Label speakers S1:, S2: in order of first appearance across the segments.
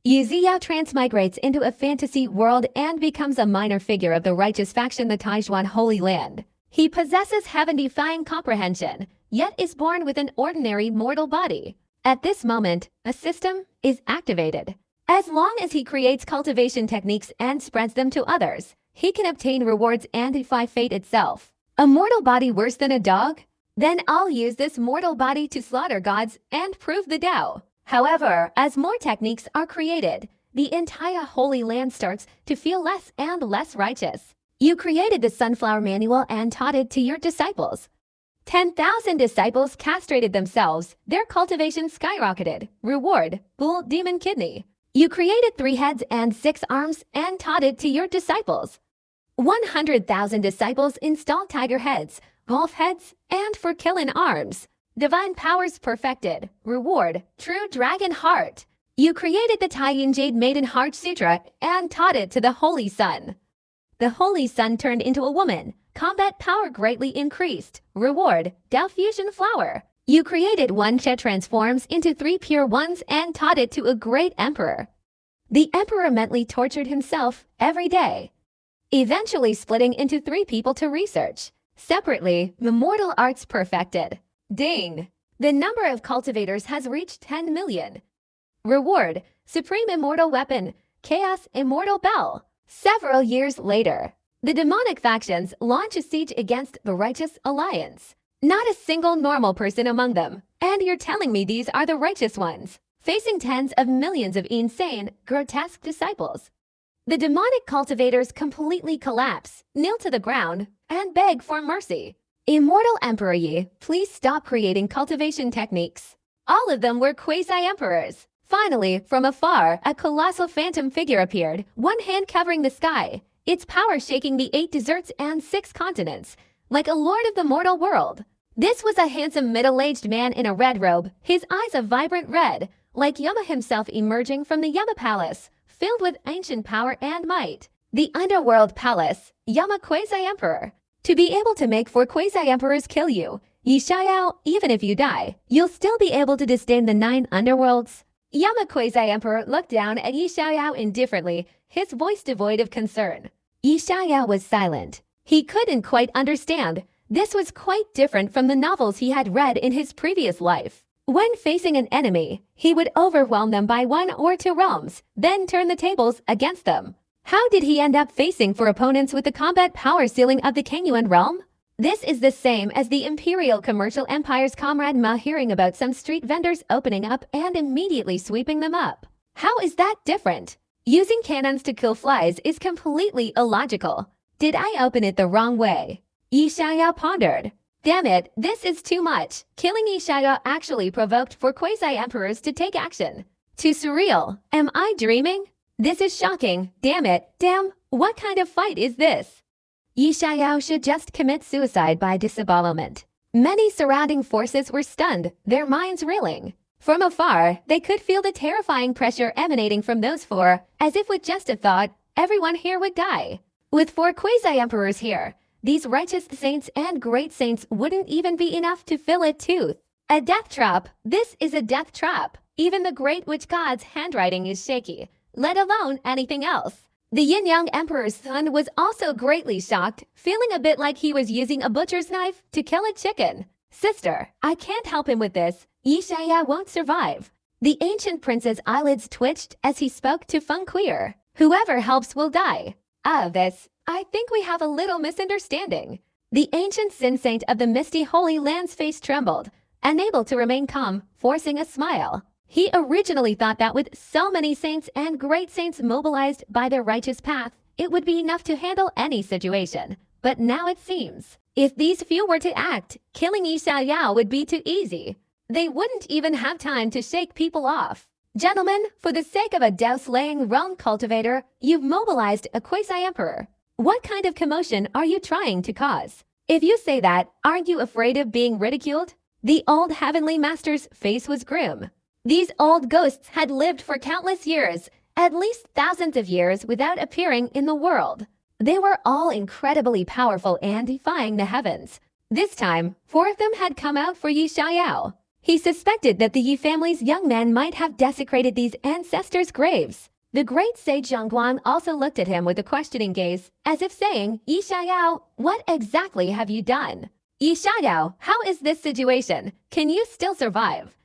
S1: Yu Ziyao transmigrates into a fantasy world and becomes a minor figure of the righteous faction, the Taijuan Holy Land. He possesses heaven-defying comprehension, yet is born with an ordinary mortal body. At this moment, a system is activated. As long as he creates cultivation techniques and spreads them to others, he can obtain rewards and defy fate itself. A mortal body worse than a dog? Then I'll use this mortal body to slaughter gods and prove the Tao. However, as more techniques are created, the entire Holy Land starts to feel less and less righteous. You created the Sunflower Manual and taught it to your disciples. 10,000 disciples castrated themselves, their cultivation skyrocketed. Reward, Bull Demon Kidney. You created 3 heads and 6 arms and taught it to your disciples. 100,000 disciples installed tiger heads, wolf heads, and for killing arms. Divine powers perfected. Reward, True Dragon Heart. You created the Taiyin Jade Maiden Heart Sutra and taught it to the Holy Sun. The Holy Sun turned into a woman. Combat power greatly increased. Reward, Tao Fusion Flower. You created 1 Che transforms into 3 pure ones and taught it to a great emperor. The emperor mentally tortured himself every day, eventually splitting into 3 people to research. Separately, the mortal arts perfected. Ding! The number of cultivators has reached 10 million. Reward, Supreme Immortal Weapon, Chaos Immortal Bell. Several years later, the demonic factions launch a siege against the Righteous Alliance. Not a single normal person among them, and you're telling me these are the righteous ones, facing tens of millions of insane, grotesque disciples. The demonic cultivators completely collapse, kneel to the ground, and beg for mercy. Immortal Emperor Yi, please stop creating cultivation techniques. All of them were quasi-emperors. Finally, from afar, a colossal phantom figure appeared, 1 hand covering the sky, its power shaking the 8 deserts and 6 continents, like a lord of the mortal world. This was a handsome middle-aged man in a red robe, his eyes a vibrant red, like Yama himself emerging from the Yama Palace, filled with ancient power and might. The Underworld Palace, Yama Quasi-Emperor. To be able to make 4 quasi-emperors kill you, Yi Xiao, even if you die, you'll still be able to disdain the 9 underworlds. Yama Quasi-Emperor looked down at Yi Xiao indifferently, his voice devoid of concern. Yi Xiao was silent. He couldn't quite understand. This was quite different from the novels he had read in his previous life. When facing an enemy, he would overwhelm them by 1 or 2 realms, then turn the tables against them. How did he end up facing 4 opponents with the combat power ceiling of the Kangyuan realm? This is the same as the Imperial Commercial Empire's Comrade Ma hearing about some street vendors opening up and immediately sweeping them up. How is that different? Using cannons to kill flies is completely illogical. Did I open it the wrong way? Yi Xiao pondered. Damn it, this is too much. Killing Yi Xiao actually provoked 4 quasi-emperors to take action. Too surreal. Am I dreaming? This is shocking. Damn it. Damn, what kind of fight is this? Yi Xiao should just commit suicide by disembowelment. Many surrounding forces were stunned, their minds reeling. From afar, they could feel the terrifying pressure emanating from those 4, as if with just a thought, everyone here would die. With 4 quasi-emperors here, these righteous saints and great saints wouldn't even be enough to fill a tooth. A death trap. This is a death trap. Even the great witch god's handwriting is shaky, let alone anything else. The Yin-Yang Emperor's son was also greatly shocked, feeling a bit like he was using a butcher's knife to kill a chicken. Sister, I can't help him with this. Yi Xiao won't survive. The ancient prince's eyelids twitched as he spoke to Feng Queer. Whoever helps will die. I think we have a little misunderstanding. The ancient sin saint of the misty holy land's face trembled, unable to remain calm, forcing a smile. He originally thought that with so many saints and great saints mobilized by their righteous path, it would be enough to handle any situation. But now it seems, if these few were to act, killing Yi Xiao would be too easy. They wouldn't even have time to shake people off. Gentlemen, for the sake of a Dao-slaying realm cultivator, you've mobilized a quasi-emperor. What kind of commotion are you trying to cause? If you say that, aren't you afraid of being ridiculed? The old heavenly master's face was grim. These old ghosts had lived for countless years, at least thousands of years, without appearing in the world. They were all incredibly powerful and defying the heavens. This time, 4 of them had come out for Yi Xiao. He suspected that the Yi family's young men might have desecrated these ancestors' graves. The great sage Zhongguang also looked at him with a questioning gaze, as if saying, Yi Xiao, what exactly have you done? Yi Xiao, how is this situation? Can you still survive?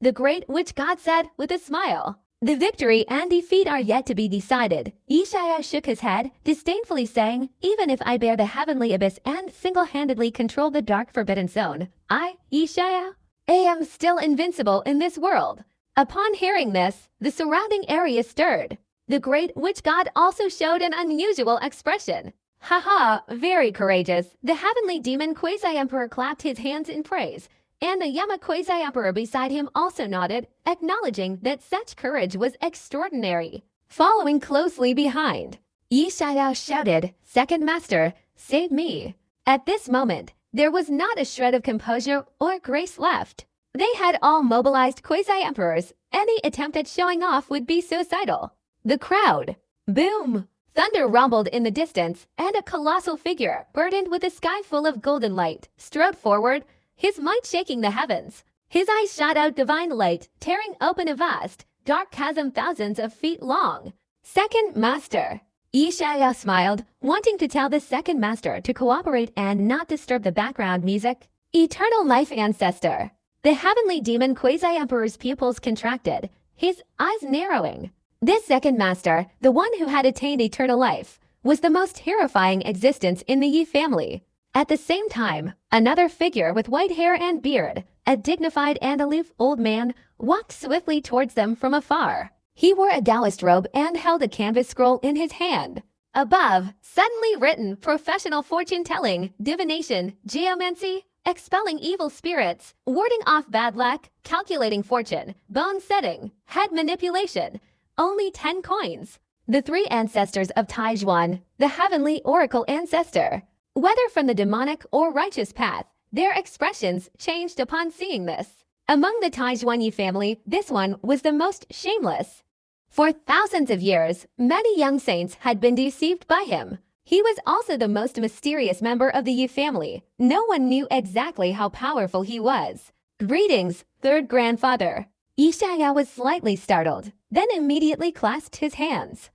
S1: The great witch god said with a smile. The victory and defeat are yet to be decided. Yi Xiao shook his head, disdainfully saying, even if I bear the heavenly abyss and single-handedly control the dark forbidden zone, I, Yi Xiao, am still invincible in this world. Upon hearing this, the surrounding area stirred. The great witch god also showed an unusual expression. Haha, very courageous. The heavenly demon Quasi-Emperor clapped his hands in praise, and the Yama Quasi-Emperor beside him also nodded, acknowledging that such courage was extraordinary. Following closely behind, Yi Xiao shouted, Second Master, save me. At this moment, there was not a shred of composure or grace left. They had all mobilized Quasi-Emperors. Any attempt at showing off would be suicidal. The crowd. Boom! Thunder rumbled in the distance, and a colossal figure, burdened with a sky full of golden light, strode forward, his might shaking the heavens. His eyes shot out divine light, tearing open a vast, dark chasm thousands of feet long. Second Master. Yi Xiao smiled, wanting to tell the Second Master to cooperate and not disturb the background music. Eternal Life Ancestor. The heavenly demon Quasi-Emperor's pupils contracted, his eyes narrowing. This Second Master, the one who had attained eternal life, was the most terrifying existence in the Yi family. At the same time, another figure with white hair and beard, a dignified and aloof old man, walked swiftly towards them from afar. He wore a Taoist robe and held a canvas scroll in his hand. Above, suddenly written, professional fortune-telling, divination, geomancy, expelling evil spirits, warding off bad luck, calculating fortune, bone setting, head manipulation. Only 10 coins. The 3 ancestors of Taijuan, the heavenly oracle ancestor. Whether from the demonic or righteous path, their expressions changed upon seeing this. Among the Taijuan Yi family, this one was the most shameless. For thousands of years, many young saints had been deceived by him. He was also the most mysterious member of the Yi family. No one knew exactly how powerful he was. Greetings, third grandfather. Yi Xiao was slightly startled, then immediately clasped his hands.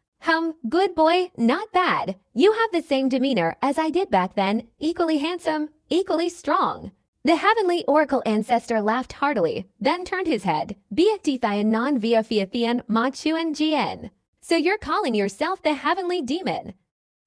S1: Good boy, not bad. You have the same demeanor as I did back then, equally handsome, equally strong. The heavenly oracle ancestor laughed heartily, then turned his head. Biak Defy non via Fiathian Ma Chuan Jian. So you're calling yourself the heavenly demon?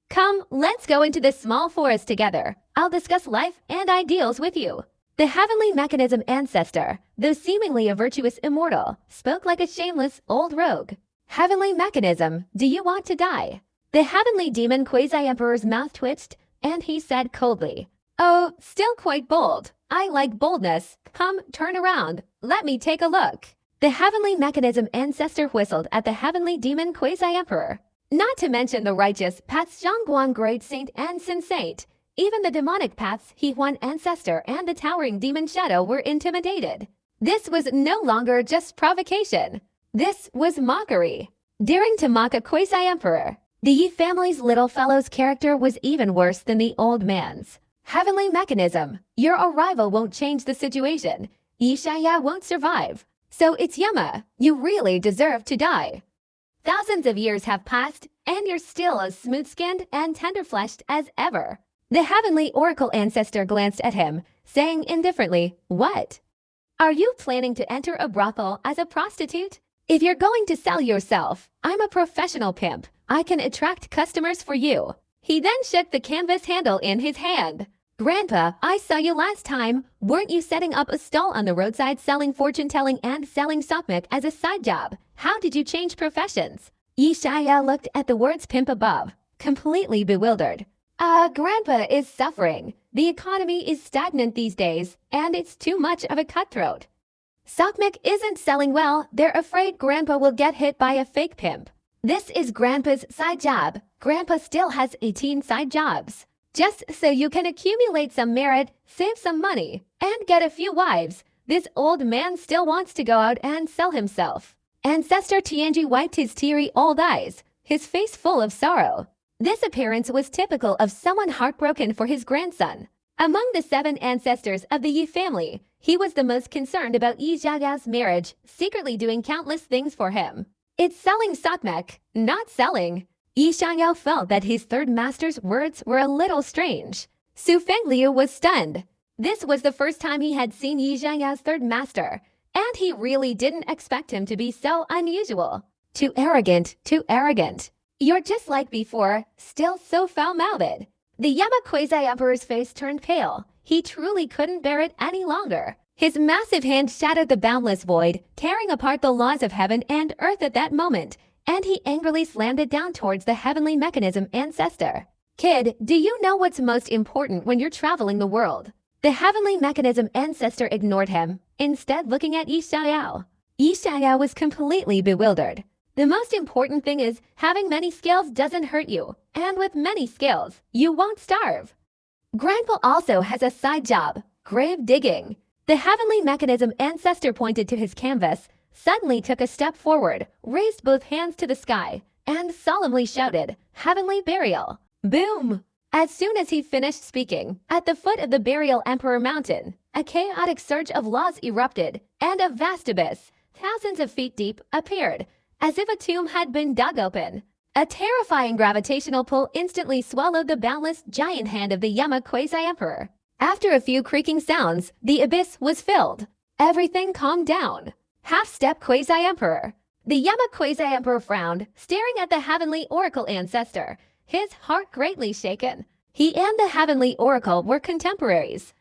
S1: Come, let's go into this small forest together. I'll discuss life and ideals with you. The heavenly mechanism ancestor, though seemingly a virtuous immortal, spoke like a shameless old rogue. Heavenly mechanism, do you want to die? The heavenly demon Quasi-Emperor's mouth twitched, and he said coldly, Oh, still quite bold. I like boldness. Come, turn around. Let me take a look. The heavenly mechanism ancestor whistled at the heavenly demon Quasi-Emperor. Not to mention the righteous paths Zhongguang great saint and sin saint. Even the demonic paths He Huan ancestor and the towering demon shadow were intimidated. This was no longer just provocation. This was mockery. Daring to mock a Quasi-Emperor. The Yi family's little fellow's character was even worse than the old man's. Heavenly mechanism, your arrival won't change the situation. Yi Xiao won't survive. So it's Yama, you really deserve to die. Thousands of years have passed, and you're still as smooth-skinned and tender-fleshed as ever. The heavenly oracle ancestor glanced at him, saying indifferently, What? Are you planning to enter a brothel as a prostitute? If you're going to sell yourself, I'm a professional pimp. I can attract customers for you. He then shook the canvas handle in his hand. Grandpa, I saw you last time. Weren't you setting up a stall on the roadside selling fortune-telling and selling sokmek as a side job? How did you change professions? Yi Xiao looked at the words pimp above, completely bewildered. Grandpa is suffering. The economy is stagnant these days, and it's too much of a cutthroat. Sokmek isn't selling well. They're afraid Grandpa will get hit by a fake pimp. This is Grandpa's side job. Grandpa still has 18 side jobs. Just so you can accumulate some merit, save some money, and get a few wives. This old man still wants to go out and sell himself. Ancestor Tianji wiped his teary old eyes, his face full of sorrow. This appearance was typical of someone heartbroken for his grandson. Among the 7 ancestors of the Yi family, He was the most concerned about Yi Xiaoyao's marriage, secretly doing countless things for him. It's selling Satmek, not selling. Yi Xiaoyao felt that his third master's words were a little strange. Su Fengliu was stunned. This was the first time he had seen Yi Xiaoyao's third master, and he really didn't expect him to be so unusual. Too arrogant, too arrogant. You're just like before, still so foul-mouthed. The Yama Quasi-Emperor's face turned pale. He truly couldn't bear it any longer. His massive hand shattered the boundless void, tearing apart the laws of heaven and earth at that moment, and he angrily slammed it down towards the heavenly mechanism ancestor. Kid, do you know what's most important when you're traveling the world? The heavenly mechanism ancestor ignored him, instead looking at Yi Xiaoyao. Yi Xiaoyao was completely bewildered. The most important thing is having many skills doesn't hurt you, and with many skills, you won't starve. Grandpa also has a side job, grave digging. The heavenly mechanism ancestor pointed to his canvas, suddenly took a step forward, raised both hands to the sky, and solemnly shouted, "Heavenly burial." Boom! As soon as he finished speaking, at the foot of the Burial Emperor Mountain, a chaotic surge of laws erupted, and a vast abyss, thousands of feet deep, appeared, as if a tomb had been dug open. A terrifying gravitational pull instantly swallowed the boundless giant hand of the Yama Quasi-Emperor. After a few creaking sounds, the abyss was filled. Everything calmed down. Half-step Quasi-Emperor. The Yama Quasi-Emperor frowned, staring at the heavenly oracle ancestor, his heart greatly shaken. He and the heavenly oracle were contemporaries.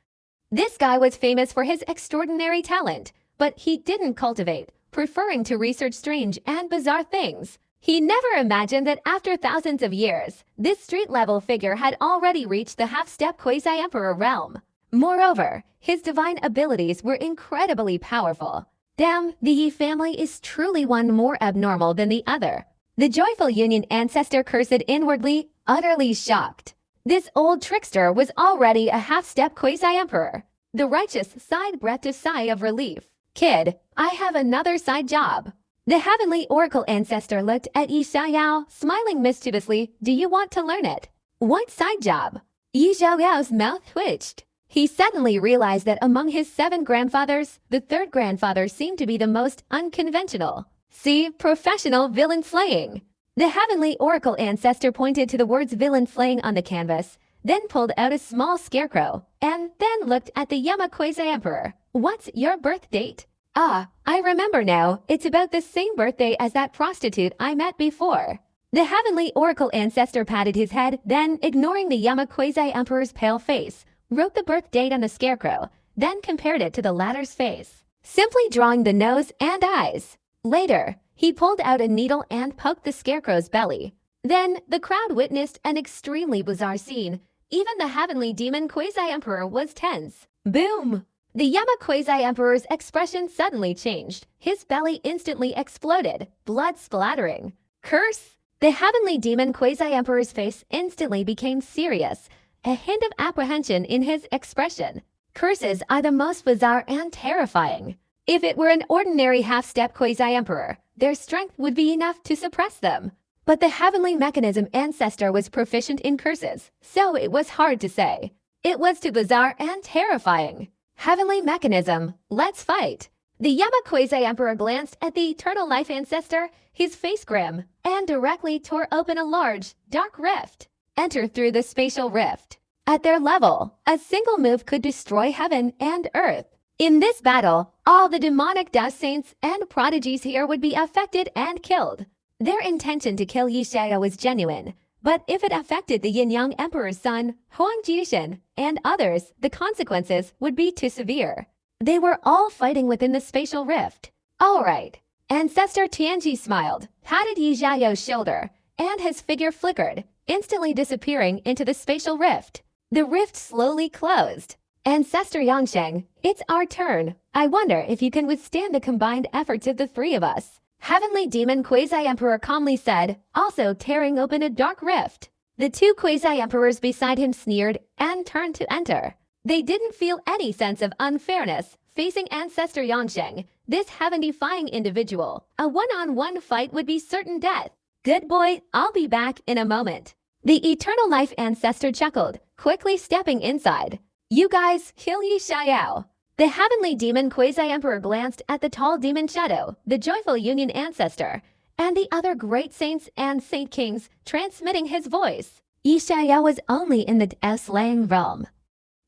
S1: This guy was famous for his extraordinary talent, but he didn't cultivate, preferring to research strange and bizarre things. He never imagined that after thousands of years, this street-level figure had already reached the half-step Quasi-Emperor realm. Moreover, his divine abilities were incredibly powerful. Damn, the Yi family is truly one more abnormal than the other. The joyful union ancestor cursed inwardly, utterly shocked. This old trickster was already a half-step Quasi-Emperor. The righteous sighed breathed a sigh of relief. Kid, I have another side job. The heavenly oracle ancestor looked at Yi Xiaoyao, smiling mischievously. Do you want to learn it? What side job? Yi Xiaoyao's mouth twitched. He suddenly realized that among his 7 grandfathers, the third grandfather seemed to be the most unconventional. See, professional villain slaying. The heavenly oracle ancestor pointed to the words villain slaying on the canvas, then pulled out a small scarecrow, and then looked at the Yama Quasi-Emperor. What's your birth date? Ah, I remember now. It's about the same birthday as that prostitute I met before. The heavenly oracle ancestor patted his head, then, ignoring the Yama Quasi-Emperor's pale face, wrote the birth date on the scarecrow, then compared it to the latter's face, simply drawing the nose and eyes. Later, he pulled out a needle and poked the scarecrow's belly. Then, the crowd witnessed an extremely bizarre scene. Even the heavenly demon Quasi-Emperor was tense. Boom! The Yama Quasi-Emperor's expression suddenly changed. His belly instantly exploded, blood splattering. Curse! The heavenly demon Quasi-Emperor's face instantly became serious, a hint of apprehension in his expression. Curses are the most bizarre and terrifying. If it were an ordinary half-step Quasi-Emperor, their strength would be enough to suppress them. But the heavenly mechanism ancestor was proficient in curses, so it was hard to say. It was too bizarre and terrifying. Heavenly mechanism, let's fight. The Yama Quasi-Emperor glanced at the eternal life ancestor, his face grim, and directly tore open a large, dark rift. Enter through the spatial rift. At their level, a single move could destroy heaven and earth. In this battle, all the demonic dust saints and prodigies here would be affected and killed. Their intention to kill Yi Xiaoyao was genuine, but if it affected the Yin-Yang Emperor's son, Huang Jishin, and others, the consequences would be too severe. They were all fighting within the spatial rift. All right. Ancestor Tianji smiled, patted Yi Xiaoyao's shoulder, and his figure flickered, instantly disappearing into the spatial rift. The rift slowly closed. Ancestor Yangsheng, it's our turn. I wonder if you can withstand the combined efforts of the 3 of us. Heavenly Demon Quasi-Emperor calmly said, also tearing open a dark rift. The 2 Quasi-Emperors beside him sneered and turned to enter. They didn't feel any sense of unfairness facing Ancestor Yangsheng, this heaven-defying individual. A one-on-one fight would be certain death. Good boy, I'll be back in a moment. The Eternal Life Ancestor chuckled, quickly stepping inside. You guys, kill Yi Xiaoyao. The heavenly demon Quasi-Emperor glanced at the tall demon Shadow, the joyful Union ancestor, and the other great saints and saint kings, transmitting his voice. Yi Xiaoyao was only in the slaying realm.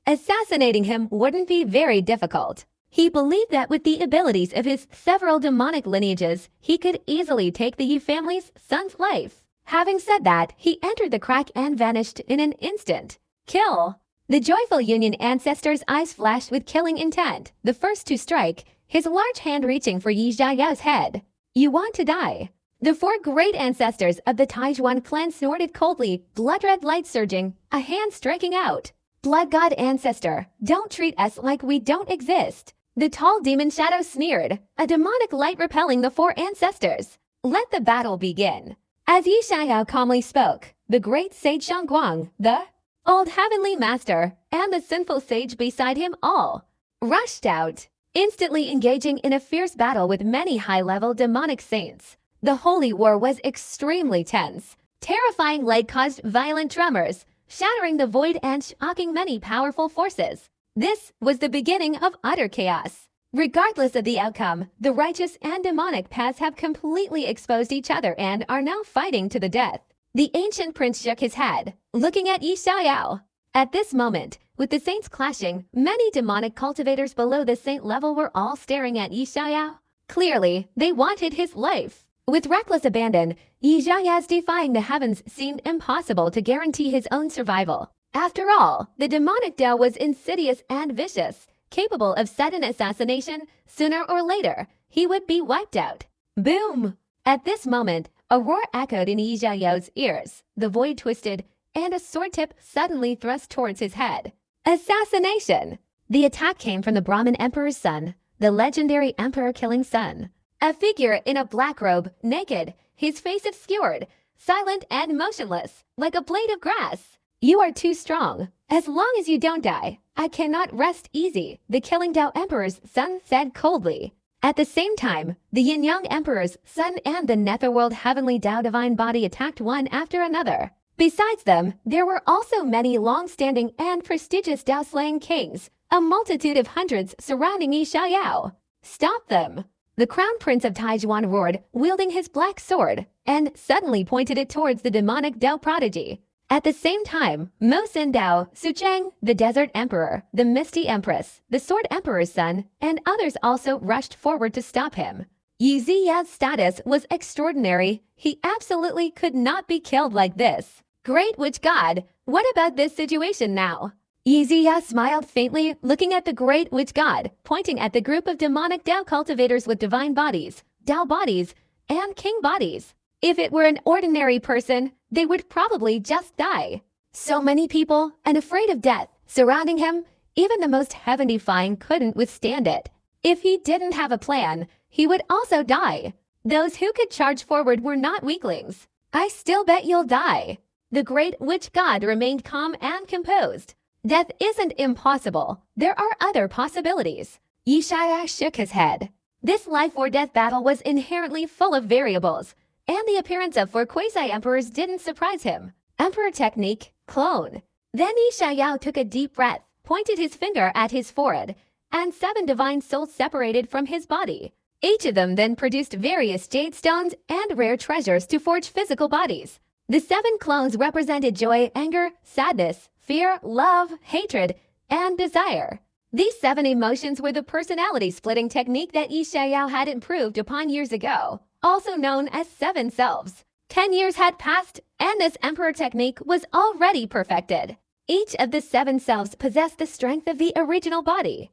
S1: Assassinating him wouldn't be very difficult. He believed that with the abilities of his several demonic lineages, he could easily take the Yi family's son's life. Having said that, he entered the crack and vanished in an instant. Kill! The joyful Union ancestor's eyes flashed with killing intent, the first to strike, his large hand reaching for Yi Xiaoyao's head. You want to die? The four great ancestors of the Taijuan clan snorted coldly, blood-red light surging, a hand striking out. Blood God ancestor, don't treat us like we don't exist. The tall demon Shadow sneered, a demonic light repelling the four ancestors. Let the battle begin. As Yi Xiaoyao calmly spoke, the great sage Shangguang, the old heavenly master, and the sinful sage beside him all rushed out, instantly engaging in a fierce battle with many high-level demonic saints. The holy war was extremely tense. Terrifying light caused violent tremors, shattering the void and shocking many powerful forces. This was the beginning of utter chaos. Regardless of the outcome, the righteous and demonic paths have completely exposed each other and are now fighting to the death. The ancient prince shook his head, looking at Yi Xiaoyao. At this moment, with the saints clashing, many demonic cultivators below the saint level were all staring at Yi Xiaoyao. Clearly, they wanted his life. With reckless abandon, Yi Xiaoyao's defying the heavens seemed impossible to guarantee his own survival. After all, the demonic Tao was insidious and vicious, capable of sudden assassination. Sooner or later, he would be wiped out. Boom! At this moment, a roar echoed in Yi Xiaoyao's ears. The void twisted, and a sword tip suddenly thrust towards his head. Assassination! The attack came from the Brahmin Emperor's son, the legendary Emperor-killing son. A figure in a black robe, naked, his face obscured, silent and motionless, like a blade of grass. You are too strong. As long as you don't die, I cannot rest easy, the killing Tao Emperor's son said coldly. At the same time, the Yin-Yang Emperor's son and the Netherworld Heavenly Tao Divine Body attacked one after another. Besides them, there were also many long-standing and prestigious Tao-slaying kings, a multitude of hundreds surrounding Yi Xiaoyao. Stop them! The Crown Prince of Taijuan roared, wielding his black sword, and suddenly pointed it towards the demonic Tao prodigy. At the same time, Mo Xin Dao, Su Cheng, the Desert Emperor, the Misty Empress, the Sword Emperor's son, and others also rushed forward to stop him. Yi Ziya's status was extraordinary. He absolutely could not be killed like this. Great Witch God, what about this situation now? Yi Ziya smiled faintly, looking at the Great Witch God, pointing at the group of demonic Tao cultivators with divine bodies, Tao bodies, and king bodies. If it were an ordinary person, they would probably just die. So many people, and afraid of death, surrounding him, even the most heaven-defying couldn't withstand it. If he didn't have a plan, he would also die. Those who could charge forward were not weaklings. I still bet you'll die. The Great Witch God remained calm and composed. Death isn't impossible. There are other possibilities. Yi Xiaoyao shook his head. This life or death battle was inherently full of variables, and the appearance of four quasi-emperors didn't surprise him. Emperor technique, clone. Then Yi Xiaoyao took a deep breath, pointed his finger at his forehead, and 7 divine souls separated from his body. Each of them then produced various jade stones and rare treasures to forge physical bodies. The 7 clones represented joy, anger, sadness, fear, love, hatred, and desire. These 7 emotions were the personality-splitting technique that Yi Xiaoyao had improved upon years ago, also known as 7 selves. 10 years had passed, and this emperor technique was already perfected. Each of the 7 selves possessed the strength of the original body.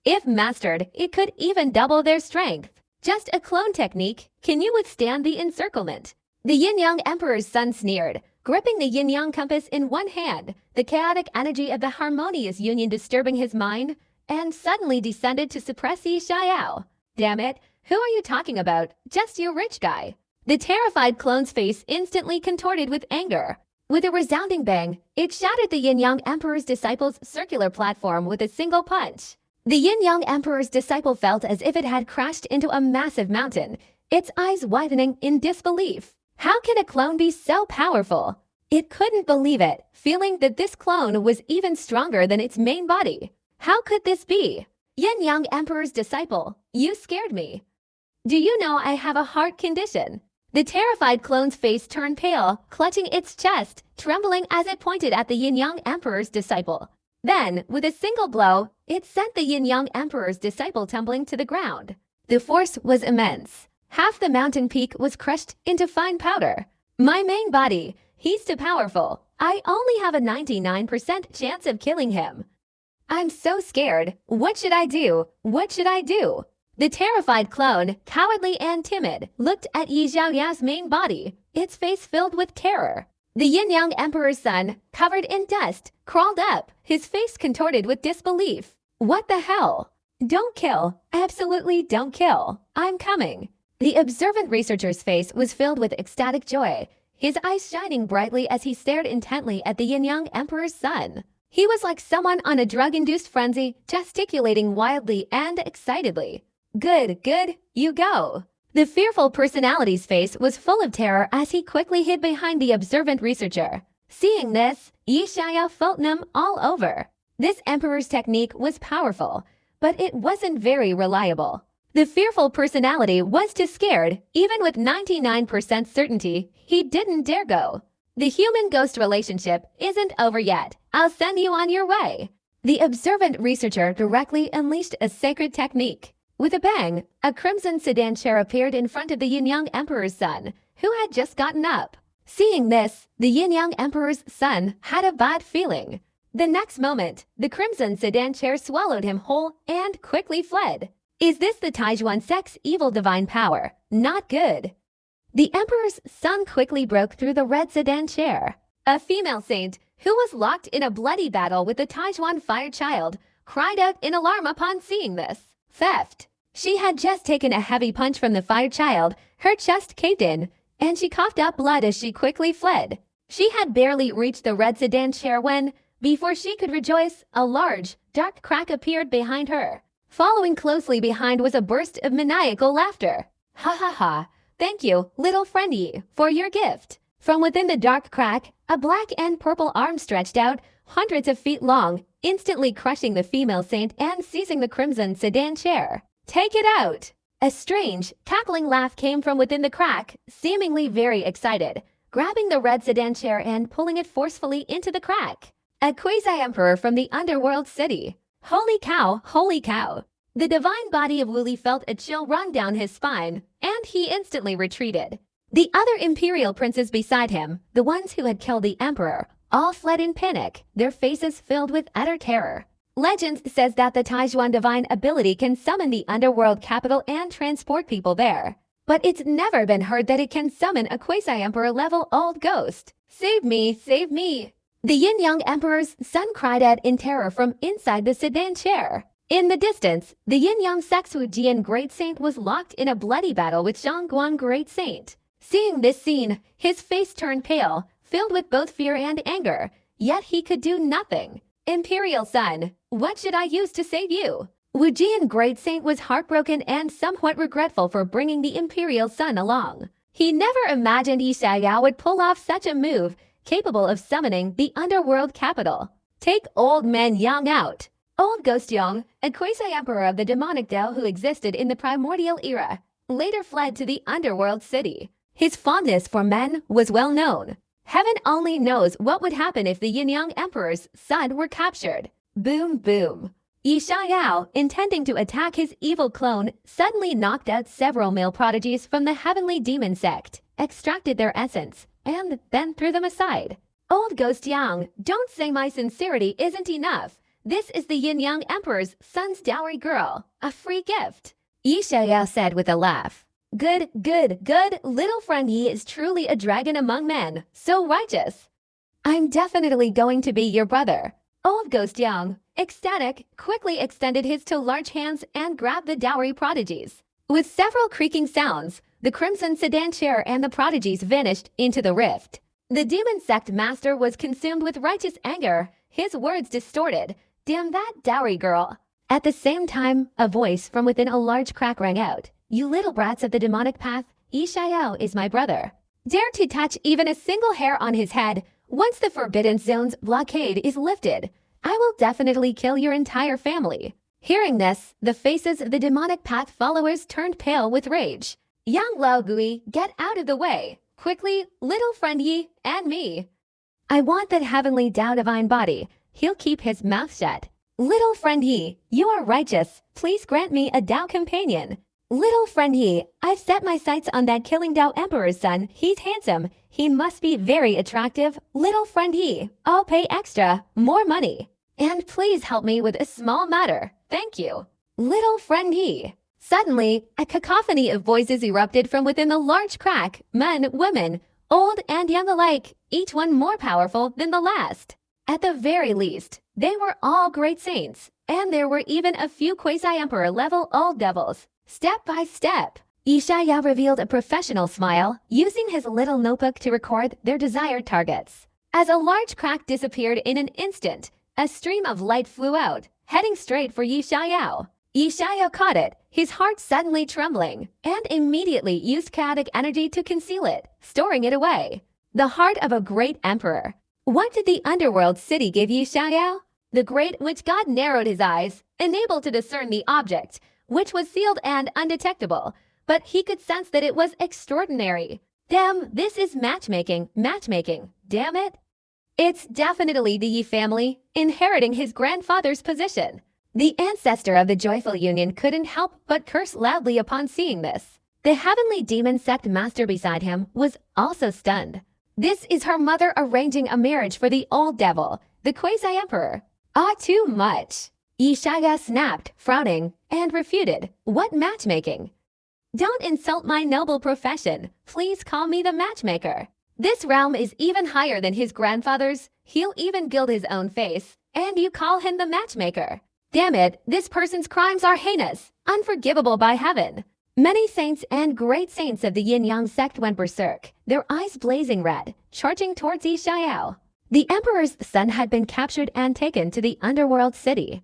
S1: If mastered, it could even double their strength. Just a clone technique, can you withstand the encirclement? The Yin-Yang Emperor's son sneered, gripping the Yin-Yang compass in one hand, the chaotic energy of the harmonious union disturbing his mind, and suddenly descended to suppress Yi Xiaoyao. Damn it, who are you talking about? Just you rich guy. The terrified clone's face instantly contorted with anger. With a resounding bang, it shattered the Yin-Yang Emperor's disciple's circular platform with a single punch. The Yin-Yang Emperor's disciple felt as if it had crashed into a massive mountain, its eyes widening in disbelief. How can a clone be so powerful? It couldn't believe it, feeling that this clone was even stronger than its main body. How could this be? Yin Yang Emperor's disciple, you scared me. Do you know I have a heart condition? The terrified clone's face turned pale, clutching its chest, trembling as it pointed at the Yin Yang Emperor's disciple. Then, with a single blow, it sent the Yin Yang Emperor's disciple tumbling to the ground. The force was immense. Half the mountain peak was crushed into fine powder. My main body, he's too powerful. I only have a 99% chance of killing him. I'm so scared. What should I do? What should I do? The terrified clone, cowardly and timid, looked at Yi Xiaoyao's main body, its face filled with terror. The Yin-Yang Emperor's son, covered in dust, crawled up, his face contorted with disbelief. What the hell? Don't kill. Absolutely don't kill. I'm coming. The observant researcher's face was filled with ecstatic joy, his eyes shining brightly as he stared intently at the Yin-Yang Emperor's son. He was like someone on a drug-induced frenzy, gesticulating wildly and excitedly. Good, good, you go. The fearful personality's face was full of terror as he quickly hid behind the observant researcher. Seeing this, Yi Xiaoyao felt numb all over. This emperor's technique was powerful, but it wasn't very reliable. The fearful personality was too scared, even with 99% certainty, he didn't dare go. The human-ghost relationship isn't over yet. I'll send you on your way. The observant researcher directly unleashed a sacred technique. With a bang, a crimson sedan chair appeared in front of the Yin-Yang Emperor's son, who had just gotten up. Seeing this, the Yin-Yang Emperor's son had a bad feeling. The next moment, the crimson sedan chair swallowed him whole and quickly fled. Is this the Taijuan sect's evil divine power? Not good. The Emperor's son quickly broke through the red sedan chair. A female saint, who was locked in a bloody battle with the Taijuan fire child, cried out in alarm upon seeing this. Theft. She had just taken a heavy punch from the fire child, her chest caved in, and she coughed up blood as she quickly fled. She had barely reached the red sedan chair when, before she could rejoice, a large, dark crack appeared behind her. Following closely behind was a burst of maniacal laughter. Ha ha ha. Thank you, little friendy, for your gift. From within the dark crack, a black and purple arm stretched out, hundreds of feet long, instantly crushing the female saint and seizing the crimson sedan chair. Take it out! A strange, cackling laugh came from within the crack, seemingly very excited, grabbing the red sedan chair and pulling it forcefully into the crack. A quasi-emperor from the underworld city. Holy cow, holy cow. The divine body of Wuli felt a chill run down his spine, and he instantly retreated. The other imperial princes beside him, the ones who had killed the emperor, all fled in panic, their faces filled with utter terror. Legend says that the Taijuan divine ability can summon the underworld capital and transport people there. But it's never been heard that it can summon a quasi-emperor level old ghost. Save me, save me. The Yin-Yang Emperor's son cried out in terror from inside the sedan chair. In the distance, the Yin-Yang Sexujian Great Saint was locked in a bloody battle with Zhangguang Great Saint. Seeing this scene, his face turned pale, filled with both fear and anger, yet he could do nothing. Imperial son, what should I use to save you? Wujian Great Saint was heartbroken and somewhat regretful for bringing the Imperial son along. He never imagined Yi Xiaoyao would pull off such a move, capable of summoning the underworld capital. Take Old Man Yang out. Old Ghost Yang, a quasi-emperor of the demonic Dao who existed in the primordial era, later fled to the underworld city. His fondness for men was well known. Heaven only knows what would happen if the Yin-Yang Emperor's son were captured. Boom, boom. Yi Xiaoyao, intending to attack his evil clone, suddenly knocked out several male prodigies from the heavenly demon sect, extracted their essence, and then threw them aside. Old Ghost Yang, don't say my sincerity isn't enough. This is the Yin-Yang Emperor's son's dowry girl, a free gift. Yi Xiaoyao said with a laugh. Good, good, good, little friend Yi is truly a dragon among men, so righteous. I'm definitely going to be your brother. Old Ghost Yang, ecstatic, quickly extended his two large hands and grabbed the dowry prodigies. With several creaking sounds, the crimson sedan chair and the prodigies vanished into the rift. The demon sect master was consumed with righteous anger, his words distorted. Damn that dowry girl. At the same time, a voice from within a large crack rang out. You little brats of the demonic path, Yi Xiaoyao is my brother. Dare to touch even a single hair on his head. Once the Forbidden Zone's blockade is lifted, I will definitely kill your entire family. Hearing this, the faces of the demonic path followers turned pale with rage. Young Lao Gui, get out of the way. Quickly, little friend Yi, and me. I want that heavenly Tao divine body. He'll keep his mouth shut. Little friend Yi, you are righteous. Please grant me a Tao companion. Little friend Yi, I've set my sights on that killing Tao Emperor's son. He's handsome. He must be very attractive. Little friend Yi, I'll pay extra, more money. And please help me with a small matter. Thank you. Little friend Yi. Suddenly, a cacophony of voices erupted from within the large crack, men, women, old and young alike, each one more powerful than the last. At the very least, they were all great saints, and there were even a few quasi-emperor-level old devils. Step by step, Yishaya revealed a professional smile, using his little notebook to record their desired targets. As a large crack disappeared in an instant, a stream of light flew out, heading straight for Yishaya. Yishaya caught it, his heart suddenly trembling, and immediately used chaotic energy to conceal it, storing it away. The heart of a great emperor. What did the underworld city give Yishaya? The great which God narrowed his eyes, unable to discern the object, which was sealed and undetectable, but he could sense that it was extraordinary. Damn, this is matchmaking, damn it. It's definitely the Yi family, inheriting his grandfather's position. The ancestor of the joyful union couldn't help but curse loudly upon seeing this. The heavenly demon sect master beside him was also stunned. This is her mother arranging a marriage for the old devil, the quasi-emperor. Ah, too much. Yishaya snapped, frowning, and refuted. What matchmaking? Don't insult my noble profession. Please call me the matchmaker. This realm is even higher than his grandfather's. He'll even gild his own face, and you call him the matchmaker. Damn it, this person's crimes are heinous, unforgivable by heaven. Many saints and great saints of the yin-yang sect went berserk, their eyes blazing red, charging towards Yishaya. The emperor's son had been captured and taken to the underworld city.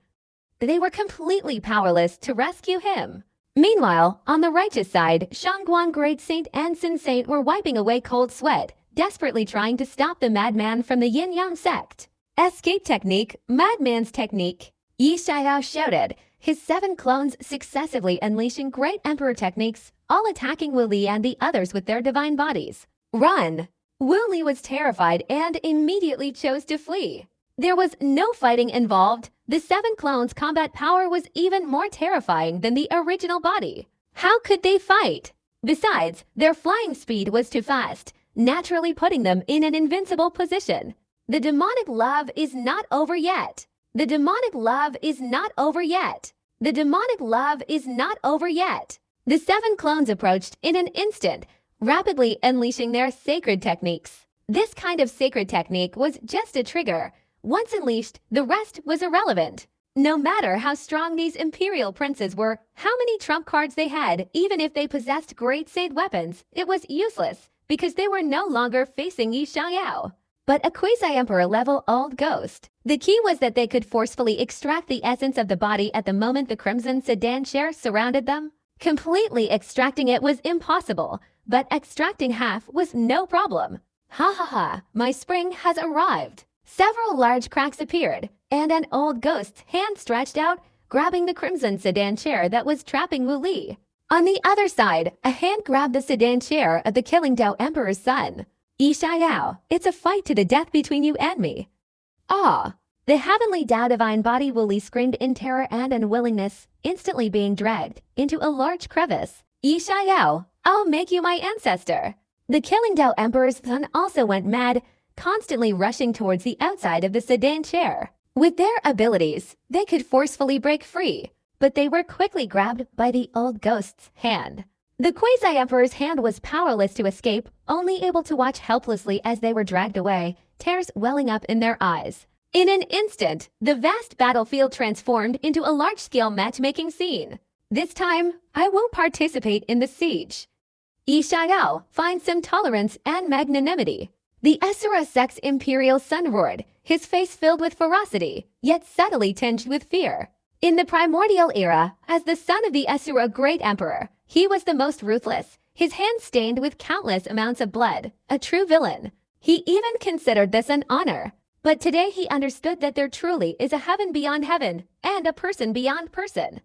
S1: They were completely powerless to rescue him. Meanwhile, on the righteous side, Shangguan Great Saint and Sin Saint were wiping away cold sweat, desperately trying to stop the madman from the yin-yang sect. Escape technique, madman's technique. Yishaya shouted, his 7 clones successively unleashing great emperor techniques, all attacking Wu Li and the others with their divine bodies. Run! Wu Li was terrified and immediately chose to flee. There was no fighting involved. The 7 clones' combat power was even more terrifying than the original body. How could they fight? Besides, their flying speed was too fast, naturally putting them in an invincible position. The demonic love is not over yet. The demonic love is not over yet. The demonic love is not over yet. The 7 clones approached in an instant, rapidly unleashing their sacred techniques. This kind of sacred technique was just a trigger. Once unleashed, the rest was irrelevant. No matter how strong these imperial princes were, how many trump cards they had, even if they possessed great saint weapons, it was useless, because they were no longer facing Yishaya, but a quasi-emperor level old ghost. The key was that they could forcefully extract the essence of the body at the moment the crimson sedan chair surrounded them. Completely extracting it was impossible, but extracting half was no problem. Ha ha ha, my spring has arrived. Several large cracks appeared, and an old ghost's hand stretched out, grabbing the crimson sedan chair that was trapping Wu Li. On the other side, a hand grabbed the sedan chair of the killing Tao Emperor's son. Yishaya, it's a fight to the death between you and me. Ah! The heavenly Tao divine body Wu Li screamed in terror and unwillingness, instantly being dragged into a large crevice. Yishaya, I'll make you my ancestor. The killing Tao Emperor's son also went mad, constantly rushing towards the outside of the sedan chair. With their abilities, they could forcefully break free, but they were quickly grabbed by the old ghost's hand. The quasi-emperor's hand was powerless to escape, only able to watch helplessly as they were dragged away, tears welling up in their eyes. In an instant, the vast battlefield transformed into a large-scale matchmaking scene. This time, I won't participate in the siege. Yishaya, find some tolerance and magnanimity. The Asura sect's imperial son roared, his face filled with ferocity, yet subtly tinged with fear. In the primordial era, as the son of the Asura great emperor, he was the most ruthless, his hands stained with countless amounts of blood, a true villain. He even considered this an honor. But today he understood that there truly is a heaven beyond heaven and a person beyond person.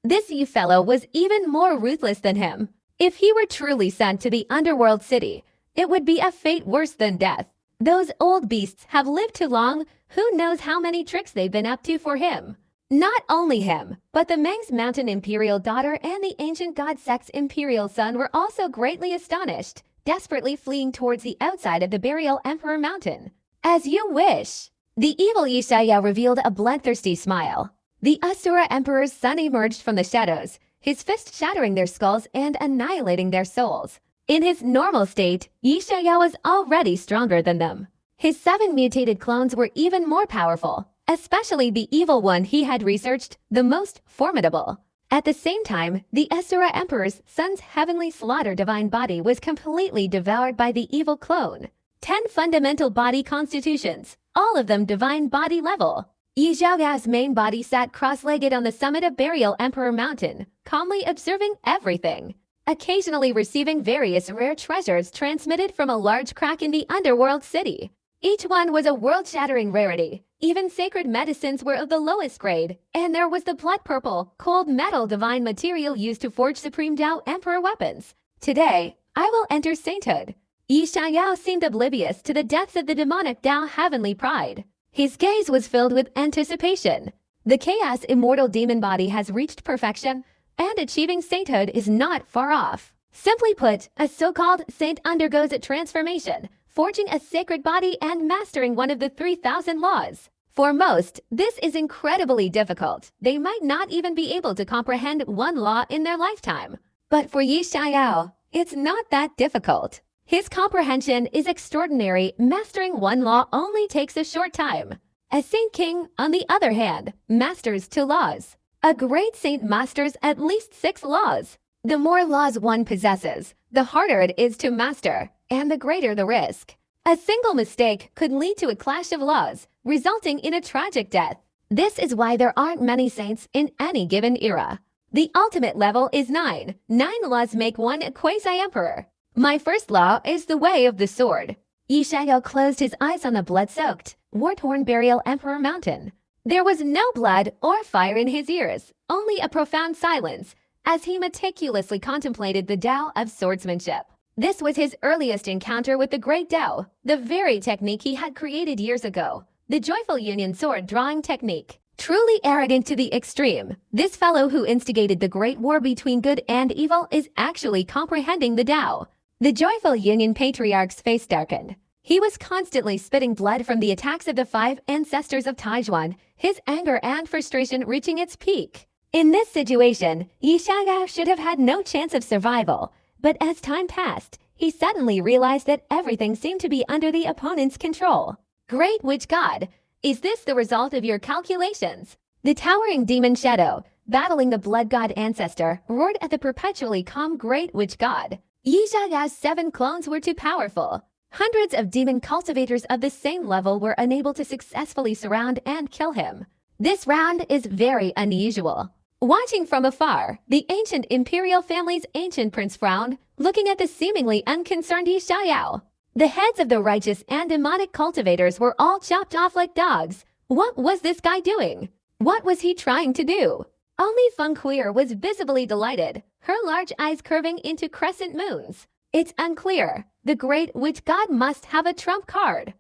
S1: This fellow was even more ruthless than him. If he were truly sent to the underworld city, it would be a fate worse than death. Those old beasts have lived too long. Who knows how many tricks they've been up to for him? Not only him, but the Meng's Mountain Imperial daughter and the ancient god Sek's Imperial son were also greatly astonished, desperately fleeing towards the outside of the Burial Emperor Mountain. As you wish. The evil Yeshaya revealed a bloodthirsty smile. The Asura Emperor's son emerged from the shadows, his fist shattering their skulls and annihilating their souls. In his normal state, Yeshaya was already stronger than them. His 7 mutated clones were even more powerful, especially the evil one he had researched, the most formidable. At the same time, the Asura Emperor's son's heavenly slaughter divine body was completely devoured by the evil clone. 10 fundamental body constitutions, all of them divine body level. Yeshaya's main body sat cross-legged on the summit of Burial Emperor Mountain, calmly observing everything, occasionally receiving various rare treasures transmitted from a large crack in the underworld city. Each one was a world-shattering rarity. Even sacred medicines were of the lowest grade, and there was the blood-purple, cold metal divine material used to forge Supreme Tao Emperor weapons. Today, I will enter sainthood. Yeshaya seemed oblivious to the depths of the demonic Tao heavenly pride. His gaze was filled with anticipation. The chaos immortal demon body has reached perfection, and achieving sainthood is not far off. Simply put, a so-called saint undergoes a transformation, forging a sacred body and mastering one of the 3,000 laws. For most, this is incredibly difficult. They might not even be able to comprehend one law in their lifetime. But for Yeshaya, it's not that difficult. His comprehension is extraordinary. Mastering one law only takes a short time. A saint king, on the other hand, masters 2 laws. A great saint masters at least 6 laws. The more laws one possesses, the harder it is to master, and the greater the risk. A single mistake could lead to a clash of laws, resulting in a tragic death. This is why there aren't many saints in any given era. The ultimate level is 9. 9 laws make one a quasi-emperor. My first law is the way of the sword. Yeshaya closed his eyes on the blood-soaked, war-torn Burial Emperor Mountain. There was no blood or fire in his ears, only a profound silence, as he meticulously contemplated the Tao of swordsmanship. This was his earliest encounter with the great Tao, the very technique he had created years ago, the Joyful Union sword drawing technique. Truly arrogant to the extreme, this fellow who instigated the great war between good and evil is actually comprehending the Tao. The Joyful Union patriarch's face darkened. He was constantly spitting blood from the attacks of the 5 ancestors of Taijuan, his anger and frustration reaching its peak. In this situation, Yeshaya should have had no chance of survival, but as time passed, he suddenly realized that everything seemed to be under the opponent's control. Great Witch God, is this the result of your calculations? The towering demon shadow, battling the blood god ancestor, roared at the perpetually calm Great Witch God. Yeshaya's 7 clones were too powerful. Hundreds of demon cultivators of the same level were unable to successfully surround and kill him. This round is very unusual. Watching from afar, the ancient imperial family's ancient prince frowned, looking at the seemingly unconcerned Yeshaya. The heads of the righteous and demonic cultivators were all chopped off like dogs. What was this guy doing? What was he trying to do? Only Feng Huir was visibly delighted, her large eyes curving into crescent moons. It's unclear. The Great Witch God must have a trump card.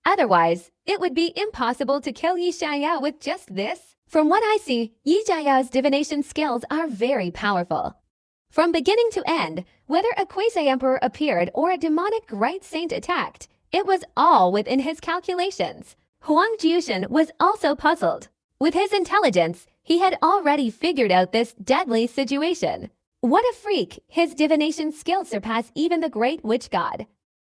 S1: Otherwise, it would be impossible to kill Yeshaya with just this. From what I see, Yeshaya's divination skills are very powerful. From beginning to end, whether a quasi-emperor appeared or a demonic great saint attacked, it was all within his calculations. Huang Jiushan was also puzzled. With his intelligence, he had already figured out this deadly situation. What a freak! His divination skills surpass even the Great Witch God.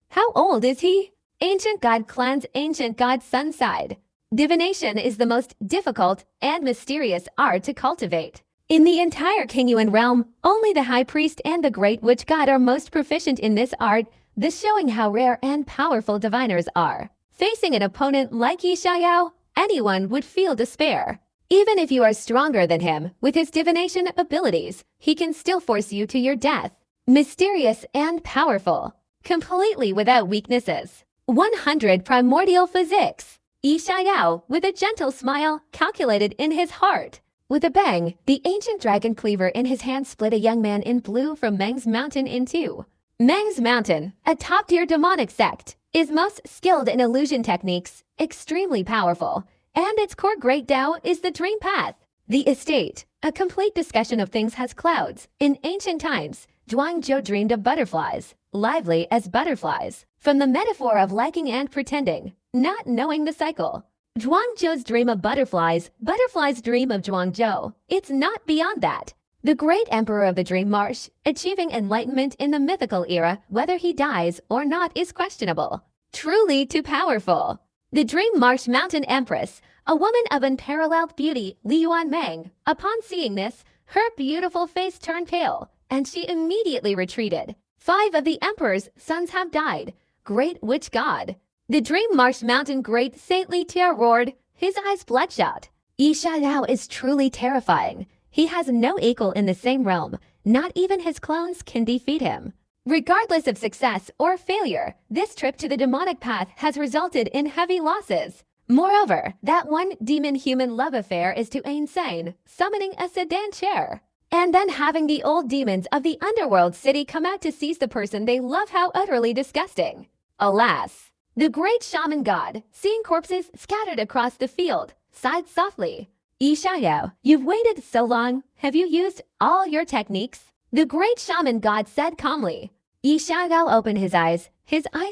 S1: How old is he? Ancient God Clan's Ancient God Sun side. Divination is the most difficult and mysterious art to cultivate. In the entire Kingyuan realm, only the High Priest and the Great Witch God are most proficient in this art, this showing how rare and powerful diviners are. Facing an opponent like Yeshaya, anyone would feel despair. Even if you are stronger than him, with his divination abilities, he can still force you to your death. Mysterious and powerful. Completely without weaknesses. 100 Primordial Physics. Yi Xiao, with a gentle smile, calculated in his heart. With a bang, the ancient dragon cleaver in his hand split a young man in blue from Meng's mountain in two. Meng's mountain, a top-tier demonic sect, is most skilled in illusion techniques, extremely powerful, and its core great Tao is the dream path. The estate, a complete discussion of things has clouds. In ancient times, Zhuangzhou dreamed of butterflies, lively as butterflies, from the metaphor of liking and pretending, not knowing the cycle. Zhuangzhou's dream of butterflies, butterflies dream of Zhuangzhou. It's not beyond that. The great emperor of the Dream Marsh, achieving enlightenment in the mythical era, whether he dies or not is questionable. Truly too powerful. The Dream Marsh Mountain Empress, a woman of unparalleled beauty, Li Yuanmeng. Upon seeing this, her beautiful face turned pale, and she immediately retreated. 5 of the emperor's sons have died. Great witch god. The Dream Marsh Mountain great saintly Tia roared, his eyes bloodshot. Yi Xiao is truly terrifying. He has no equal in the same realm. Not even his clones can defeat him. Regardless of success or failure, this trip to the demonic path has resulted in heavy losses. Moreover, that one demon-human love affair is too insane, summoning a sedan chair. And then having the old demons of the underworld city come out to seize the person they love, how utterly disgusting. Alas, the great shaman god, seeing corpses scattered across the field, sighed softly. Yi Xiao, you've waited so long. Have you used all your techniques? The great shaman god said calmly. Yi Xiao opened his eyes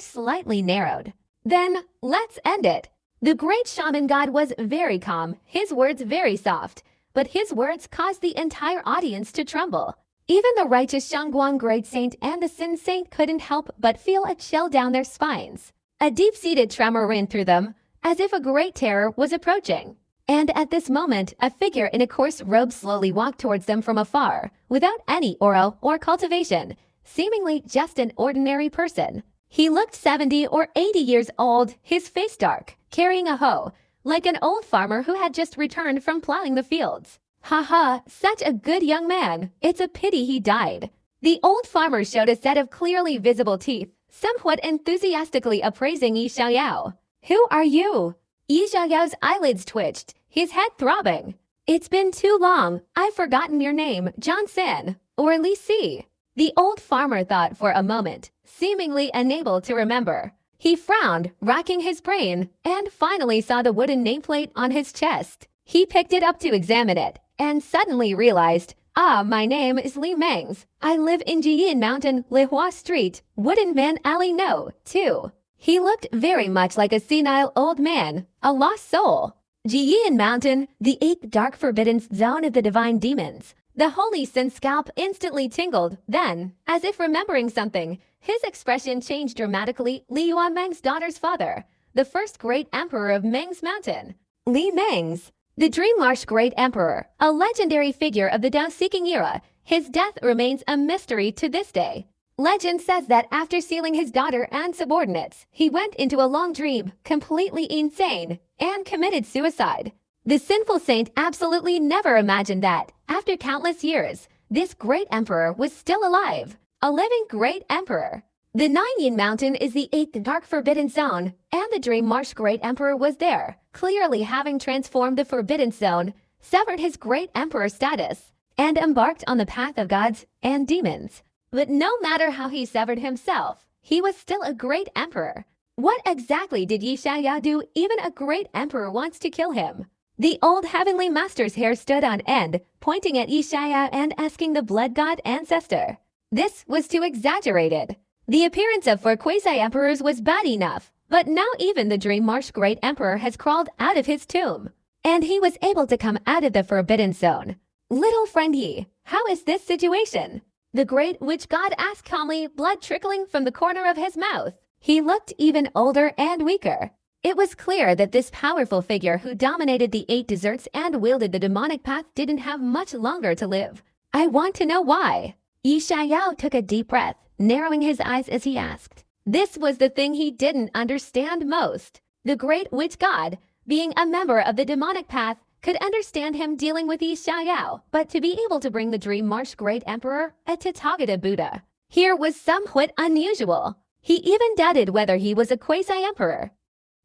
S1: slightly narrowed. Then, let's end it. The great shaman god was very calm, his words very soft, but his words caused the entire audience to tremble. Even the righteous Shangguang great saint and the sin saint couldn't help but feel a chill down their spines. A deep-seated tremor ran through them, as if a great terror was approaching. And at this moment, a figure in a coarse robe slowly walked towards them from afar, without any aura or cultivation, seemingly just an ordinary person. He looked 70 or 80 years old, his face dark, carrying a hoe, like an old farmer who had just returned from plowing the fields. Haha, such a good young man. It's a pity he died. The old farmer showed a set of clearly visible teeth, somewhat enthusiastically appraising Yi Xiao. Who are you? Yi Xiao's eyelids twitched, his head throbbing. It's been too long. I've forgotten your name, Johnson, or Li Si. The old farmer thought for a moment, seemingly unable to remember. He frowned, racking his brain, and finally saw the wooden nameplate on his chest. He picked it up to examine it, and suddenly realized, my name is Li Mengs. I live in Jiyin Mountain, Lihua Street, Wooden Man Alley No. 2. He looked very much like a senile old man, a lost soul. Jiyin Mountain, the 8th dark forbidden zone of the divine demons. The holy sin scalp instantly tingled, then, as if remembering something, his expression changed dramatically. Li Yuanmeng's daughter's father, the first great emperor of Meng's Mountain. Li Mengs, the Dream Marsh great emperor, a legendary figure of the Dao-seeking era. His death remains a mystery to this day. Legend says that after sealing his daughter and subordinates, he went into a long dream, completely insane, and committed suicide. The sinful saint absolutely never imagined that, after countless years, this great emperor was still alive, a living great emperor. The Nine-Yin Mountain is the 8th dark forbidden zone, and the Dream Marsh great emperor was there, clearly having transformed the forbidden zone, severed his great emperor status, and embarked on the path of gods and demons. But no matter how he severed himself, he was still a great emperor. What exactly did Yi Xiao do? Even a great emperor wants to kill him. The old heavenly master's hair stood on end, pointing at Yi Xiao and asking the blood god ancestor. This was too exaggerated. The appearance of 4 quasi-emperors was bad enough, but now even the Dream Marsh great emperor has crawled out of his tomb. And he was able to come out of the forbidden zone. Little friend Yi, how is this situation? The great witch god asked calmly, blood trickling from the corner of his mouth. He looked even older and weaker. It was clear that this powerful figure who dominated the 8 deserts and wielded the demonic path didn't have much longer to live. I want to know why. Yi Xiao took a deep breath, narrowing his eyes as he asked. This was the thing he didn't understand most. The great witch god, being a member of the demonic path, could understand him dealing with Yi Xiao, but to be able to bring the Dream Marsh great emperor, a Tathagata Buddha, here was somewhat unusual. He even doubted whether he was a quasi-emperor.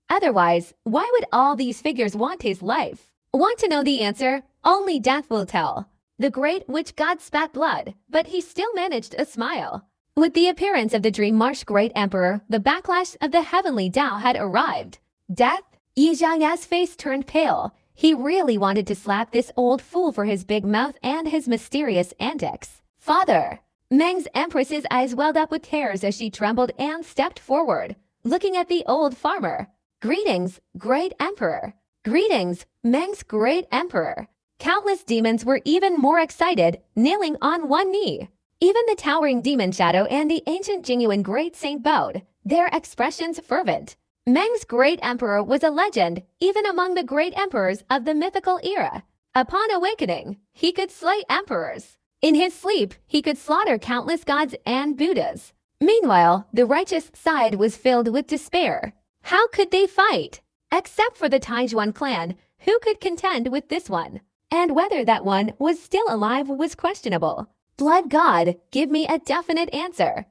S1: Otherwise, why would all these figures want his life? Want to know the answer? Only death will tell. The great witch god spat blood, but he still managed a smile. With the appearance of the Dream Marsh Great Emperor, the backlash of the heavenly Tao had arrived. Death? Yi Xiaoyao's face turned pale. He really wanted to slap this old fool for his big mouth and his mysterious antics. Father! Meng's empress's eyes welled up with tears as she trembled and stepped forward, looking at the old farmer. Greetings, Great Emperor. Greetings, Meng's Great Emperor. Countless demons were even more excited, kneeling on one knee. Even the towering demon shadow and the ancient genuine great saint bowed, their expressions fervent. Meng's Great Emperor was a legend, even among the great emperors of the mythical era. Upon awakening, he could slay emperors. In his sleep, he could slaughter countless gods and Buddhas. Meanwhile, the righteous side was filled with despair. How could they fight? Except for the Taijuan clan, who could contend with this one? And whether that one was still alive was questionable. Blood God, give me a definite answer.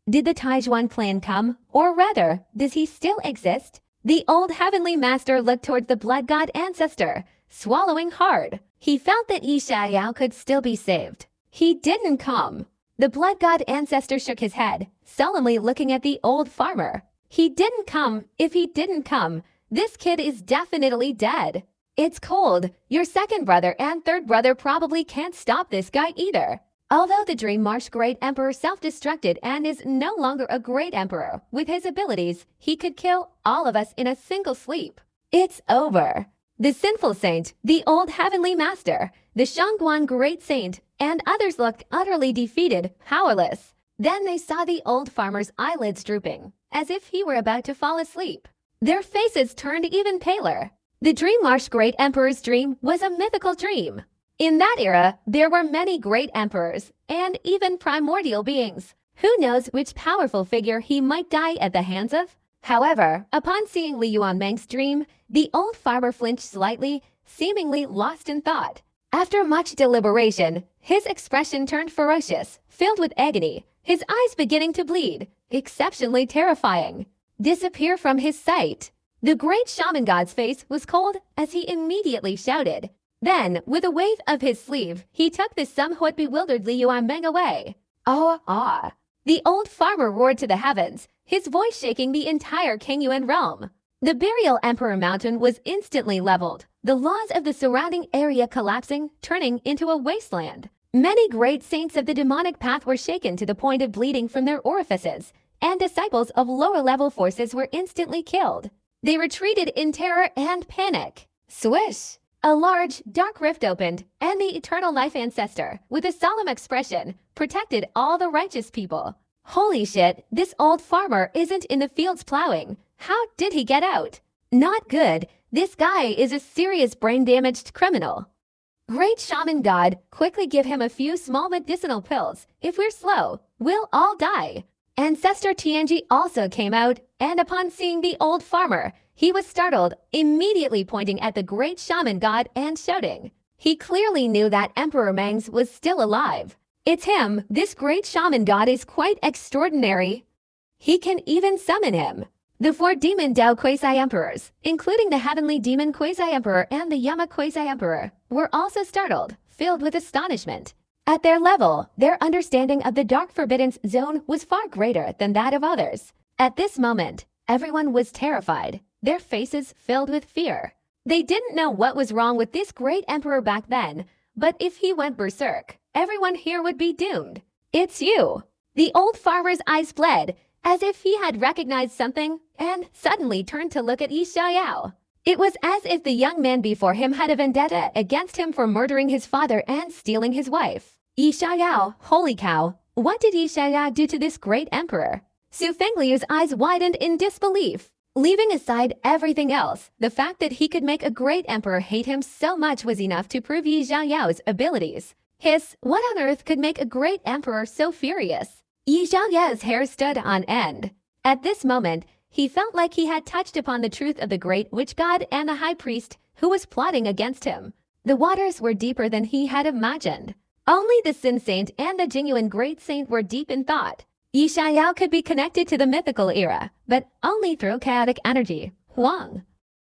S1: Did the Taijuan clan come, or rather, does he still exist? The old heavenly master looked towards the blood god ancestor, swallowing hard. He felt that Yi Xiaoyao could still be saved. He didn't come. The blood god ancestor shook his head, solemnly looking at the old farmer. He didn't come. If he didn't come, this kid is definitely dead. It's cold. Your second brother and third brother probably can't stop this guy either. Although the Dream Marsh Great Emperor self-destructed and is no longer a great emperor, with his abilities, he could kill all of us in a single sleep. It's over. The sinful saint, the old heavenly master, the Shangguan Great Saint, and others looked utterly defeated, powerless. Then they saw the old farmer's eyelids drooping, as if he were about to fall asleep. Their faces turned even paler. The Dream Marsh Great Emperor's dream was a mythical dream. In that era, there were many great emperors, and even primordial beings. Who knows which powerful figure he might die at the hands of? However, upon seeing Li Yuanmeng's dream, the old farmer flinched slightly, seemingly lost in thought. After much deliberation, his expression turned ferocious, filled with agony, his eyes beginning to bleed, exceptionally terrifying. Disappear from his sight. The great shaman god's face was cold as he immediately shouted. Then, with a wave of his sleeve, he took the somewhat bewildered Li Yuanmeng away. Ah! The old farmer roared to the heavens, his voice shaking the entire Qingyuan realm. The burial Emperor Mountain was instantly leveled, the laws of the surrounding area collapsing, turning into a wasteland. Many great saints of the demonic path were shaken to the point of bleeding from their orifices, and disciples of lower-level forces were instantly killed. They retreated in terror and panic. Swish! A large, dark rift opened, and the eternal life ancestor, with a solemn expression, protected all the righteous people. Holy shit, this old farmer isn't in the fields plowing. How did he get out? Not good. This guy is a serious brain-damaged criminal. Great shaman god, quickly give him a few small medicinal pills. If we're slow, we'll all die. Ancestor Tianji also came out, and upon seeing the old farmer, he was startled, immediately pointing at the great shaman god and shouting. He clearly knew that Emperor Meng's was still alive. It's him. This great shaman god is quite extraordinary. He can even summon him. The 4 demon Dao quasi-emperors, including the heavenly demon quasi-emperor and the Yama quasi-emperor, were also startled, filled with astonishment. At their level, their understanding of the Dark Forbidden Zone was far greater than that of others. At this moment, everyone was terrified, their faces filled with fear. They didn't know what was wrong with this great emperor back then, but if he went berserk, everyone here would be doomed. It's you! The old farmer's eyes bled, as if he had recognized something, and suddenly turned to look at Yi Xiaoyao. It was as if the young man before him had a vendetta against him for murdering his father and stealing his wife. Yi Xiaoyao, holy cow, what did Yi Xiaoyao do to this great emperor? Su Fengliu's eyes widened in disbelief. Leaving aside everything else, the fact that he could make a great emperor hate him so much was enough to prove Yi Xiaoyao's abilities. What on earth could make a great emperor so furious? Yi Xiaoyao's hair stood on end. At this moment, he felt like he had touched upon the truth of the great witch god and the high priest who was plotting against him. The waters were deeper than he had imagined. Only the Sin Saint and the genuine Great Saint were deep in thought. Yi Xiaoyao could be connected to the mythical era, but only through chaotic energy. Huang.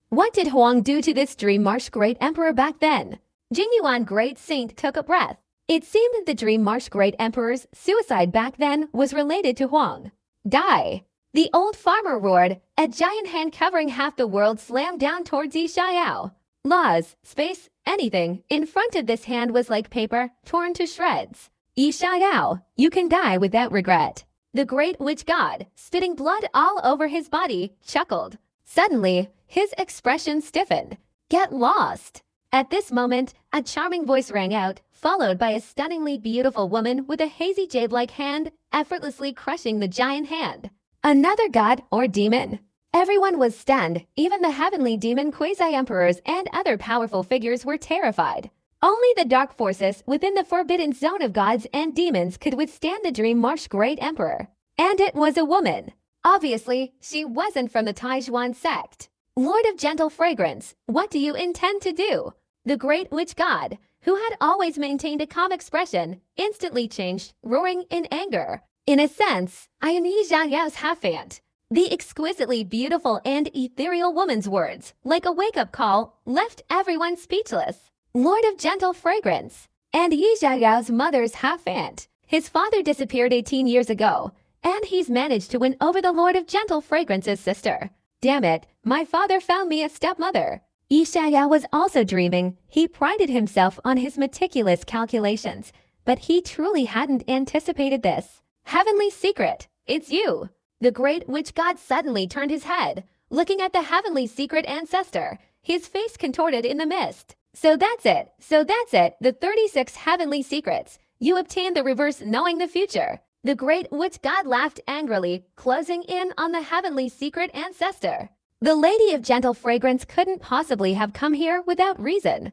S1: What did Huang do to this Dream Marsh Great Emperor back then? Jingyuan Great Saint took a breath. It seemed that the Dream Marsh Great Emperor's suicide back then was related to Huang. Die! The old farmer roared. A giant hand covering half the world slammed down towards Yi Xiao. Laws, space, anything in front of this hand was like paper, torn to shreds. Yi Xiao, you can die without regret. The great witch god, spitting blood all over his body, chuckled. Suddenly, his expression stiffened. Get lost! At this moment, a charming voice rang out, followed by a stunningly beautiful woman with a hazy jade-like hand, effortlessly crushing the giant hand. Another god or demon. Everyone was stunned. Even the heavenly demon quasi-emperors and other powerful figures were terrified. Only the dark forces within the forbidden zone of gods and demons could withstand the Dream Marsh Great Emperor. And it was a woman. Obviously, she wasn't from the Taijuan sect. Lord of Gentle Fragrance, what do you intend to do? The great witch god, who had always maintained a calm expression, instantly changed, roaring in anger. In a sense, I am Yi Xiaoyao's half-aunt. The exquisitely beautiful and ethereal woman's words, like a wake-up call, left everyone speechless. Lord of Gentle Fragrance, and Yi Xiaoyao's mother's half-aunt. His father disappeared 18 years ago, and he's managed to win over the Lord of Gentle Fragrance's sister. Damn it, my father found me a stepmother. Yi Xiaoyao was also dreaming. He prided himself on his meticulous calculations, but he truly hadn't anticipated this. Heavenly secret, it's you. The great witch god suddenly turned his head, looking at the heavenly secret ancestor, his face contorted in the mist. So that's it, the 36 heavenly secrets. You obtained the reverse knowing the future. The great witch god laughed angrily, closing in on the heavenly secret ancestor. The Lady of Gentle Fragrance couldn't possibly have come here without reason.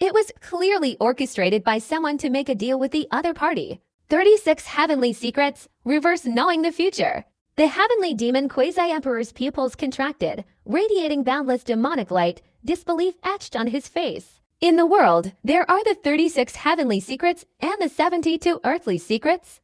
S1: It was clearly orchestrated by someone to make a deal with the other party. 36 heavenly secrets, reverse knowing the future. The heavenly demon quasi-emperor's pupils contracted, radiating boundless demonic light, disbelief etched on his face. In the world, there are the 36 heavenly secrets and the 72 earthly secrets.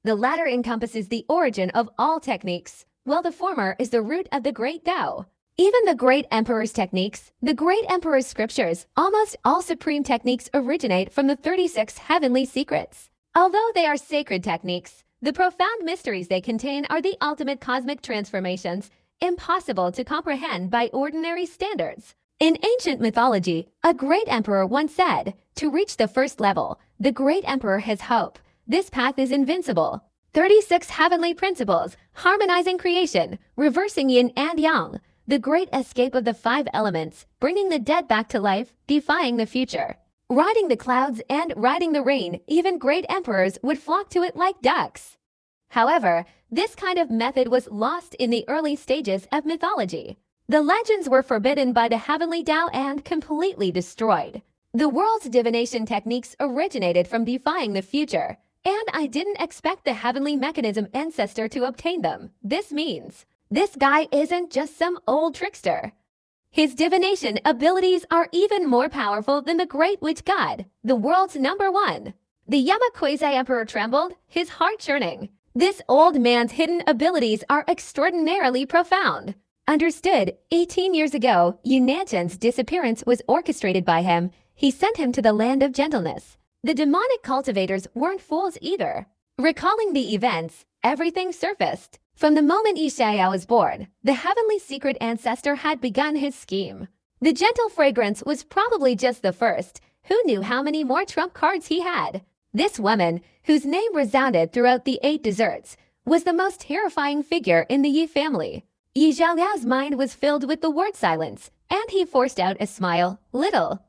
S1: The latter encompasses the origin of all techniques, while the former is the root of the great Tao. Even the great emperor's techniques, the great emperor's scriptures, almost all supreme techniques originate from the 36 heavenly secrets. Although they are sacred techniques, the profound mysteries they contain are the ultimate cosmic transformations, impossible to comprehend by ordinary standards. In ancient mythology, a great emperor once said, to reach the first level, the great emperor has hope. This path is invincible. 36 heavenly principles, harmonizing creation, reversing yin and yang, the great escape of the 5 elements, bringing the dead back to life, defying the future. Riding the clouds and riding the rain, even great emperors would flock to it like ducks. However, this kind of method was lost in the early stages of mythology. The legends were forbidden by the heavenly Tao and completely destroyed. The world's divination techniques originated from defying the future, and I didn't expect the heavenly mechanism ancestor to obtain them. This means, this guy isn't just some old trickster. His divination abilities are even more powerful than the great witch god, the world's #1. The Yama quasi-emperor trembled, his heart churning. This old man's hidden abilities are extraordinarily profound. Understood, 18 years ago, Yunanchan's disappearance was orchestrated by him. He sent him to the land of gentleness. The demonic cultivators weren't fools either. Recalling the events, everything surfaced. From the moment Yi Xiaoyao was born, the heavenly secret ancestor had begun his scheme. The gentle fragrance was probably just the first. Who knew how many more trump cards he had? This woman, whose name resounded throughout the 8 deserts, was the most terrifying figure in the Yi family. Yi Xiaoyao's mind was filled with the word silence, and he forced out a smile. Little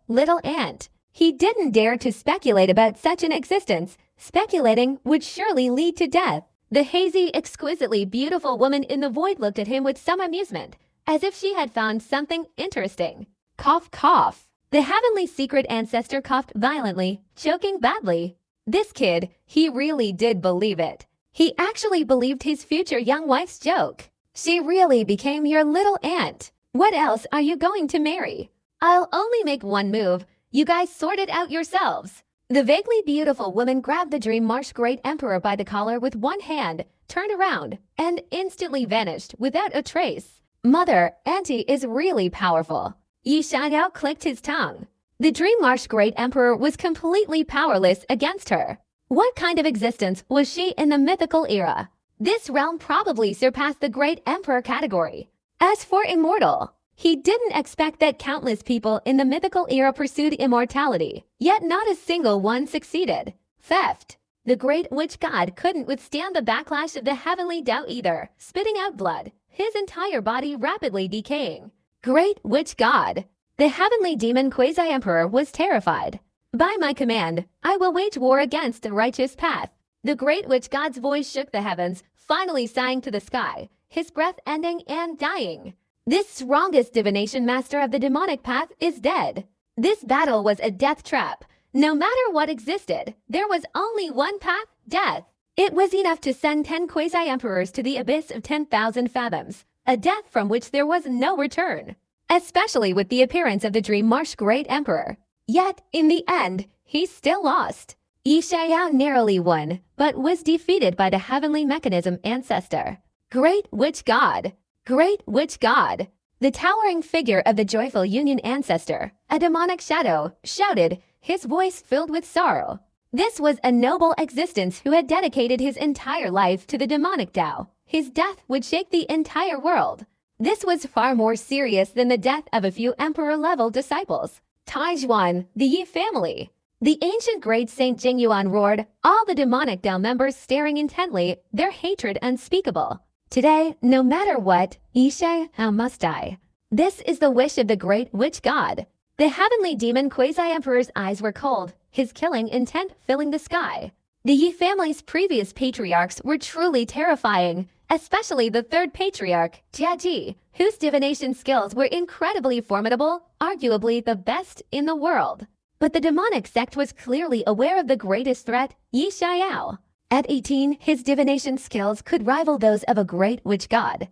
S1: ant. He didn't dare to speculate about such an existence. Speculating would surely lead to death. The hazy, exquisitely beautiful woman in the void looked at him with some amusement, as if she had found something interesting. Cough, cough. The heavenly secret ancestor coughed violently, choking badly. This kid, he really did believe it. He actually believed his future young wife's joke. She really became your little aunt. What else are you going to marry? I'll only make one move. You guys sort it out yourselves. The vaguely beautiful woman grabbed the Dream Marsh Great Emperor by the collar with one hand, turned around, and instantly vanished without a trace. Mother, Auntie is really powerful. Yishao clicked his tongue. The Dream Marsh Great Emperor was completely powerless against her. What kind of existence was she in the mythical era? This realm probably surpassed the Great Emperor category. As for immortal, he didn't expect that countless people in the mythical era pursued immortality, yet not a single one succeeded. Theft. The Great Witch God couldn't withstand the backlash of the heavenly Tao either, spitting out blood, his entire body rapidly decaying. Great Witch God. The heavenly demon Quasi-Emperor was terrified. By my command, I will wage war against the righteous path. The Great Witch God's voice shook the heavens, finally sighing to the sky, his breath ending and dying. This strongest divination master of the demonic path is dead. This battle was a death trap. No matter what existed, there was only one path, death. It was enough to send 10 quasi-emperors to the abyss of 10,000 fathoms, a death from which there was no return. Especially with the appearance of the Dream Marsh Great Emperor. Yet, in the end, he still lost. Yishao narrowly won, but was defeated by the heavenly mechanism ancestor. Great Witch God. Great Witch God. The towering figure of the joyful Union ancestor, a demonic shadow, shouted, his voice filled with sorrow. This was a noble existence who had dedicated his entire life to the demonic Tao. His death would shake the entire world. This was far more serious than the death of a few emperor-level disciples. Taizhuan, the Yi family. The ancient great Saint Jingyuan roared, all the demonic Tao members staring intently, their hatred unspeakable. Today, no matter what, Yishao must die. This is the wish of the Great Witch God. The heavenly demon Quasi-Emperor's eyes were cold, his killing intent filling the sky. The Yi family's previous patriarchs were truly terrifying, especially the third patriarch, Jiaji, whose divination skills were incredibly formidable, arguably the best in the world. But the demonic sect was clearly aware of the greatest threat, Yishao. At 18, his divination skills could rival those of a great witch god.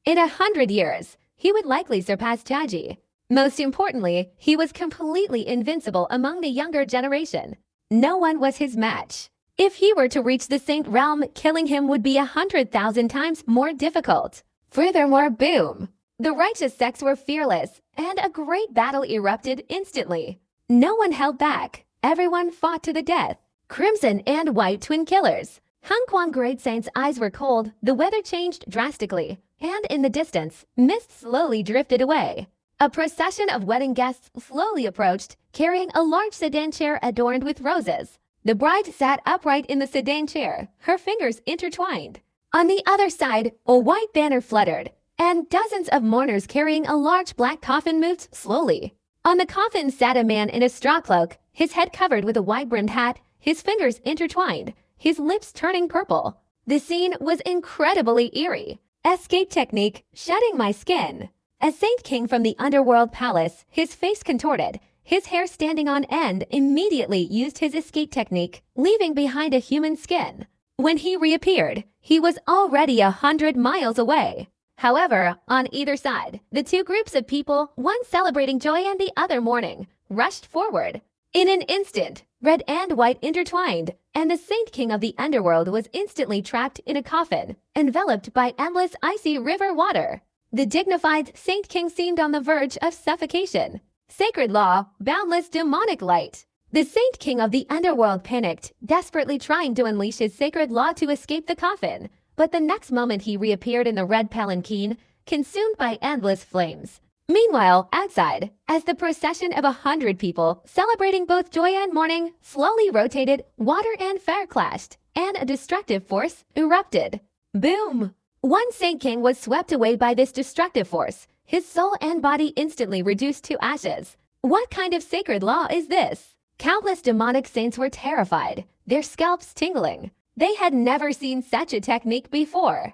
S1: In 100 years, he would likely surpass Jiaji. Most importantly, he was completely invincible among the younger generation. No one was his match. If he were to reach the Saint Realm, killing him would be 100,000 times more difficult. Furthermore, boom! The righteous sects were fearless, and a great battle erupted instantly. No one held back. Everyone fought to the death. Crimson and White twin killers. Hanquan Great Saint's eyes were cold, the weather changed drastically, and in the distance, mist slowly drifted away. A procession of wedding guests slowly approached, carrying a large sedan chair adorned with roses. The bride sat upright in the sedan chair, her fingers intertwined. On the other side, a white banner fluttered, and dozens of mourners carrying a large black coffin moved slowly. On the coffin sat a man in a straw cloak, his head covered with a wide-brimmed hat, his fingers intertwined, his lips turning purple. The scene was incredibly eerie. Escape technique, shedding my skin. A Saint King from the underworld palace, his face contorted, his hair standing on end, immediately used his escape technique, leaving behind a human skin. When he reappeared, he was already 100 miles away. However, on either side, the two groups of people, one celebrating joy and the other mourning, rushed forward. In an instant, red and white intertwined, and the Saint King of the underworld was instantly trapped in a coffin, enveloped by endless icy river water. The dignified Saint King seemed on the verge of suffocation. Sacred law, boundless demonic light. The Saint King of the underworld panicked, desperately trying to unleash his sacred law to escape the coffin. But the next moment he reappeared in the red palanquin, consumed by endless flames. Meanwhile, outside, as the procession of 100 people, celebrating both joy and mourning, slowly rotated, water and fire clashed, and a destructive force erupted. Boom! One Saint King was swept away by this destructive force, his soul and body instantly reduced to ashes. What kind of sacred law is this? Countless demonic saints were terrified, their scalps tingling. They had never seen such a technique before.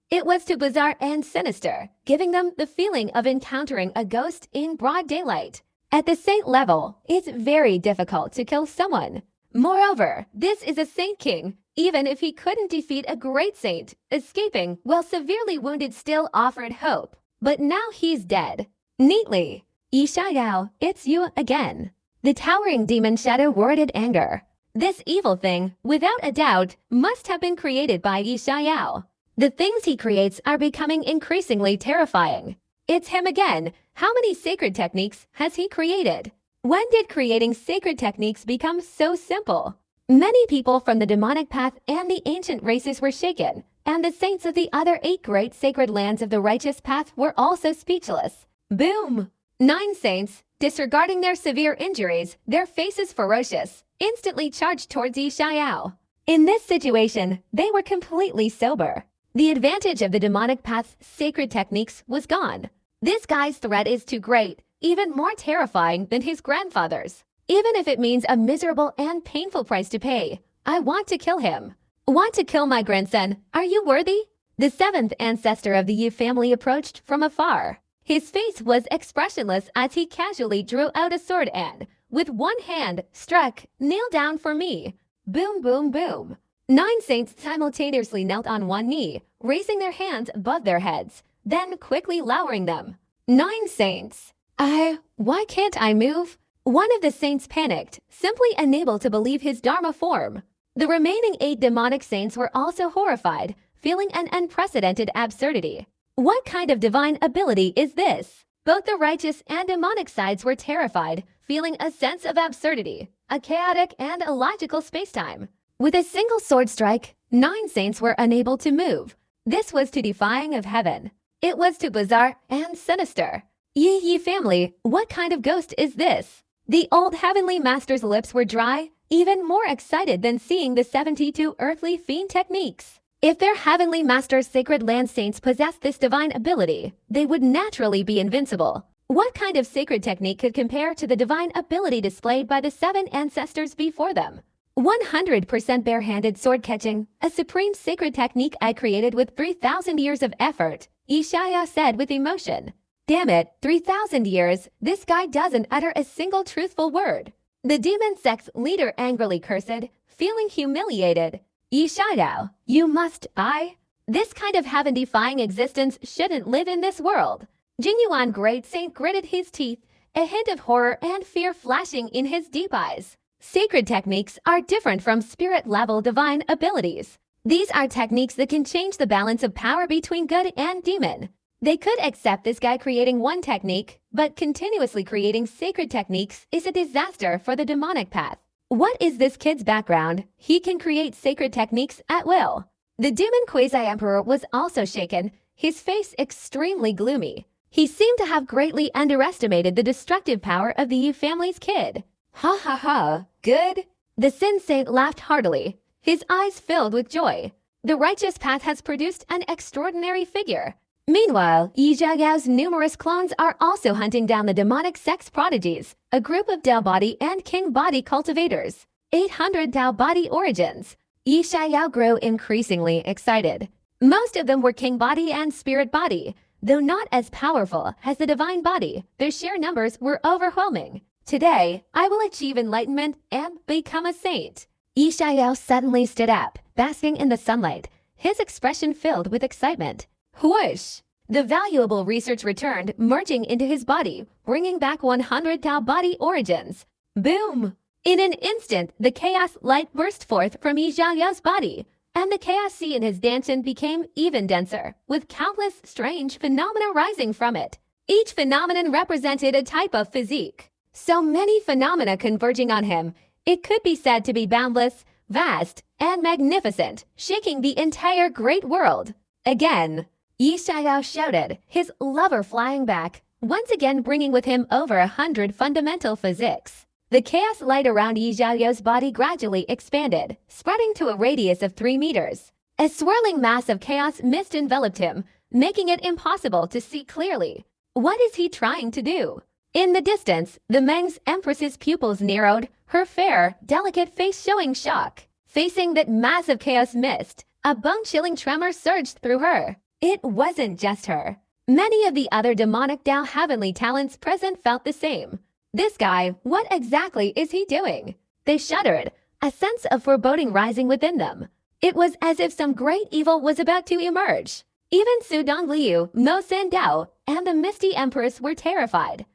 S1: It was too bizarre and sinister, giving them the feeling of encountering a ghost in broad daylight. At the saint level, it's very difficult to kill someone. Moreover, this is a Saint King. Even if he couldn't defeat a great saint, escaping while severely wounded still offered hope. But now he's dead. Neatly. Yishao, it's you again. The towering demon shadow roared in anger. This evil thing, without a doubt, must have been created by Yishao. The things he creates are becoming increasingly terrifying. It's him again. How many sacred techniques has he created? When did creating sacred techniques become so simple? Many people from the demonic path and the ancient races were shaken, and the saints of the other 8 great sacred lands of the righteous path were also speechless. Boom! 9 saints, disregarding their severe injuries, their faces ferocious, instantly charged towards Yi Xiao. In this situation, they were completely sober. The advantage of the demonic path's sacred techniques was gone. This guy's threat is too great, even more terrifying than his grandfather's. Even if it means a miserable and painful price to pay, I want to kill him. Want to kill my grandson? Are you worthy? The 7th ancestor of the Yu family approached from afar. His face was expressionless as he casually drew out a sword and, with one hand, struck, "Kneel down for me." Boom, boom, boom. 9 saints simultaneously knelt on one knee, raising their hands above their heads, then quickly lowering them. 9 saints. Why can't I move? One of the saints panicked, simply unable to believe his Dharma form. The remaining 8 demonic saints were also horrified, feeling an unprecedented absurdity. What kind of divine ability is this? Both the righteous and demonic sides were terrified, feeling a sense of absurdity, a chaotic and illogical spacetime. With a single sword strike, 9 saints were unable to move. This was too defying of heaven. It was too bizarre and sinister. Yi family, what kind of ghost is this? The old heavenly master's lips were dry, even more excited than seeing the 72 earthly fiend techniques. If their heavenly master's sacred land saints possessed this divine ability, they would naturally be invincible. What kind of sacred technique could compare to the divine ability displayed by the 7 ancestors before them? 100% barehanded sword catching, a supreme sacred technique I created with 3,000 years of effort, Yi Xiao said with emotion. Damn it, 3,000 years, this guy doesn't utter a single truthful word. The demon sect's leader angrily cursed, feeling humiliated. Yi Xiao, you must die. This kind of heaven-defying existence shouldn't live in this world. Jingyuan Great Saint gritted his teeth, a hint of horror and fear flashing in his deep eyes. Sacred techniques are different from spirit-level divine abilities. These are techniques that can change the balance of power between good and demon. They could accept this guy creating one technique, but continuously creating sacred techniques is a disaster for the demonic path. What is this kid's background? He can create sacred techniques at will. The demon quasi-emperor was also shaken, his face extremely gloomy. He seemed to have greatly underestimated the destructive power of the Yu family's kid. Ha ha ha, good? The Sin Saint laughed heartily, his eyes filled with joy. The righteous path has produced an extraordinary figure. Meanwhile, Yi Xiao's numerous clones are also hunting down the demonic sex prodigies, a group of Tao body and King body cultivators. 800 Tao body origins. Yi Xiao grew increasingly excited. Most of them were King body and Spirit body. Though not as powerful as the divine body, their sheer numbers were overwhelming. Today, I will achieve enlightenment and become a saint. Yi Xiao suddenly stood up, basking in the sunlight, his expression filled with excitement. Whoosh! The valuable research returned, merging into his body, bringing back 100 Tao body origins. Boom! In an instant, the chaos light burst forth from Yi Xiao's body, and the chaos sea in his Danshan became even denser, with countless strange phenomena rising from it. Each phenomenon represented a type of physique. So many phenomena converging on him, it could be said to be boundless, vast, and magnificent, shaking the entire great world. Again, Yi Xiao shouted, his lover flying back, once again bringing with him over 100 fundamental physics. The chaos light around Yi Xiao's body gradually expanded, spreading to a radius of 3 meters. A swirling mass of chaos mist enveloped him, making it impossible to see clearly. What is he trying to do? In the distance, the Meng's Empress's pupils narrowed, her fair, delicate face showing shock. Facing that mass of chaos mist, a bone-chilling tremor surged through her. It wasn't just her. Many of the other demonic Tao heavenly talents present felt the same. This guy, what exactly is he doing? They shuddered, a sense of foreboding rising within them. It was as if some great evil was about to emerge. Even Su Dongliu, Mo San Dao, and the Misty Empress were terrified.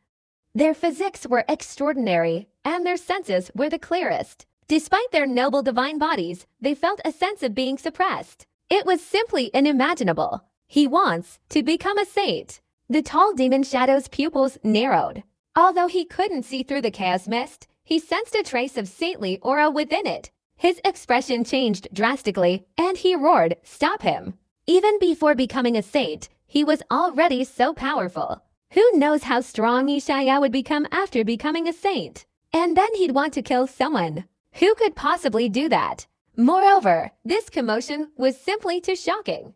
S1: Their physics were extraordinary, and their senses were the clearest. Despite their noble divine bodies, they felt a sense of being suppressed. It was simply unimaginable. He wants to become a saint. The tall demon shadow's pupils narrowed. Although he couldn't see through the chaos mist, he sensed a trace of saintly aura within it. His expression changed drastically, and he roared, "Stop him!" Even before becoming a saint, he was already so powerful. Who knows how strong Ishaya would become after becoming a saint? And then he'd want to kill someone. Who could possibly do that? Moreover, this commotion was simply too shocking.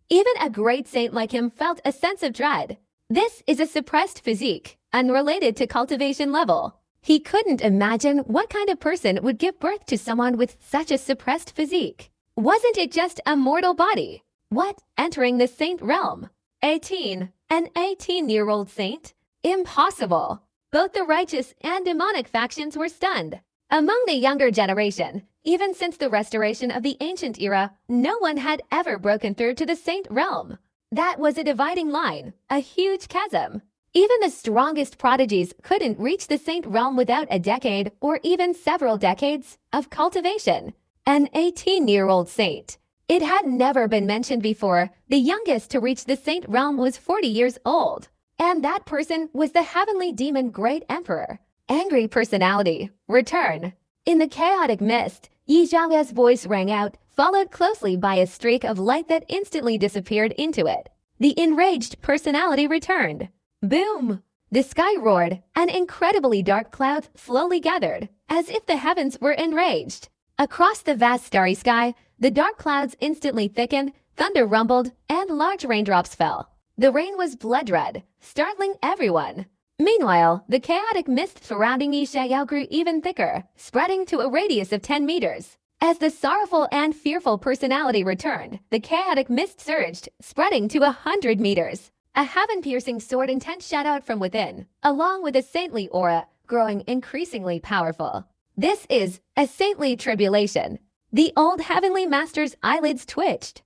S1: Even a great saint like him felt a sense of dread. This is a suppressed physique, unrelated to cultivation level. He couldn't imagine what kind of person would give birth to someone with such a suppressed physique. Wasn't it just a mortal body? What? Entering the saint realm? 18. An 18-year-old saint? Impossible. Both the righteous and demonic factions were stunned. Among the younger generation, even since the restoration of the ancient era, no one had ever broken through to the saint realm. That was a dividing line, a huge chasm. Even the strongest prodigies couldn't reach the saint realm without a decade or even several decades of cultivation. An 18-year-old saint. It had never been mentioned before. The youngest to reach the saint realm was 40 years old. And that person was the heavenly demon Great Emperor. Angry personality. Return. In the chaotic mist, Yi Zhaoya's voice rang out, followed closely by a streak of light that instantly disappeared into it. The enraged personality returned. Boom! The sky roared, and incredibly dark clouds slowly gathered, as if the heavens were enraged. Across the vast starry sky, the dark clouds instantly thickened, thunder rumbled, and large raindrops fell. The rain was blood red, startling everyone. Meanwhile, the chaotic mist surrounding Yi Xiao grew even thicker, spreading to a radius of 10 meters. As the sorrowful and fearful personality returned, the chaotic mist surged, spreading to 100 meters. A heaven-piercing sword intent shot out from within, along with a saintly aura, growing increasingly powerful. This is a saintly tribulation. The old heavenly master's eyelids twitched.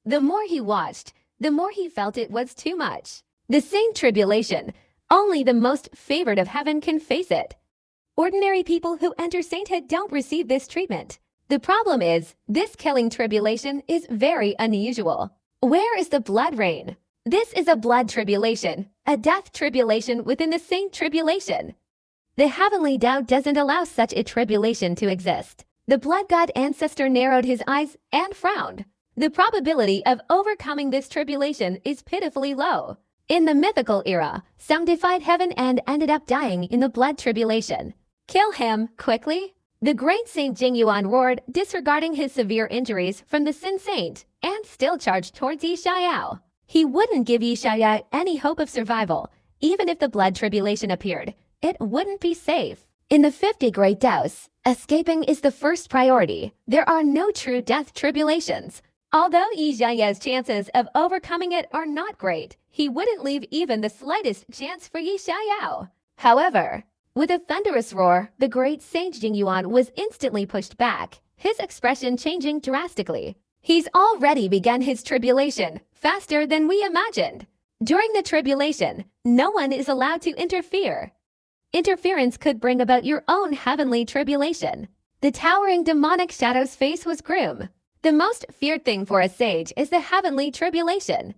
S1: The more he watched, the more he felt it was too much. The saint tribulation, only the most favored of heaven can face it. Ordinary people who enter sainthood don't receive this treatment. The problem is, this killing tribulation is very unusual. Where is the blood rain? This is a blood tribulation, a death tribulation within the saint tribulation. The heavenly Tao doesn't allow such a tribulation to exist. The blood god ancestor narrowed his eyes and frowned. The probability of overcoming this tribulation is pitifully low. In the mythical era, some defied heaven and ended up dying in the blood tribulation. Kill him, quickly! The great Saint Jingyuan roared, disregarding his severe injuries from the Sin Saint, and still charged towards Yi Xiao. He wouldn't give Yi Xiao any hope of survival. Even if the blood tribulation appeared, it wouldn't be safe. In the 50 Great Taos, escaping is the first priority. There are no true death tribulations. Although Yi Xiao's chances of overcoming it are not great, he wouldn't leave even the slightest chance for Yi Xiao. However, with a thunderous roar, the great Saint Jingyuan was instantly pushed back, his expression changing drastically. He's already begun his tribulation, faster than we imagined. During the tribulation, no one is allowed to interfere. Interference could bring about your own heavenly tribulation. The towering demonic shadow's face was grim. The most feared thing for a sage is the heavenly tribulation.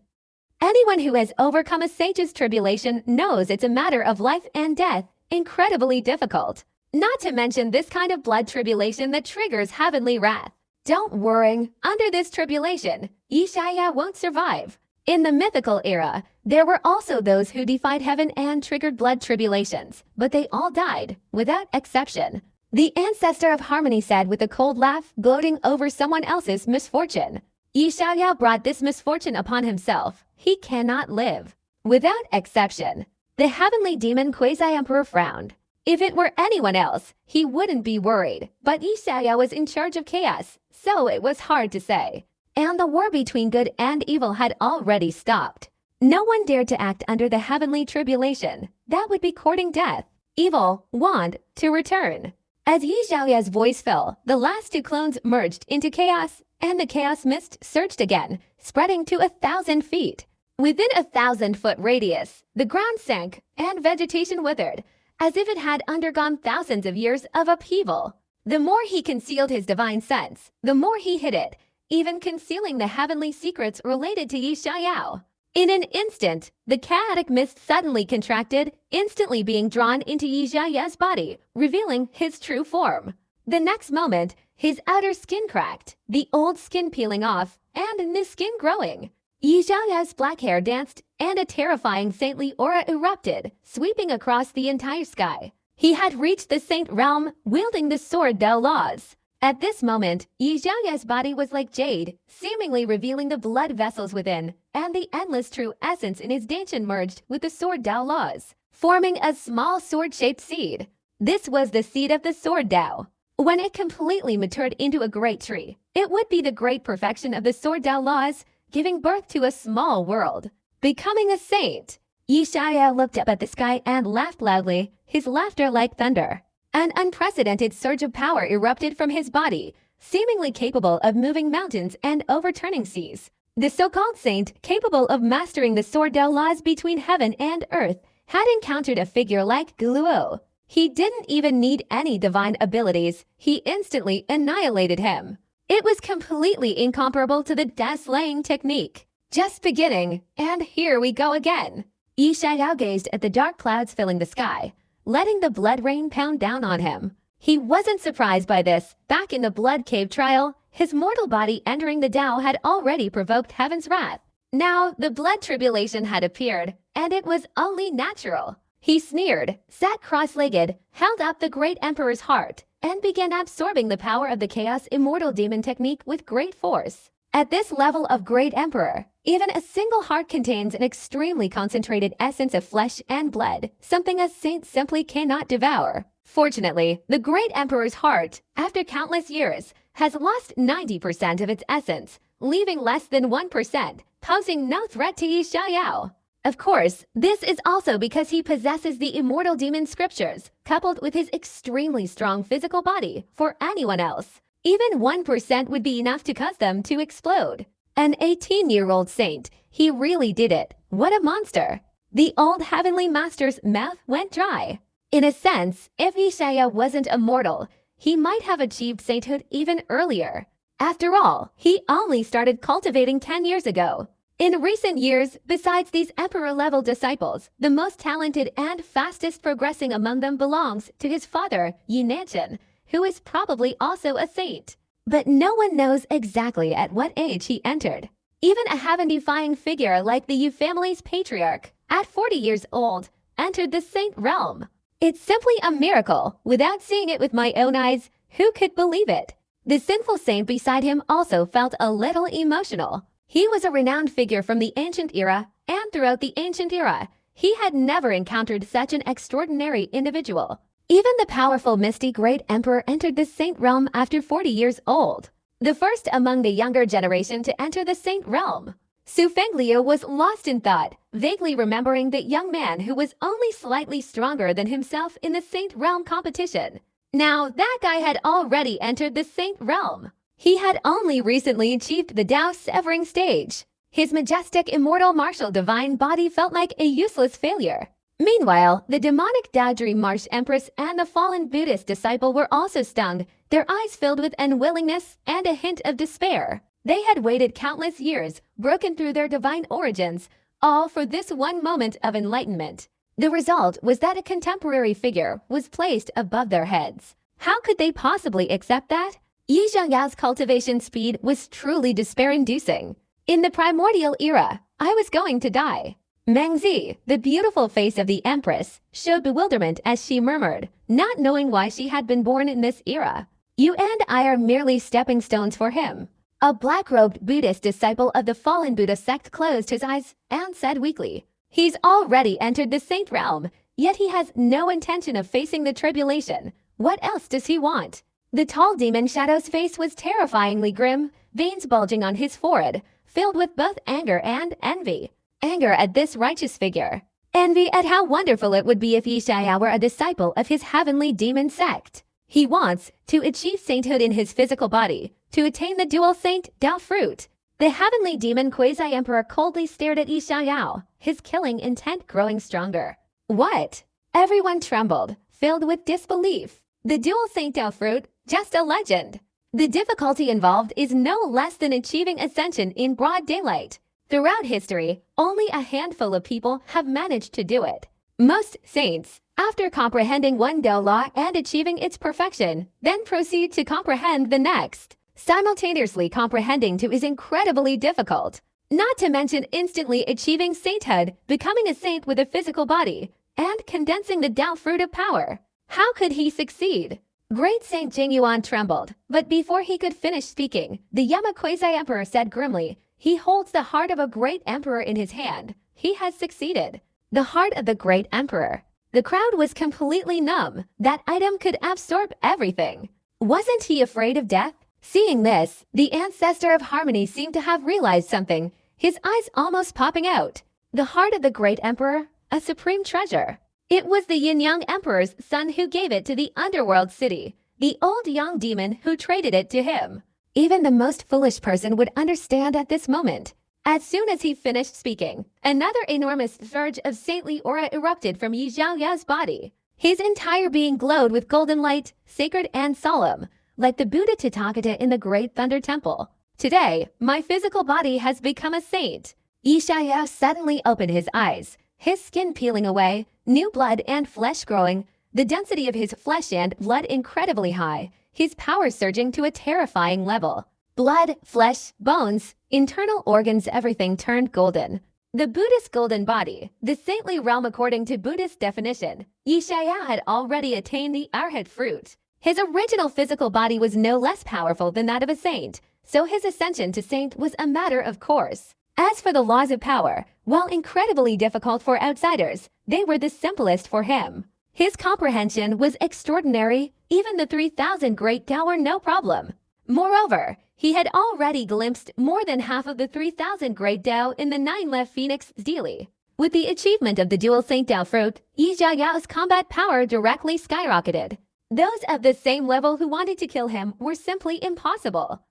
S1: Anyone who has overcome a sage's tribulation knows it's a matter of life and death, incredibly difficult. Not to mention this kind of blood tribulation that triggers heavenly wrath. Don't worry, under this tribulation, Yi Xiao won't survive. In the mythical era, there were also those who defied heaven and triggered blood tribulations, but they all died, without exception. The ancestor of harmony said with a cold laugh, gloating over someone else's misfortune. Yi Xiao brought this misfortune upon himself. He cannot live. Without exception. The heavenly demon Quasi-Emperor frowned. If it were anyone else, he wouldn't be worried, but Yi Xiao was in charge of chaos, so it was hard to say. And the war between good and evil had already stopped. No one dared to act under the heavenly tribulation. That would be courting death. Evil want to return. As Yi Xiaoya's voice fell, the last two clones merged into chaos, and the chaos mist surged again, spreading to 1,000 feet. Within a 1,000-foot radius, the ground sank, and vegetation withered, as if it had undergone thousands of years of upheaval. The more he concealed his divine sense, the more he hid it, even concealing the heavenly secrets related to Yi Xiao. In an instant, the chaotic mist suddenly contracted, instantly being drawn into Yi Xiao's body, revealing his true form. The next moment, his outer skin cracked, the old skin peeling off, and new skin growing. Yi Xiao's black hair danced, and a terrifying saintly aura erupted, sweeping across the entire sky. He had reached the saint realm, wielding the sword Dao Laws. At this moment, Yi Xiao's body was like jade, seemingly revealing the blood vessels within, and the endless true essence in his Danshan merged with the sword Dao Laws, forming a small sword-shaped seed. This was the seed of the sword Dao. When it completely matured into a great tree, it would be the great perfection of the sword Dao Laws, giving birth to a small world, becoming a saint. Yi Xiao looked up at the sky and laughed loudly, his laughter like thunder. An unprecedented surge of power erupted from his body, seemingly capable of moving mountains and overturning seas. The so-called saint, capable of mastering the sword Dao Laws between heaven and earth, had encountered a figure like Gluo. He didn't even need any divine abilities, he instantly annihilated him. It was completely incomparable to the Dao-slaying technique. Just beginning, and here we go again. Yi Xiao gazed at the dark clouds filling the sky, letting the blood rain pound down on him. He wasn't surprised by this. Back in the blood cave trial, his mortal body entering the Dao had already provoked heaven's wrath. Now, the blood tribulation had appeared, and it was only natural. He sneered, sat cross-legged, held up the great emperor's heart, and began absorbing the power of the chaos immortal demon technique with great force. At this level of great emperor, even a single heart contains an extremely concentrated essence of flesh and blood, something a saint simply cannot devour. Fortunately, the great emperor's heart, after countless years, has lost 90% of its essence, leaving less than 1%, posing no threat to Yi Xiao. Of course, this is also because he possesses the immortal demon scriptures, coupled with his extremely strong physical body. For anyone else, even 1% would be enough to cause them to explode. An 18-year-old saint, he really did it. What a monster! The old heavenly master's mouth went dry. In a sense, if Yi Xiao wasn't immortal, he might have achieved sainthood even earlier. After all, he only started cultivating 10 years ago. In recent years, besides these emperor-level disciples, the most talented and fastest progressing among them belongs to his father, Yi Nanshan, who is probably also a saint. But no one knows exactly at what age he entered. Even a heaven-defying figure like the Yu family's patriarch, at 40 years old, entered the saint realm. It's simply a miracle. Without seeing it with my own eyes, who could believe it? The sinful saint beside him also felt a little emotional. He was a renowned figure from the ancient era, and throughout the ancient era, he had never encountered such an extraordinary individual. Even the powerful misty great emperor entered the saint realm after 40 years old, the first among the younger generation to enter the saint realm. Su Fengliu was lost in thought, vaguely remembering the young man who was only slightly stronger than himself in the saint realm competition. Now, that guy had already entered the saint realm. He had only recently achieved the Dao severing stage. His majestic immortal martial divine body felt like a useless failure. Meanwhile, the demonic Dao Dream Marsh Empress and the fallen Buddhist disciple were also stunned, their eyes filled with unwillingness and a hint of despair. They had waited countless years, broken through their divine origins, all for this one moment of enlightenment. The result was that a contemporary figure was placed above their heads. How could they possibly accept that? Yi Xiao's cultivation speed was truly despair-inducing. In the primordial era, I was going to die. Mengzi, the beautiful face of the empress, showed bewilderment as she murmured, not knowing why she had been born in this era. You and I are merely stepping stones for him. A black-robed Buddhist disciple of the fallen Buddha sect closed his eyes and said weakly, He's already entered the saint realm, yet he has no intention of facing the tribulation. What else does he want? The tall demon Shadow's face was terrifyingly grim, veins bulging on his forehead, filled with both anger and envy. Anger at this righteous figure. Envy at how wonderful it would be if Yi Xiao were a disciple of his heavenly demon sect. He wants to achieve sainthood in his physical body, to attain the dual saint Dao fruit. The heavenly demon quasi-emperor coldly stared at Yi Xiao, his killing intent growing stronger. What? Everyone trembled, filled with disbelief. The dual saint Dao fruit? Just a legend. The difficulty involved is no less than achieving ascension in broad daylight. Throughout history, only a handful of people have managed to do it. Most saints, after comprehending one Tao law and achieving its perfection, then proceed to comprehend the next. Simultaneously comprehending two is incredibly difficult. Not to mention instantly achieving sainthood, becoming a saint with a physical body, and condensing the Tao fruit of power. How could he succeed? Great Saint Jingyuan trembled, but before he could finish speaking, the Yamakuizai emperor said grimly, "He holds the heart of a great emperor in his hand. He has succeeded." The heart of the great emperor. The crowd was completely numb. That item could absorb everything. Wasn't he afraid of death? Seeing this, the ancestor of harmony seemed to have realized something, his eyes almost popping out. The heart of the great emperor, a supreme treasure. It was the Yin-Yang Emperor's son who gave it to the underworld city, the old young demon who traded it to him. Even the most foolish person would understand at this moment. As soon as he finished speaking, another enormous surge of saintly aura erupted from Yi Xiaoyao's body. His entire being glowed with golden light, sacred and solemn, like the Buddha Tathagata in the Great Thunder Temple. Today, my physical body has become a saint. Yi Xiaoyao suddenly opened his eyes, his skin peeling away, new blood and flesh growing, the density of his flesh and blood incredibly high, his power surging to a terrifying level. Blood, flesh, bones, internal organs, everything turned golden. The Buddhist golden body, the saintly realm according to Buddhist definition. Yi Xiaoyao had already attained the arhat fruit. His original physical body was no less powerful than that of a saint, so his ascension to saint was a matter of course. As for the laws of power, while incredibly difficult for outsiders, they were the simplest for him. His comprehension was extraordinary, even the 3,000 great Tao were no problem. Moreover, he had already glimpsed more than half of the 3,000 great Tao in the 9 left Phoenix daily. With the achievement of the dual Saint Tao fruit, Yi Xiaoyao's combat power directly skyrocketed. Those of the same level who wanted to kill him were simply impossible.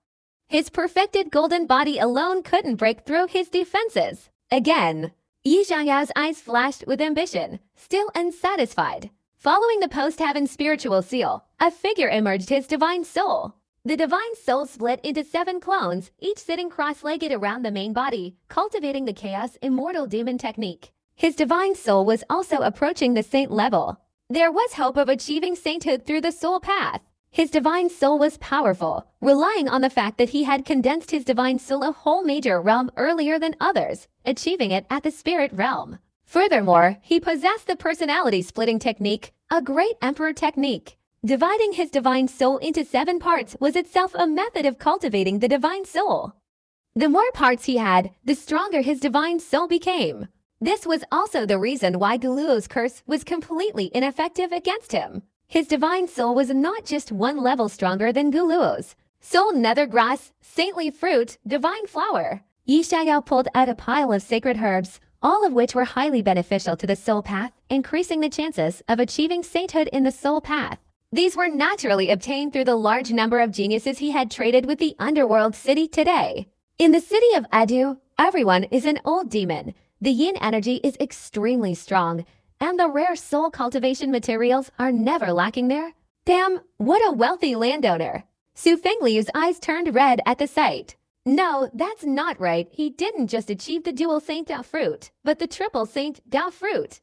S1: His perfected golden body alone couldn't break through his defenses. Again, Yi Xiaoyao's eyes flashed with ambition, still unsatisfied. Following the post-heaven spiritual seal, a figure emerged, his divine soul. The divine soul split into 7 clones, each sitting cross-legged around the main body, cultivating the chaos immortal demon technique. His divine soul was also approaching the saint level. There was hope of achieving sainthood through the soul path. His divine soul was powerful, relying on the fact that he had condensed his divine soul a whole major realm earlier than others, achieving it at the spirit realm. Furthermore, he possessed the personality-splitting technique, a great emperor technique. Dividing his divine soul into 7 parts was itself a method of cultivating the divine soul. The more parts he had, the stronger his divine soul became. This was also the reason why Guluo's curse was completely ineffective against him. His divine soul was not just 1 level stronger than Guluo's. Soul nether grass, saintly fruit, divine flower. Yi Xiaoyao pulled out a pile of sacred herbs, all of which were highly beneficial to the soul path, increasing the chances of achieving sainthood in the soul path. These were naturally obtained through the large number of geniuses he had traded with the underworld city today. In the city of Adu, everyone is an old demon. The yin energy is extremely strong, and the rare soul cultivation materials are never lacking there. Damn, what a wealthy landowner. Su Fengliu's eyes turned red at the sight. No, that's not right. He didn't just achieve the dual Saint Tao fruit, but the triple Saint Tao fruit.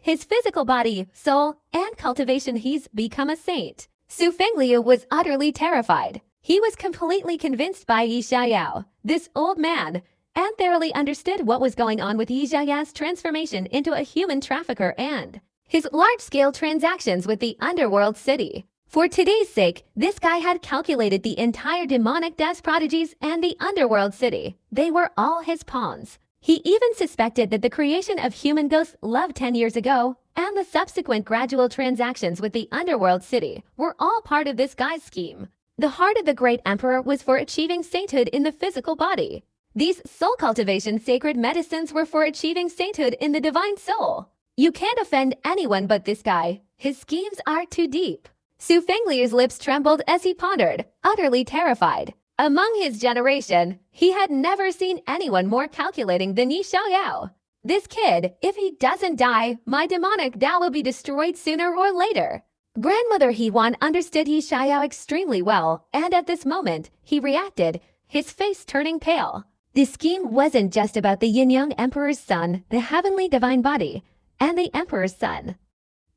S1: His physical body, soul, and cultivation, he's become a saint. Su Fengliu was utterly terrified. He was completely convinced by Yi Xiaoyao. This old man and thoroughly understood what was going on with Yi Xiaoyao's transformation into a human trafficker and his large-scale transactions with the underworld city. For today's sake, this guy had calculated the entire demonic death prodigies and the underworld city. They were all his pawns. He even suspected that the creation of human ghosts love 10 years ago and the subsequent gradual transactions with the underworld city were all part of this guy's scheme. The heart of the great emperor was for achieving sainthood in the physical body. These soul cultivation sacred medicines were for achieving sainthood in the divine soul. You can't offend anyone but this guy. His schemes are too deep. Su Fengliu's lips trembled as he pondered, utterly terrified. Among his generation, he had never seen anyone more calculating than Yi Xiaoyao. This kid, if he doesn't die, my demonic Tao will be destroyed sooner or later. Grandmother Hewan understood Yishao extremely well, and at this moment, he reacted, his face turning pale. The scheme wasn't just about the Yin-Yang Emperor's son, the heavenly divine body, and the Emperor's son.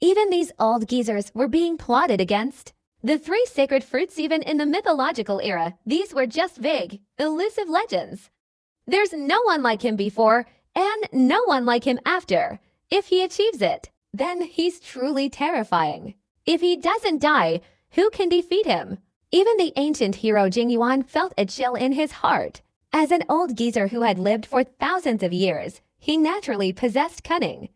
S1: Even these old geezers were being plotted against. The three sacred fruits, even in the mythological era, these were just vague, elusive legends. There's no one like him before, and no one like him after. If he achieves it, then he's truly terrifying. If he doesn't die, who can defeat him? Even the ancient hero Jing Yuan felt a chill in his heart. As an old geezer who had lived for thousands of years, he naturally possessed cunning.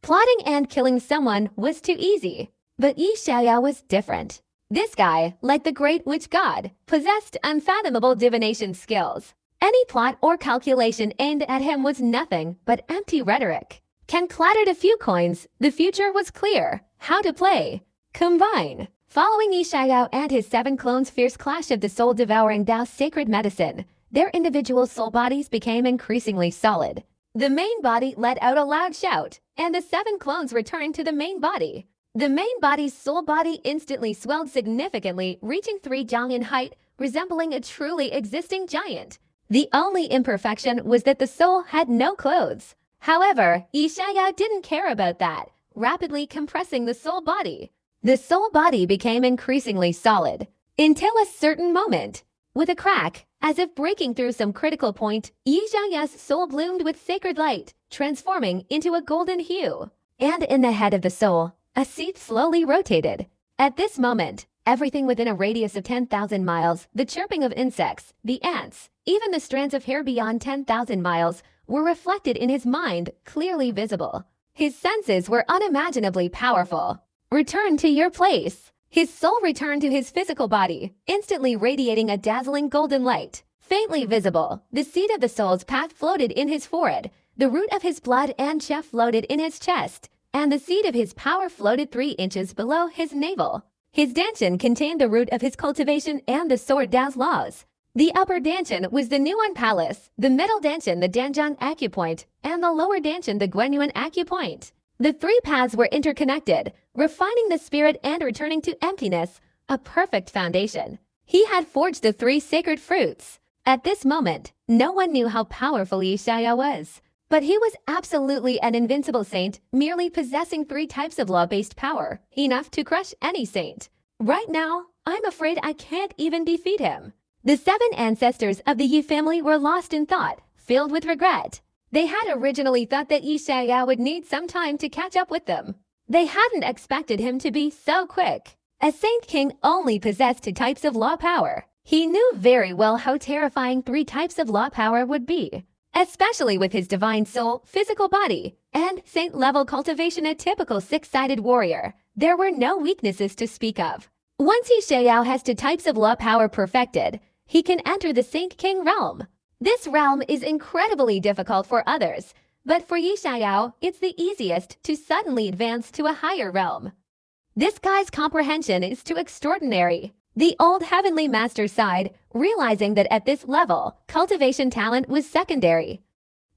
S1: Plotting and killing someone was too easy, but Yi Xiaoyao was different. This guy, like the great witch god, possessed unfathomable divination skills. Any plot or calculation aimed at him was nothing but empty rhetoric. Ken clattered a few coins. The future was clear. How to play. Combine. Following Yi Xiaoyao and his 7 clones' fierce clash of the soul-devouring Tao's sacred medicine, their individual soul bodies became increasingly solid. The main body let out a loud shout, and the 7 clones returned to the main body. The main body's soul body instantly swelled significantly, reaching 3 jiang in height, resembling a truly existing giant. The only imperfection was that the soul had no clothes. However, Yi Xiaoyao didn't care about that, rapidly compressing the soul body. The soul body became increasingly solid, until a certain moment. With a crack, as if breaking through some critical point, Yi Xiaoyao's soul bloomed with sacred light, transforming into a golden hue. And in the head of the soul, a seat slowly rotated. At this moment, everything within a radius of 10,000 miles, the chirping of insects, the ants, even the strands of hair beyond 10,000 miles, were reflected in his mind, clearly visible. His senses were unimaginably powerful. Return to your place. His soul returned to his physical body, instantly radiating a dazzling golden light. Faintly visible, the seed of the soul's path floated in his forehead, the root of his blood and chi floated in his chest, and the seed of his power floated 3 inches below his navel. His dantian contained the root of his cultivation and the sword Tao's laws. The upper dantian was the Nuan Palace, the middle dantian the Danjiang Acupoint, and the lower dantian the Guanyuan Acupoint. The 3 paths were interconnected, refining the spirit and returning to emptiness, a perfect foundation. He had forged the 3 sacred fruits. At this moment, no one knew how powerful Yi Xiaoyao was. But he was absolutely an invincible saint, merely possessing 3 types of law-based power, enough to crush any saint. Right now, I'm afraid I can't even defeat him. The 7 ancestors of the Yi family were lost in thought, filled with regret. They had originally thought that Yi Xiaoyao would need some time to catch up with them. They hadn't expected him to be so quick. A Saint King only possessed 2 types of law power. He knew very well how terrifying 3 types of law power would be, especially with his divine soul, physical body, and saint-level cultivation, a typical 6-sided warrior. There were no weaknesses to speak of. Once Yi Xiaoyao has 2 types of law power perfected, he can enter the Saint King realm. This realm is incredibly difficult for others, but for Yi Xiaoyao, it's the easiest to suddenly advance to a higher realm. This guy's comprehension is too extraordinary. The old heavenly master sighed, realizing that at this level, cultivation talent was secondary.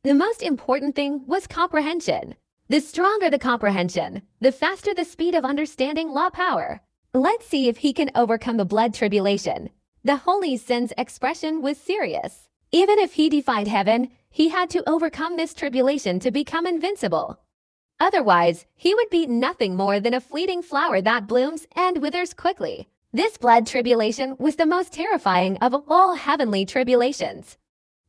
S1: The most important thing was comprehension. The stronger the comprehension, the faster the speed of understanding law power. Let's see if he can overcome the blood tribulation. The Holy Sin's expression was serious. Even if he defied heaven, he had to overcome this tribulation to become invincible. Otherwise, he would be nothing more than a fleeting flower that blooms and withers quickly. This blood tribulation was the most terrifying of all heavenly tribulations.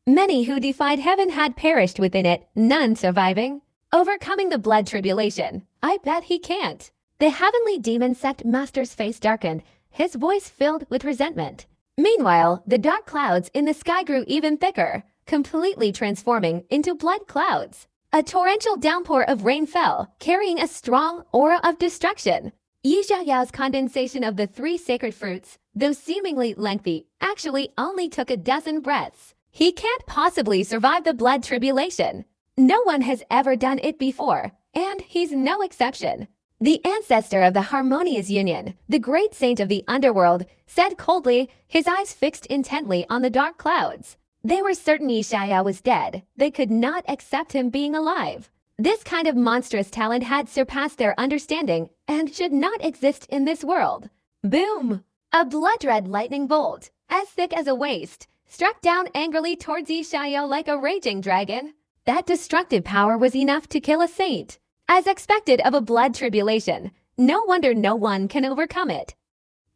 S1: Many who defied heaven had perished within it, none surviving. Overcoming the blood tribulation, I bet he can't. The heavenly demon sect master's face darkened, his voice filled with resentment. Meanwhile, the dark clouds in the sky grew even thicker, completely transforming into blood clouds. A torrential downpour of rain fell, carrying a strong aura of destruction. Yi Xiaoyao's condensation of the 3 sacred fruits, though seemingly lengthy, actually only took a dozen breaths. He can't possibly survive the blood tribulation. No one has ever done it before, and he's no exception. The ancestor of the harmonious union, the great saint of the underworld, said coldly, his eyes fixed intently on the dark clouds. They were certain Yi Xiaoyao was dead. They could not accept him being alive. This kind of monstrous talent had surpassed their understanding, and should not exist in this world. Boom! A blood-red lightning bolt, as thick as a waist, struck down angrily towards Yi Xiaoyao like a raging dragon. That destructive power was enough to kill a saint. As expected of a blood tribulation, no wonder no one can overcome it.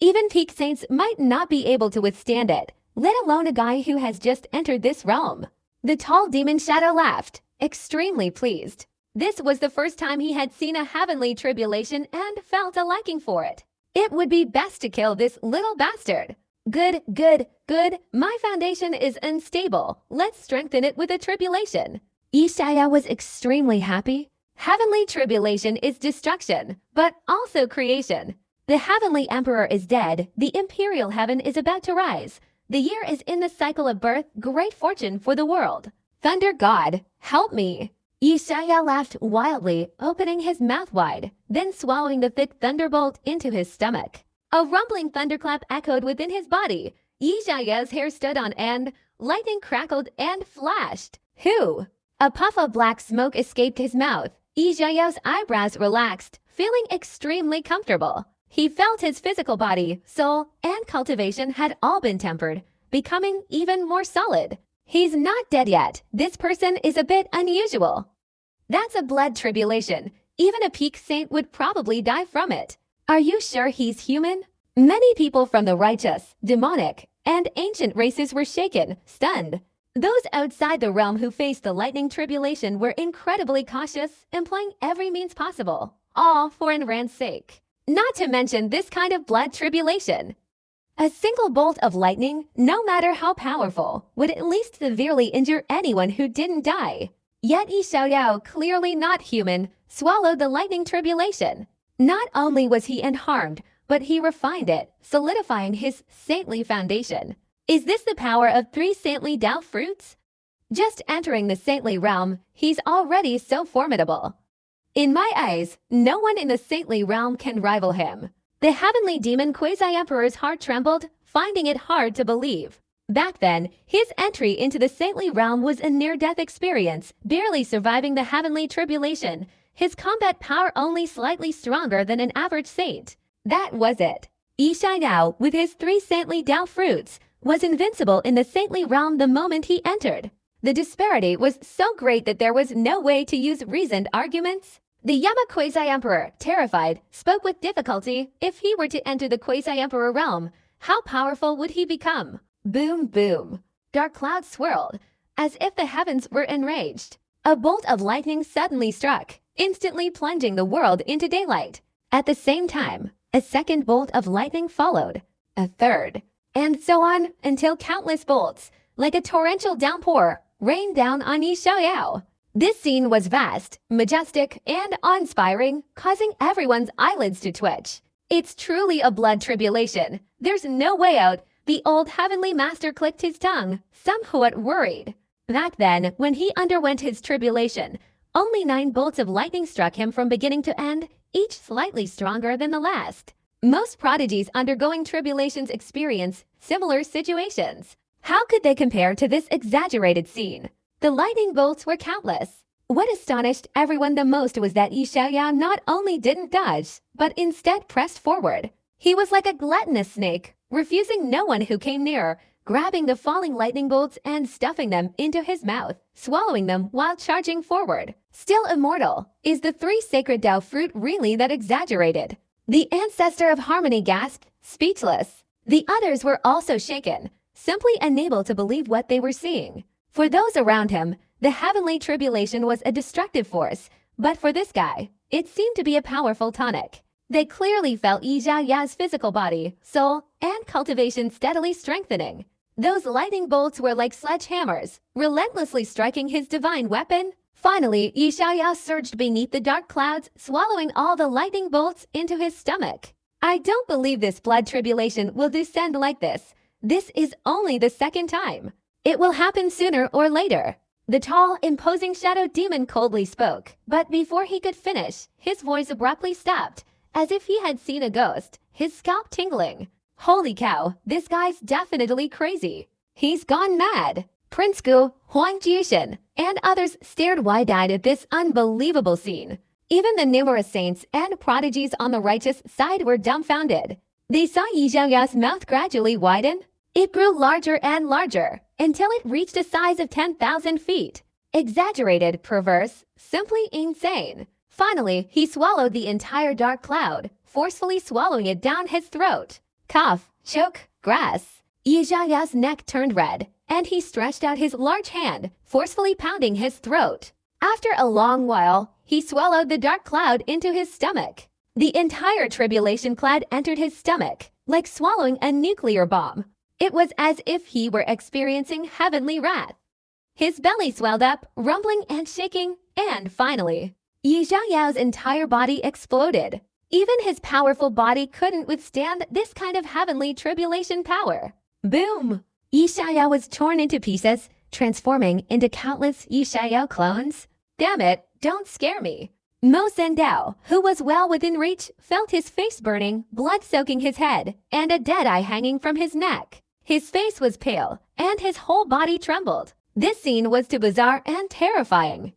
S1: Even peak saints might not be able to withstand it, let alone a guy who has just entered this realm. The tall demon shadow laughed, extremely pleased. This was the first time he had seen a heavenly tribulation and felt a liking for it. It would be best to kill this little bastard. Good, good, good. My foundation is unstable. Let's strengthen it with a tribulation. Yi Xiaoyao was extremely happy. Heavenly tribulation is destruction, but also creation. The heavenly emperor is dead. The imperial heaven is about to rise. The year is in the cycle of birth. Great fortune for the world. Thunder God, help me. Yi Xiaoyao laughed wildly, opening his mouth wide, then swallowing the thick thunderbolt into his stomach. A rumbling thunderclap echoed within his body. Yi Xiaoyao's hair stood on end, lightning crackled and flashed. Who? A puff of black smoke escaped his mouth. Yi Xiaoyao's eyebrows relaxed, feeling extremely comfortable. He felt his physical body, soul, and cultivation had all been tempered, becoming even more solid. He's not dead yet. This person is a bit unusual. That's a blood tribulation. Even a peak saint would probably die from it. Are you sure he's human? Many people from the righteous, demonic, and ancient races were shaken, stunned. Those outside the realm who faced the lightning tribulation were incredibly cautious, employing every means possible, all for Enran's sake. Not to mention this kind of blood tribulation. A single bolt of lightning, no matter how powerful, would at least severely injure anyone who didn't die. Yet Yi Xiaoyao, clearly not human, swallowed the lightning tribulation. Not only was he unharmed, but he refined it, solidifying his saintly foundation. Is this the power of 3 saintly Tao fruits? Just entering the saintly realm, he's already so formidable. In my eyes, no one in the saintly realm can rival him. The heavenly demon Quasi-Emperor's heart trembled, finding it hard to believe. Back then, his entry into the saintly realm was a near-death experience, barely surviving the heavenly tribulation, his combat power only slightly stronger than an average saint. That was it. Yi Xiaoyao, with his 3 saintly Tao fruits, was invincible in the saintly realm the moment he entered. The disparity was so great that there was no way to use reasoned arguments. The Yama Quasi-Emperor, terrified, spoke with difficulty. If he were to enter the Quasi-Emperor realm, how powerful would he become? Boom, boom. Dark clouds swirled, as if the heavens were enraged. A bolt of lightning suddenly struck, instantly plunging the world into daylight. At the same time, a second bolt of lightning followed, a third, and so on until countless bolts, like a torrential downpour, rained down on Yi Xiaoyao. This scene was vast, majestic, and awe-inspiring, causing everyone's eyelids to twitch. It's truly a blood tribulation. There's no way out. The old heavenly master clicked his tongue, somewhat worried. Back then, when he underwent his tribulation, only 9 bolts of lightning struck him from beginning to end, each slightly stronger than the last. Most prodigies undergoing tribulations experience similar situations. How could they compare to this exaggerated scene? The lightning bolts were countless. What astonished everyone the most was that Yi Xiaoyao not only didn't dodge, but instead pressed forward. He was like a gluttonous snake, refusing no one who came near, grabbing the falling lightning bolts and stuffing them into his mouth, swallowing them while charging forward. Still immortal, is the 3 sacred Tao fruit really that exaggerated? The ancestor of harmony gasped, speechless. The others were also shaken, simply unable to believe what they were seeing. For those around him, the heavenly tribulation was a destructive force, but for this guy, it seemed to be a powerful tonic. They clearly felt Yi Xiaoyao's physical body, soul, and cultivation steadily strengthening. Those lightning bolts were like sledgehammers, relentlessly striking his divine weapon. Finally, Yi Xiaoyao surged beneath the dark clouds, swallowing all the lightning bolts into his stomach. I don't believe this blood tribulation will descend like this. This is only the second time. It will happen sooner or later. The tall, imposing shadow demon coldly spoke, but before he could finish, his voice abruptly stopped, as if he had seen a ghost, his scalp tingling. Holy cow, this guy's definitely crazy. He's gone mad. Prince Gu, Huang Jiushin, and others stared wide-eyed at this unbelievable scene. Even the numerous saints and prodigies on the righteous side were dumbfounded. They saw Yixiao's mouth gradually widen. It grew larger and larger until it reached a size of 10,000 feet. Exaggerated, perverse, simply insane. Finally, he swallowed the entire dark cloud, forcefully swallowing it down his throat. Cough, choke, grass. Yixiao's neck turned red, and he stretched out his large hand, forcefully pounding his throat. After a long while, he swallowed the dark cloud into his stomach. The entire tribulation cloud entered his stomach, like swallowing a nuclear bomb. It was as if he were experiencing heavenly wrath. His belly swelled up, rumbling and shaking, and finally, Yixiao's entire body exploded. Even his powerful body couldn't withstand this kind of heavenly tribulation power. Boom! Yixiao was torn into pieces, transforming into countless Yixiao clones. Damn it, don't scare me. Mo Sendao, who was well within reach, felt his face burning, blood soaking his head, and a dead eye hanging from his neck. His face was pale, and his whole body trembled. This scene was too bizarre and terrifying.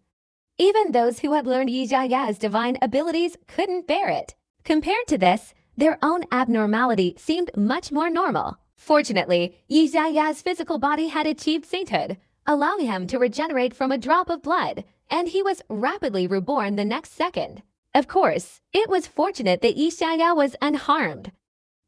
S1: Even those who had learned Yixiao's divine abilities couldn't bear it. Compared to this, their own abnormality seemed much more normal. Fortunately, Yixiao's physical body had achieved sainthood, allowing him to regenerate from a drop of blood, and he was rapidly reborn the next second. Of course, it was fortunate that Yixiao was unharmed.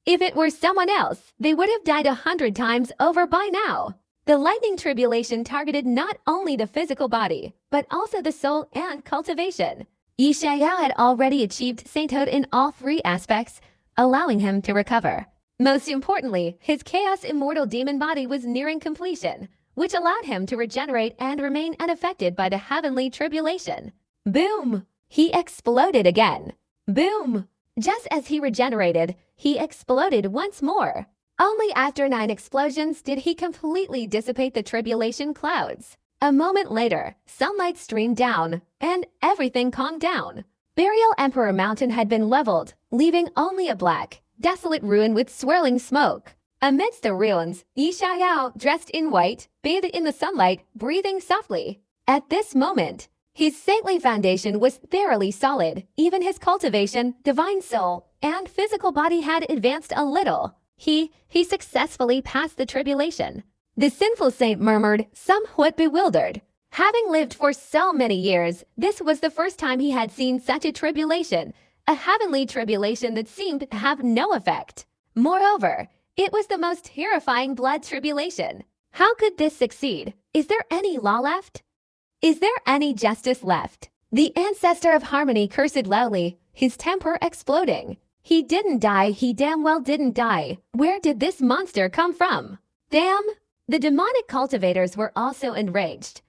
S1: If it were someone else, they would have died 100 times over by now. The lightning tribulation targeted not only the physical body, but also the soul and cultivation. Yixiao had already achieved sainthood in all three aspects, allowing him to recover. Most importantly, his chaos immortal demon body was nearing completion, which allowed him to regenerate and remain unaffected by the heavenly tribulation. Boom! He exploded again. Boom! Just as he regenerated, he exploded once more. Only after 9 explosions did he completely dissipate the tribulation clouds. A moment later, sunlight streamed down, and everything calmed down. Burial Emperor Mountain had been leveled, leaving only a black, desolate ruin with swirling smoke. Amidst the ruins, Yixiao, dressed in white, bathed in the sunlight, breathing softly. At this moment, his saintly foundation was thoroughly solid. Even his cultivation, divine soul, and physical body had advanced a little. He successfully passed the tribulation. The sinful saint murmured, somewhat bewildered. Having lived for so many years, this was the first time he had seen such a tribulation, a heavenly tribulation that seemed to have no effect. Moreover, it was the most terrifying blood tribulation. How could this succeed? Is there any law left? Is there any justice left? The ancestor of harmony cursed loudly, his temper exploding. He didn't die, he damn well didn't die. Where did this monster come from? Damn! The demonic cultivators were also enraged.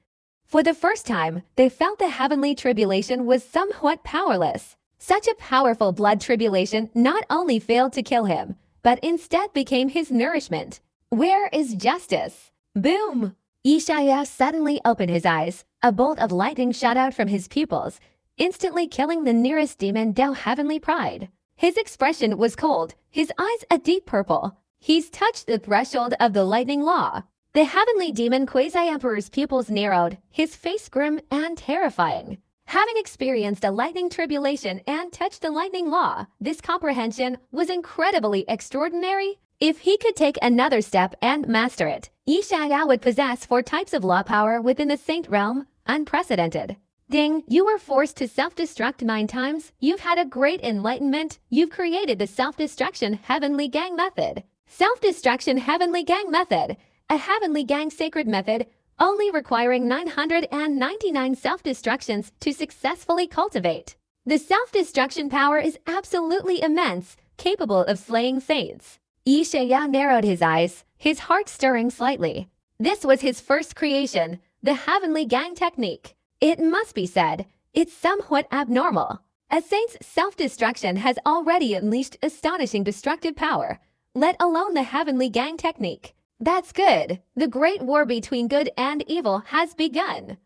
S1: For the first time, they felt the heavenly tribulation was somewhat powerless. Such a powerful blood tribulation not only failed to kill him, but instead became his nourishment. Where is justice? Boom! Yixiao suddenly opened his eyes. A bolt of lightning shot out from his pupils, instantly killing the nearest demon down heavenly pride. His expression was cold, his eyes a deep purple. He's touched the threshold of the lightning law. The heavenly demon Quasi-Emperor's pupils narrowed, his face grim and terrifying. Having experienced a lightning tribulation and touched the lightning law, this comprehension was incredibly extraordinary. If he could take another step and master it, Yixiao would possess 4 types of law power within the saint realm, unprecedented. Ding, you were forced to self-destruct 9 times. You've had a great enlightenment. You've created the self-destruction heavenly gang method. Self-destruction heavenly gang method. A heavenly gang sacred method, only requiring 999 self-destructions to successfully cultivate. The self-destruction power is absolutely immense, capable of slaying saints. Yixiao narrowed his eyes, his heart stirring slightly. This was his first creation, the heavenly gang technique. It must be said, it's somewhat abnormal. A saint's self-destruction has already unleashed astonishing destructive power, let alone the heavenly gang technique. That's good. The great war between good and evil has begun.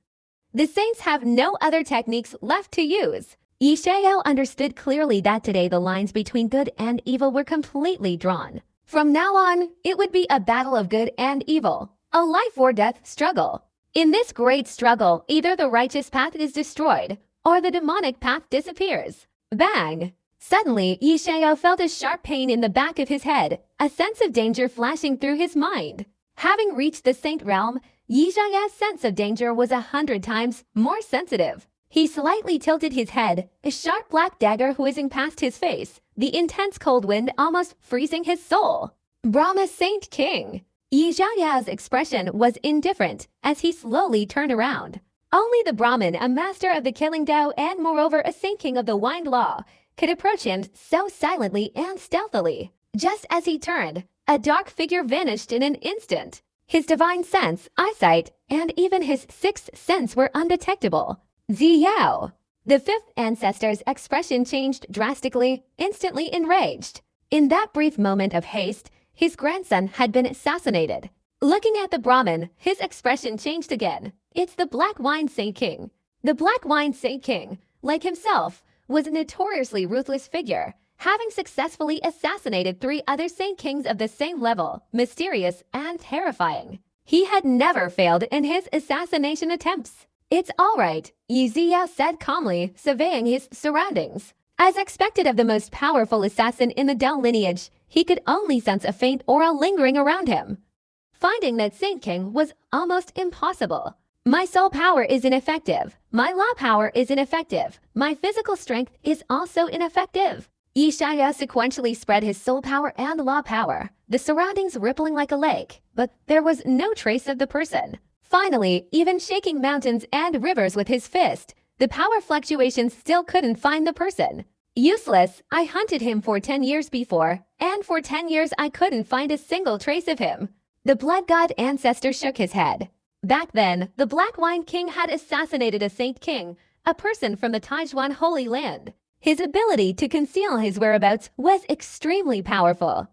S1: The saints have no other techniques left to use. Yixiao understood clearly that today the lines between good and evil were completely drawn. From now on, it would be a battle of good and evil, a life or death struggle. In this great struggle, either the righteous path is destroyed, or the demonic path disappears. Bang! Suddenly, Yi Xiao felt a sharp pain in the back of his head, a sense of danger flashing through his mind. Having reached the Saint Realm, Yi Xiao's sense of danger was 100 times more sensitive. He slightly tilted his head, a sharp black dagger whizzing past his face, the intense cold wind almost freezing his soul. Brahma Saint King! Yi Xiao's expression was indifferent as he slowly turned around. Only the Brahmin, a master of the killing Tao and moreover a Saint King of the Wind Law, could approach him so silently and stealthily. Just as he turned, a dark figure vanished in an instant. His divine sense, eyesight, and even his sixth sense were undetectable. Ziyao! The fifth ancestor's expression changed drastically, instantly enraged. In that brief moment of haste, his grandson had been assassinated. Looking at the Brahmin, his expression changed again. It's the Black Wine Saint King. The Black Wine Saint King, like himself, was a notoriously ruthless figure, having successfully assassinated 3 other Saint Kings of the same level, mysterious and terrifying. He had never failed in his assassination attempts. It's all right, Yi Xiao said calmly, surveying his surroundings. As expected of the most powerful assassin in the Dao lineage, he could only sense a faint aura lingering around him. Finding that Saint King was almost impossible. My soul power is ineffective. My law power is ineffective. My physical strength is also ineffective. Yi Xiao sequentially spread his soul power and law power, the surroundings rippling like a lake, but there was no trace of the person. Finally, even shaking mountains and rivers with his fist, the power fluctuations still couldn't find the person. Useless, I hunted him for 10 years before, and for 10 years I couldn't find a single trace of him. The blood god ancestor shook his head. Back then, the Black Wine King had assassinated a Saint King, a person from the Taijuan Holy Land. His ability to conceal his whereabouts was extremely powerful.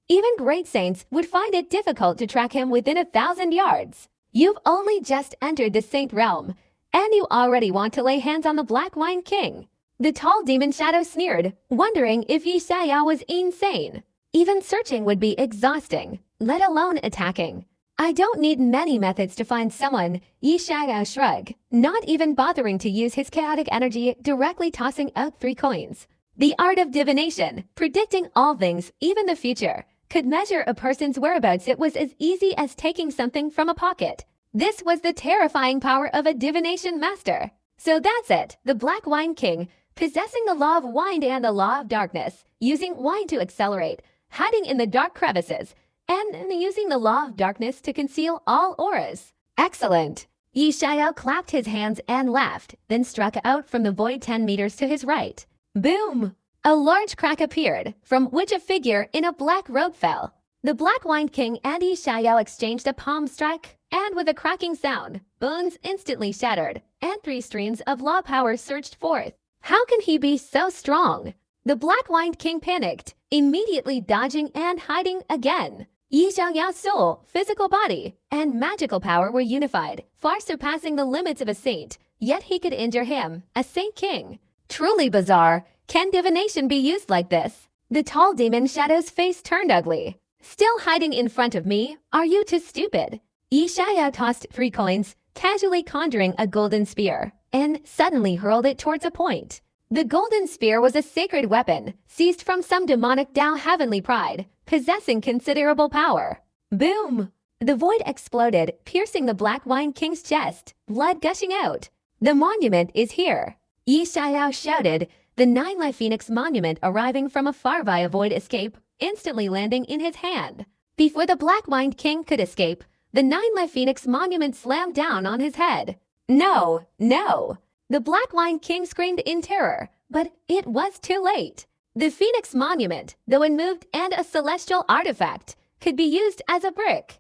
S1: Even great saints would find it difficult to track him within 1,000 yards. You've only just entered the Saint Realm, and you already want to lay hands on the Black Wine King. The tall demon shadow sneered, wondering if Yi Xiao was insane. Even searching would be exhausting, let alone attacking. I don't need many methods to find someone, Yi Xiao shrugged, not even bothering to use his chaotic energy, directly tossing out 3 coins. The art of divination, predicting all things, even the future, could measure a person's whereabouts. It was as easy as taking something from a pocket. This was the terrifying power of a divination master. So that's it, the Black Wine King, possessing the law of wind and the law of darkness, using wine to accelerate, hiding in the dark crevices, and using the law of darkness to conceal all auras. Excellent! Yi Xiao clapped his hands and laughed, then struck out from the void 10 meters to his right. Boom! A large crack appeared, from which a figure in a black robe fell. The Black Wine King and Yi Xiao exchanged a palm strike, and with a cracking sound, bones instantly shattered, and 3 streams of law power surged forth. How can he be so strong? The Black Wine King panicked, immediately dodging and hiding again. Yi Xiao's soul, physical body, and magical power were unified, far surpassing the limits of a saint, yet he could injure him, a Saint King. Truly bizarre. Can divination be used like this? The tall demon shadow's face turned ugly. Still hiding in front of me? Are you too stupid? Yi Xiao tossed 3 coins, casually conjuring a golden spear, and suddenly hurled it towards a point. The golden spear was a sacred weapon, seized from some demonic Tao heavenly pride, possessing considerable power. Boom! The void exploded, piercing the Black Wine King's chest, blood gushing out. The monument is here! Yi Xiao shouted, the 9-Life Phoenix monument arriving from afar via void escape, instantly landing in his hand. Before the Black Wine King could escape, the 9-Life Phoenix monument slammed down on his head. No, no! The Black Wine King screamed in terror, but it was too late. The Phoenix monument, though unmoved and a celestial artifact, could be used as a brick.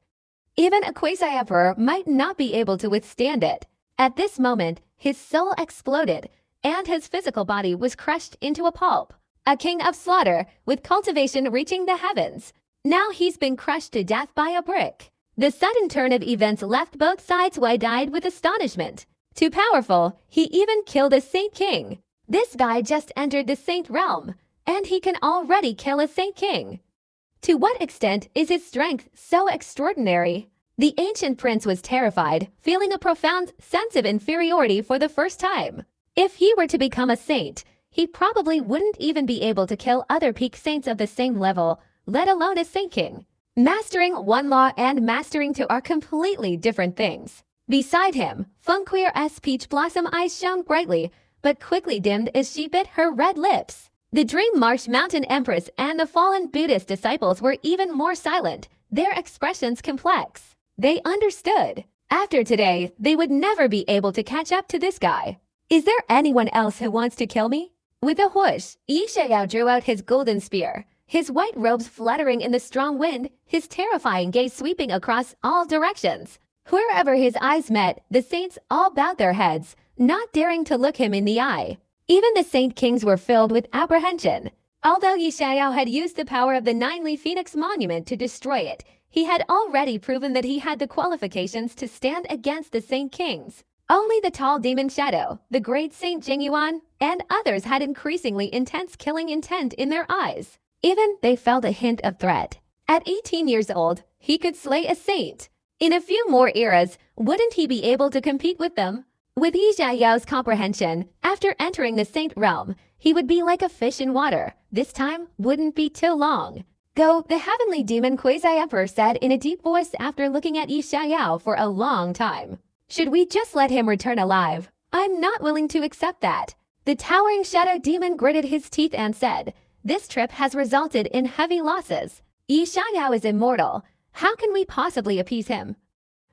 S1: Even a quasi-emperor might not be able to withstand it. At this moment, his soul exploded, and his physical body was crushed into a pulp. A king of slaughter, with cultivation reaching the heavens. Now he's been crushed to death by a brick. The sudden turn of events left both sides wide-eyed with astonishment. Too powerful, he even killed a Saint King. This guy just entered the Saint Realm, and he can already kill a Saint King. To what extent is his strength so extraordinary? The ancient prince was terrified, feeling a profound sense of inferiority for the first time. If he were to become a saint, he probably wouldn't even be able to kill other peak saints of the same level, let alone a saint king. Mastering one law and mastering two are completely different things. Beside him, Fengquier's peach blossom eyes shone brightly, but quickly dimmed as she bit her red lips. The Dream Marsh Mountain Empress and the fallen Buddhist disciples were even more silent, their expressions complex. They understood. After today, they would never be able to catch up to this guy. Is there anyone else who wants to kill me? With a whoosh, Yi Xiao drew out his golden spear, his white robes fluttering in the strong wind, his terrifying gaze sweeping across all directions. Wherever his eyes met, the saints all bowed their heads, not daring to look him in the eye. Even the saint kings were filled with apprehension. Although Yi Xiao had used the power of the Nine-Leaf Phoenix Monument to destroy it, he had already proven that he had the qualifications to stand against the saint kings. Only the tall demon Shadow, the great Saint Jingyuan, and others had increasingly intense killing intent in their eyes. Even they felt a hint of threat. At 18 years old, he could slay a saint. In a few more eras, wouldn't he be able to compete with them? With Yi Xiao's comprehension, after entering the saint realm, he would be like a fish in water. This time wouldn't be too long. Go, the heavenly demon Quasi-Emperor said in a deep voice after looking at Yi Xiao for a long time. Should we just let him return alive? I'm not willing to accept that. The towering shadow demon gritted his teeth and said, this trip has resulted in heavy losses. Yi Xiao is immortal. How can we possibly appease him?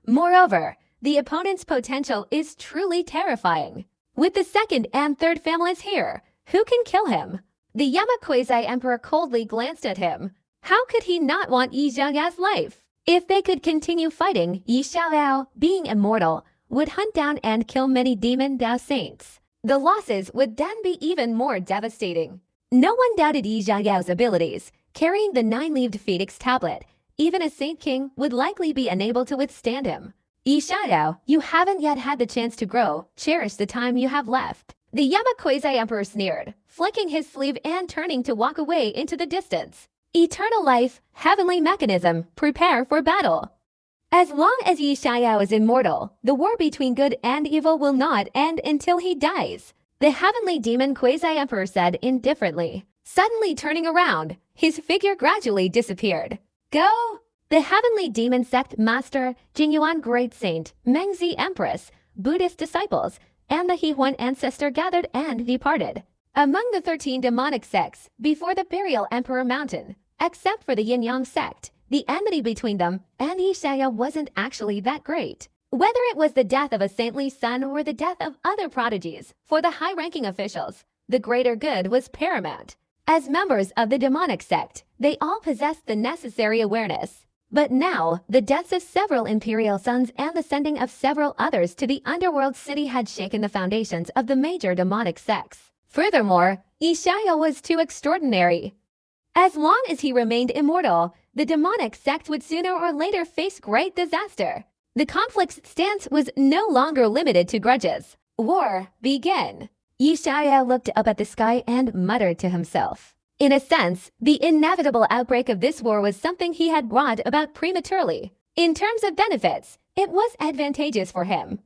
S1: Moreover, the opponent's potential is truly terrifying. With the second and third families here, who can kill him? The Yamaquazi Emperor coldly glanced at him. How could he not want Yi Xiao's life? If they could continue fighting, Yi Xiao, being immortal, would hunt down and kill many demon Dao saints. The losses would then be even more devastating. No one doubted Yi Xiao's abilities. Carrying the nine-leaved Phoenix tablet, even a Saint King would likely be unable to withstand him. Yi Xiao, you haven't yet had the chance to grow. Cherish the time you have left. The Yamaquazi Emperor sneered, flicking his sleeve and turning to walk away into the distance. Eternal life, heavenly mechanism, prepare for battle. As long as Yi Xiao is immortal, the war between good and evil will not end until he dies, the heavenly demon Quasi-Emperor said indifferently. Suddenly turning around, his figure gradually disappeared. Go! The heavenly demon sect master, Jingyuan Great Saint, Mengzi Empress, Buddhist disciples, and the Hehuan ancestor gathered and departed. Among the 13 demonic sects before the burial Emperor Mountain, except for the Yin-Yang sect, the enmity between them and Yi Xiao wasn't actually that great. Whether it was the death of a saintly son or the death of other prodigies, for the high-ranking officials, the greater good was paramount. As members of the demonic sect, they all possessed the necessary awareness. But now, the deaths of several imperial sons and the sending of several others to the underworld city had shaken the foundations of the major demonic sects. Furthermore, Yi Xiao was too extraordinary. As long as he remained immortal, the demonic sect would sooner or later face great disaster. The conflict's stance was no longer limited to grudges. War, begin. Yi Xiao looked up at the sky and muttered to himself. In a sense, the inevitable outbreak of this war was something he had brought about prematurely. In terms of benefits, it was advantageous for him.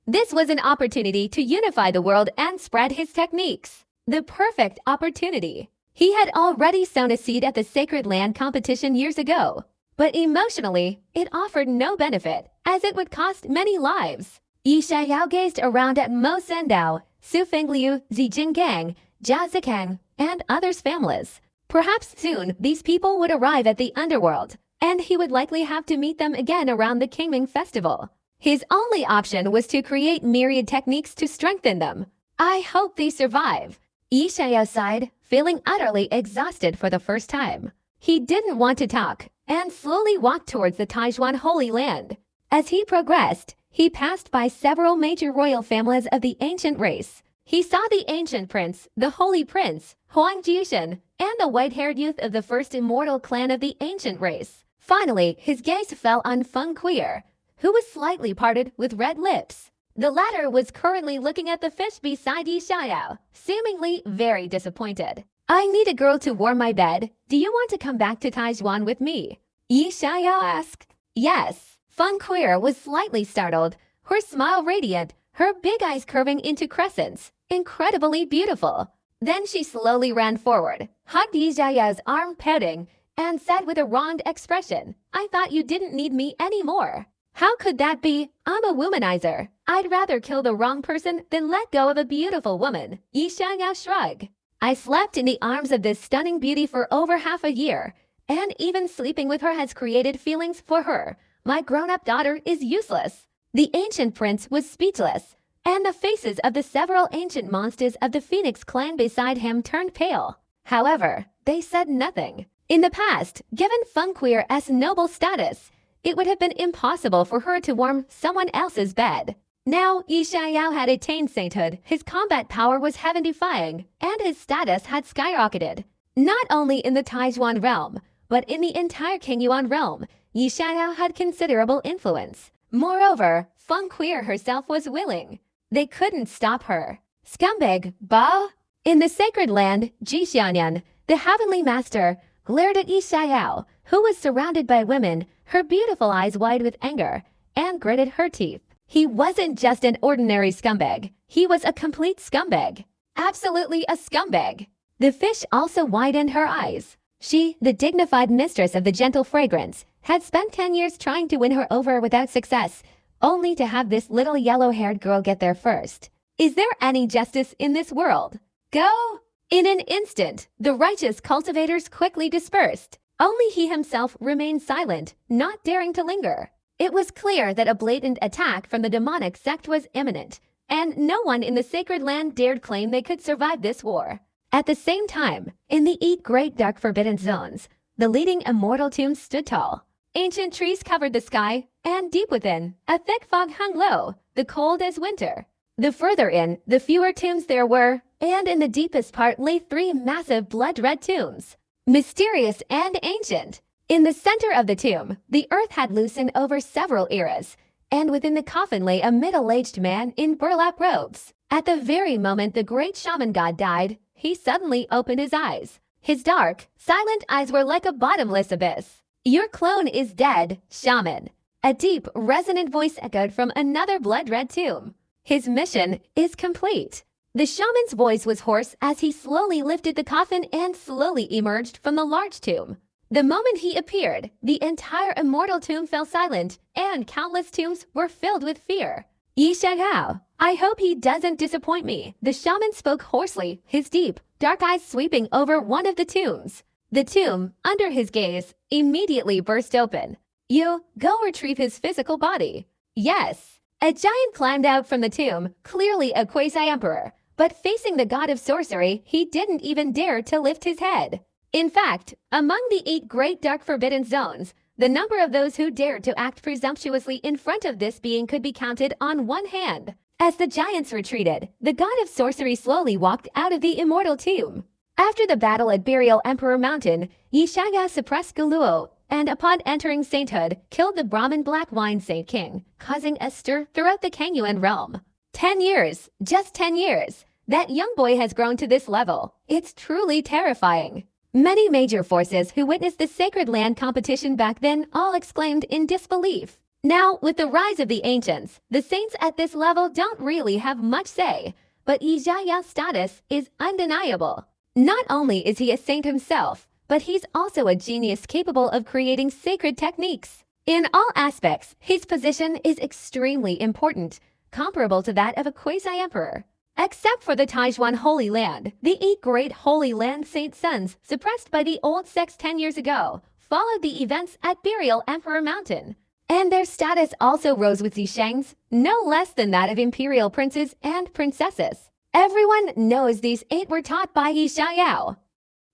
S1: This was an opportunity to unify the world and spread his techniques. The perfect opportunity. He had already sown a seed at the Sacred Land competition years ago. But emotionally, it offered no benefit, as it would cost many lives. Yi Xiao gazed around at Mo Sendao, Su Fengliu, Zi Jinggang, Jia Zikang, and others' families. Perhaps soon these people would arrive at the underworld, and he would likely have to meet them again around the Qingming festival. His only option was to create myriad techniques to strengthen them. I hope they survive. Yi Xiao sighed, feeling utterly exhausted for the first time. He didn't want to talk, and slowly walked towards the Taijuan Holy Land. As he progressed, he passed by several major royal families of the ancient race. He saw the ancient prince, the holy prince, Huang Jishan, and the white-haired youth of the first immortal clan of the ancient race. Finally, his gaze fell on Feng Queer, who was slightly parted with red lips. The latter was currently looking at the fish beside Yi Xiao, seemingly very disappointed. I need a girl to warm my bed. Do you want to come back to Taijuan with me? Yi Xiao asked. Yes. Feng Queer was slightly startled, her smile radiant, her big eyes curving into crescents, incredibly beautiful. Then she slowly ran forward, hugged Yi Xiaoyao's arm pouting, and said with a wronged expression, "I thought you didn't need me anymore." "How could that be? I'm a womanizer. I'd rather kill the wrong person than let go of a beautiful woman." Yi Xiaoyao shrugged. "I slept in the arms of this stunning beauty for over half a year, and even sleeping with her has created feelings for her. My grown-up daughter is useless." The ancient prince was speechless, and the faces of the several ancient monsters of the Phoenix clan beside him turned pale. However, they said nothing. In the past, given Feng Queer's noble status, it would have been impossible for her to warm someone else's bed. Now, Yi Xiaoyao had attained sainthood, his combat power was heaven-defying, and his status had skyrocketed. Not only in the Taijuan realm, but in the entire Qingyuan realm, Yi Xiaoyao had considerable influence. Moreover, Feng Queer herself was willing. They couldn't stop her. Scumbag, bah! In the sacred land, Ji Xianyan, the heavenly master, glared at Yi Xiaoyao, who was surrounded by women, her beautiful eyes wide with anger, and gritted her teeth. He wasn't just an ordinary scumbag. He was a complete scumbag. Absolutely a scumbag. The fish also widened her eyes. She, the dignified mistress of the gentle fragrance, had spent 10 years trying to win her over without success, only to have this little yellow-haired girl get there first. Is there any justice in this world? Go! In an instant, the righteous cultivators quickly dispersed. Only he himself remained silent, not daring to linger. It was clear that a blatant attack from the demonic sect was imminent, and no one in the sacred land dared claim they could survive this war. At the same time, in the 8 great dark forbidden zones, the leading immortal tombs stood tall. Ancient trees covered the sky, and deep within, a thick fog hung low, the cold as winter. The further in, the fewer tombs there were, and in the deepest part lay 3 massive blood-red tombs. Mysterious and ancient. In the center of the tomb, the earth had loosened over several eras, and within the coffin lay a middle-aged man in burlap robes. At the very moment the great shaman god died, he suddenly opened his eyes. His dark, silent eyes were like a bottomless abyss. "Your clone is dead, shaman." A deep, resonant voice echoed from another blood-red tomb. "His mission is complete." The shaman's voice was hoarse as he slowly lifted the coffin and slowly emerged from the large tomb. The moment he appeared, the entire immortal tomb fell silent, and countless tombs were filled with fear. "Yi Xiaoyao, I hope he doesn't disappoint me." The shaman spoke hoarsely, his deep, dark eyes sweeping over one of the tombs. The tomb, under his gaze, immediately burst open. "You, go retrieve his physical body." "Yes." A giant climbed out from the tomb, clearly a quasi-emperor, but facing the god of sorcery, he didn't even dare to lift his head. In fact, among the 8 great dark forbidden zones, the number of those who dared to act presumptuously in front of this being could be counted on one hand. As the giants retreated, the god of sorcery slowly walked out of the immortal tomb. After the battle at Burial Emperor Mountain, Yi Xiaoyao suppressed Galuo, and upon entering sainthood, killed the Brahmin Black Wine Saint King, causing a stir throughout the Qingyuan realm. 10 years, just 10 years. That young boy has grown to this level. It's truly terrifying. Many major forces who witnessed the sacred land competition back then all exclaimed in disbelief. Now, with the rise of the ancients, the saints at this level don't really have much say, but Yi Xiaoyao's status is undeniable. Not only is he a saint himself, but he's also a genius capable of creating sacred techniques. In all aspects, his position is extremely important, comparable to that of a quasi-emperor. Except for the Taijuan Holy Land, the 8 great Holy Land saint sons, suppressed by the old sects 10 years ago, followed the events at Burial Emperor Mountain. And their status also rose with Zisheng's, no less than that of imperial princes and princesses. Everyone knows these 8 were taught by Yi Xiaoyao.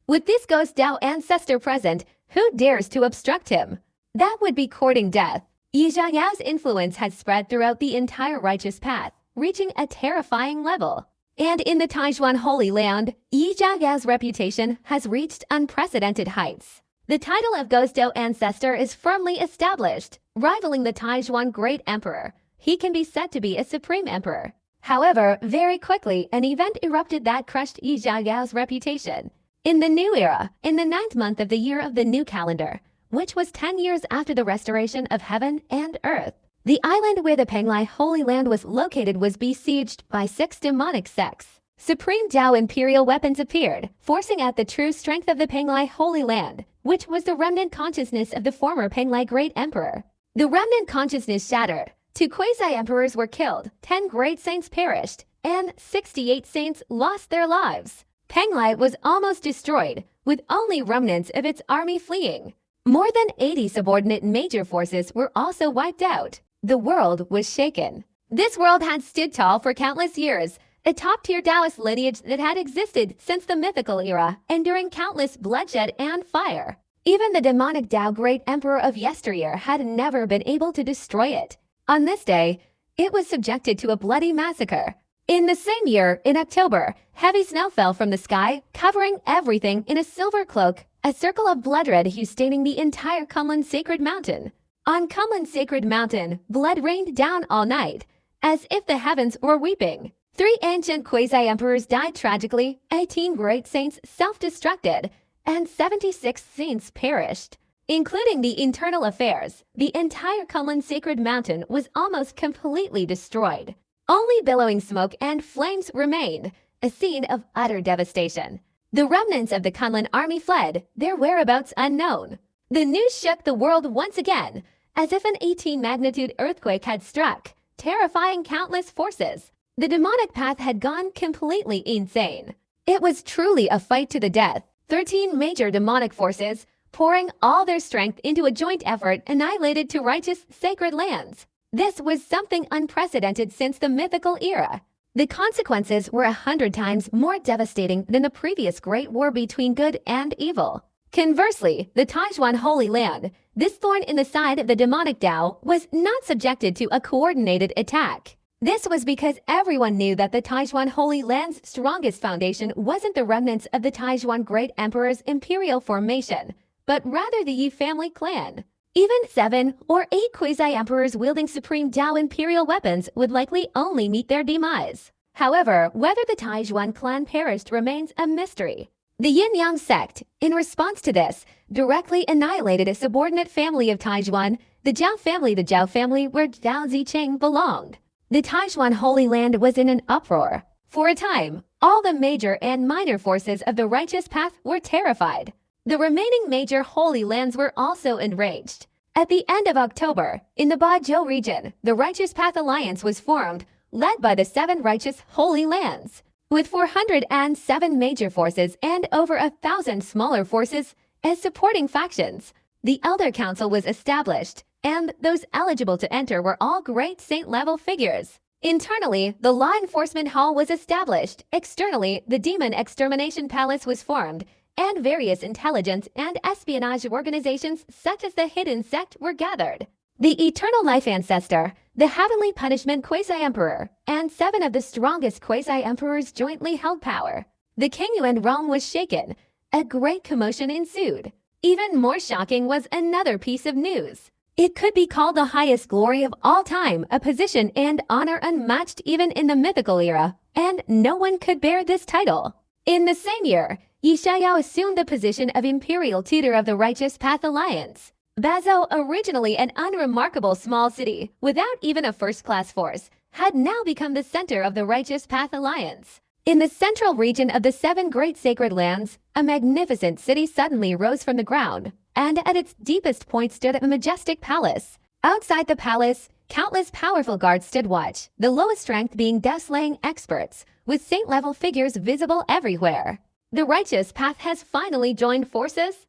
S1: With this ghost Dao ancestor present, who dares to obstruct him? That would be courting death. Yi Xiaoyao's influence has spread throughout the entire righteous path, reaching a terrifying level. And in the Taijuan Holy Land, Yi Xiaoyao's reputation has reached unprecedented heights. The title of Ghost Dao Ancestor is firmly established, rivaling the Taijuan Great Emperor. He can be said to be a supreme emperor. However, very quickly, an event erupted that crushed Yi Xiaoyao's reputation. In the new era, in the 9th month of the year of the new calendar, which was 10 years after the restoration of heaven and earth, The island where the Penglai Holy Land was located was besieged by 6 demonic sects. Supreme Tao imperial weapons appeared, forcing out the true strength of the Penglai Holy Land, which was the remnant consciousness of the former Penglai Great Emperor. The remnant consciousness shattered. 2 quasi-emperors were killed, 10 great saints perished, and 68 saints lost their lives. Penglai was almost destroyed, with only remnants of its army fleeing. More than 80 subordinate major forces were also wiped out. The world was shaken. This world had stood tall for countless years, a top-tier Taoist lineage that had existed since the mythical era, enduring countless bloodshed and fire. Even the demonic Tao Great Emperor of yesteryear had never been able to destroy it. On this day, it was subjected to a bloody massacre. In the same year, in October, heavy snow fell from the sky, covering everything in a silver cloak, a circle of blood red hue staining the entire Kunlun Sacred Mountain. On Kunlun Sacred Mountain, blood rained down all night, as if the heavens were weeping. 3 ancient quasi-emperors died tragically, 18 great saints self-destructed, and 76 saints perished. Including the internal affairs, the entire Kunlun Sacred Mountain was almost completely destroyed. Only billowing smoke and flames remained, a scene of utter devastation. The remnants of the Kunlun army fled, their whereabouts unknown. The news shook the world once again, as if an 18-magnitude earthquake had struck, terrifying countless forces. The demonic path had gone completely insane. It was truly a fight to the death. 13 major demonic forces, pouring all their strength into a joint effort, annihilated 2 righteous sacred lands. This was something unprecedented since the mythical era. The consequences were 100 times more devastating than the previous great war between good and evil. Conversely, the Taijuan Holy Land, this thorn in the side of the demonic Tao, was not subjected to a coordinated attack. This was because everyone knew that the Taijuan Holy Land's strongest foundation wasn't the remnants of the Taijuan Great Emperor's imperial formation, but rather the Yi family clan. Even 7 or 8 quasi-emperors wielding supreme Tao imperial weapons would likely only meet their demise. However, whether the Taijuan clan perished remains a mystery. The Yin-Yang sect, in response to this, directly annihilated a subordinate family of Taijuan, the Zhao family where Zhao Zicheng belonged. The Taijuan Holy Land was in an uproar. For a time, all the major and minor forces of the righteous path were terrified. The remaining major holy lands were also enraged. At the end of October, in the Bajou region, the Righteous Path Alliance was formed, led by the 7 righteous holy lands. With 407 major forces and over 1,000 smaller forces as supporting factions, the Elder Council was established, and those eligible to enter were all great saint-level figures. Internally, the Law Enforcement Hall was established. Externally, the Demon Extermination Palace was formed, and various intelligence and espionage organizations such as the Hidden Sect were gathered. The Eternal Life Ancestor, the Heavenly Punishment Quasi-Emperor, and 7 of the strongest Quasi-Emperors jointly held power. The Qingyuan realm was shaken. A great commotion ensued. Even more shocking was another piece of news. It could be called the highest glory of all time, a position and honor unmatched even in the mythical era, and no one could bear this title. In the same year, Yi Xiaoyao assumed the position of Imperial Tutor of the Righteous Path Alliance. Bazhou, originally an unremarkable small city without even a first-class force, had now become the center of the Righteous Path Alliance. In the central region of the 7 great sacred lands, a magnificent city suddenly rose from the ground, and at its deepest point stood a majestic palace. Outside the palace, countless powerful guards stood watch, the lowest ranked being death-slaying experts, with saint-level figures visible everywhere. The Righteous Path has finally joined forces.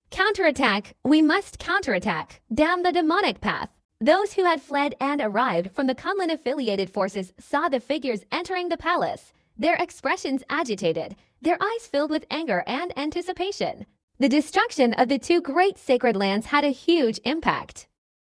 S1: Counterattack! We must counterattack! Damn the demonic path! Those who had fled and arrived from the Kunlun-affiliated forces saw the figures entering the palace, their expressions agitated, their eyes filled with anger and anticipation. The destruction of the 2 great sacred lands had a huge impact.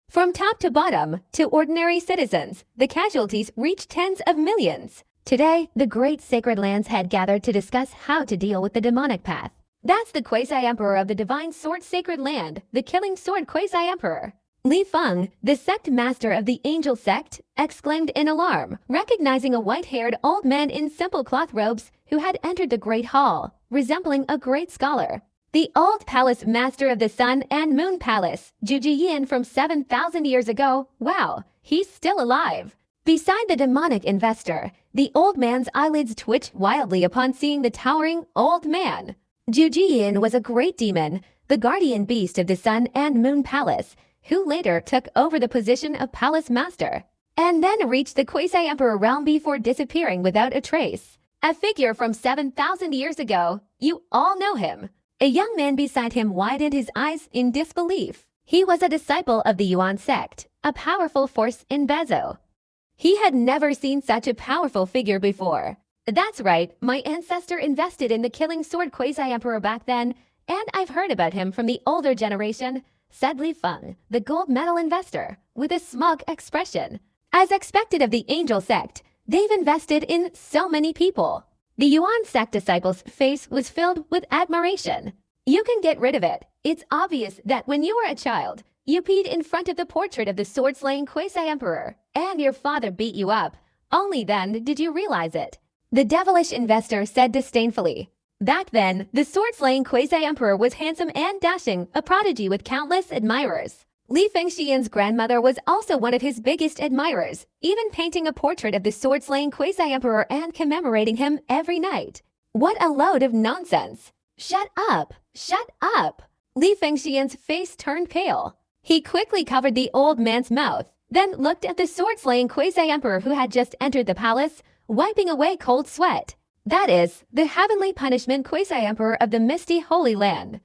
S1: From top to bottom, to ordinary citizens, the casualties reached tens of millions. Today, the great sacred lands had gathered to discuss how to deal with the demonic path. That's the Quasi-Emperor of the Divine Sword Sacred Land, the Killing Sword Quasi-Emperor. Li Feng, the sect master of the Angel Sect, exclaimed in alarm, recognizing a white-haired old man in simple cloth robes who had entered the Great Hall, resembling a great scholar. The old palace master of the Sun and Moon Palace, Zhu Jiyin from 7,000 years ago, wow, he's still alive. Beside the demonic investor, the old man's eyelids twitched wildly upon seeing the towering old man. Jujian was a great demon, the guardian beast of the Sun and Moon Palace, who later took over the position of Palace Master, and then reached the Quasi-Emperor realm before disappearing without a trace. A figure from 7,000 years ago, you all know him. A young man beside him widened his eyes in disbelief. He was a disciple of the Yuan sect, a powerful force in Bezo. He had never seen such a powerful figure before. That's right, my ancestor invested in the killing sword Quasi-Emperor back then, and I've heard about him from the older generation, said Li Feng, the gold medal investor, with a smug expression. As expected of the Angel sect, they've invested in so many people. The Yuan sect disciple's face was filled with admiration. You can get rid of it. It's obvious that when you were a child, you peed in front of the portrait of the sword-slaying Quasi-Emperor, and your father beat you up. Only then did you realize it. The devilish investor said disdainfully. Back then, the sword-slaying Quasi-Emperor was handsome and dashing, a prodigy with countless admirers. Li Fengxian's grandmother was also one of his biggest admirers, even painting a portrait of the sword-slaying Quasi-Emperor and commemorating him every night. What a load of nonsense! Shut up! Shut up! Li Fengxian's face turned pale. He quickly covered the old man's mouth, then looked at the sword-slaying Quasi-Emperor who had just entered the palace, wiping away cold sweat. That is, the heavenly punishment Quasi-Emperor of the misty Holy Land.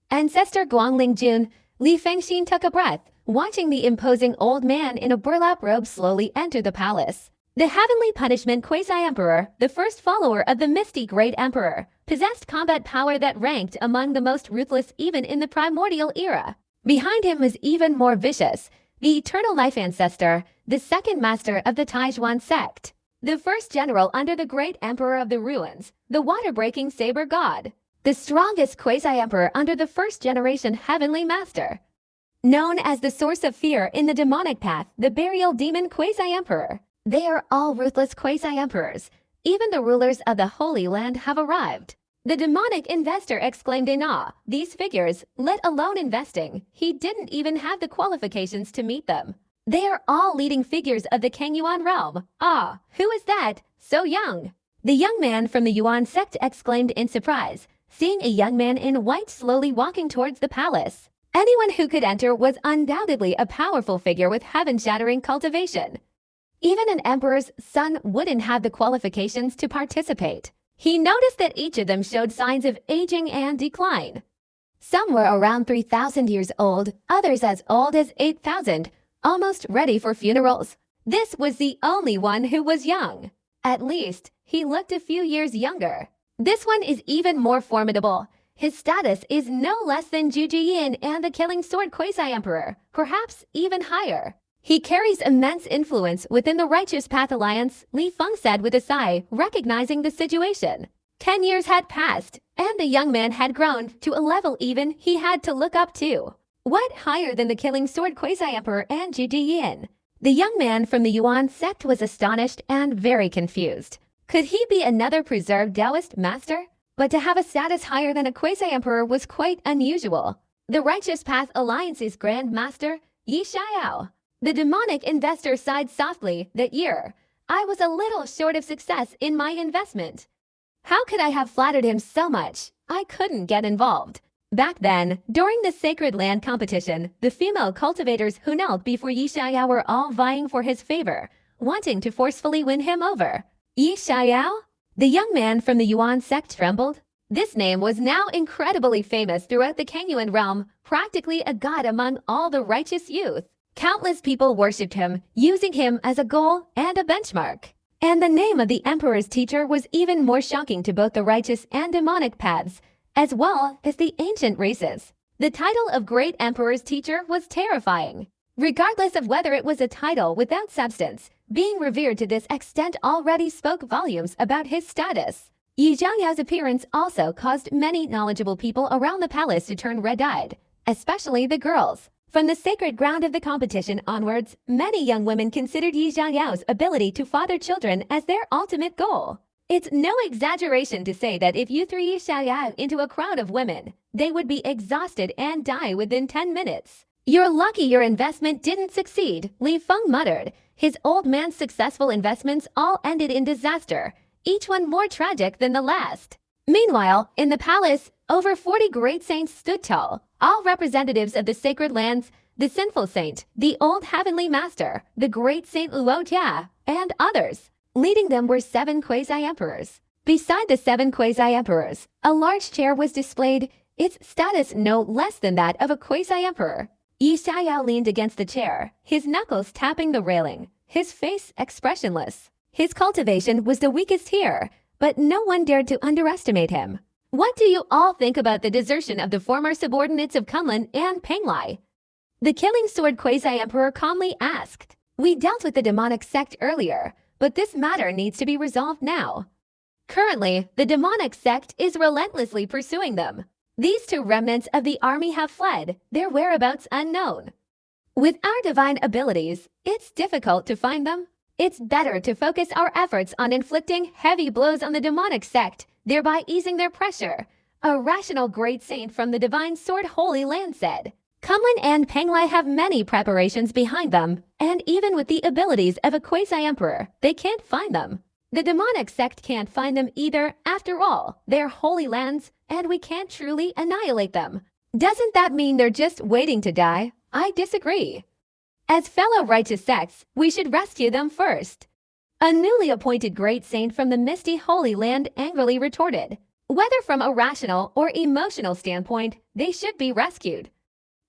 S1: Ancestor Guangling Jun, Li Fengxian took a breath, watching the imposing old man in a burlap robe slowly enter the palace. The heavenly punishment Quasi-Emperor, the first follower of the misty Great Emperor, possessed combat power that ranked among the most ruthless even in the primordial era. Behind him was even more vicious, the Eternal Life Ancestor, the second master of the Taijuan sect, the first general under the Great Emperor of the Ruins, the water-breaking saber god, the strongest Quasi-Emperor under the first-generation Heavenly Master. Known as the source of fear in the demonic path, the burial demon Quasi-Emperor. They are all ruthless Quasi-Emperors. Even the rulers of the Holy Land have arrived. The demonic investor exclaimed in awe. These figures, let alone investing, he didn't even have the qualifications to meet them. They are all leading figures of the Kangyuan realm. Ah, who is that? So young. The young man from the Yuan sect exclaimed in surprise, seeing a young man in white slowly walking towards the palace. Anyone who could enter was undoubtedly a powerful figure with heaven-shattering cultivation. Even an emperor's son wouldn't have the qualifications to participate. He noticed that each of them showed signs of aging and decline. Some were around 3,000 years old, others as old as 8,000, almost ready for funerals. This was the only one who was young. At least, he looked a few years younger. This one is even more formidable. His status is no less than Zhu Jiyin and the killing sword Quasi-Emperor, perhaps even higher. He carries immense influence within the Righteous Path Alliance, Li Feng said with a sigh, recognizing the situation. 10 years had passed, and the young man had grown to a level even he had to look up to. What higher than the killing sword Quasi-Emperor and Zhu Jiyin? The young man from the Yuan sect was astonished and very confused. Could he be another preserved Taoist master? But to have a status higher than a Quasi-Emperor was quite unusual. The Righteous Path Alliance's Grand Master, Yi Xiao. The demonic investor sighed softly. That year, I was a little short of success in my investment. How could I have flattered him so much? I couldn't get involved. Back then, during the Sacred Land competition, the female cultivators who knelt before Yi Xiao were all vying for his favor, wanting to forcefully win him over. Yi Xiao? The young man from the Yuan sect trembled. This name was now incredibly famous throughout the Kangyuan realm, practically a god among all the righteous youth. Countless people worshipped him, using him as a goal and a benchmark. And the name of the emperor's teacher was even more shocking to both the righteous and demonic paths, as well as the ancient races. The title of Great Emperor's teacher was terrifying. Regardless of whether it was a title without substance, being revered to this extent already spoke volumes about his status. Yi Zhangyao's appearance also caused many knowledgeable people around the palace to turn red-eyed, especially the girls. From the sacred ground of the competition onwards, many young women considered Yi Zhangyao's ability to father children as their ultimate goal. It's no exaggeration to say that if you threw Yi Xiao into a crowd of women, they would be exhausted and die within 10 minutes. You're lucky your investment didn't succeed, Li Feng muttered. His old man's successful investments all ended in disaster, each one more tragic than the last. Meanwhile, in the palace, over 40 great saints stood tall, all representatives of the sacred lands, the sinful saint, the old heavenly master, the great Saint Luotia, and others. Leading them were 7 quasi-emperors. Beside the 7 quasi-emperors, a large chair was displayed, its status no less than that of a quasi-emperor. Yi Xiaoyao leaned against the chair, his knuckles tapping the railing, his face expressionless. His cultivation was the weakest here, but no one dared to underestimate him. What do you all think about the desertion of the former subordinates of Kunlun and Penglai? The Killing Sword Quasi-Emperor calmly asked. We dealt with the demonic sect earlier, but this matter needs to be resolved now. Currently, the demonic sect is relentlessly pursuing them. These 2 remnants of the army have fled, their whereabouts unknown. With our divine abilities, it's difficult to find them. It's better to focus our efforts on inflicting heavy blows on the demonic sect, thereby easing their pressure, a rational great saint from the divine sword Holy Land said. Kunlun and Penglai have many preparations behind them, and even with the abilities of a quasi-emperor, they can't find them. The demonic sect can't find them either. After all, they're holy lands, and we can't truly annihilate them. Doesn't that mean they're just waiting to die? I disagree. As fellow righteous sects, we should rescue them first. A newly appointed great saint from the misty Holy Land angrily retorted. Whether from a rational or emotional standpoint, they should be rescued.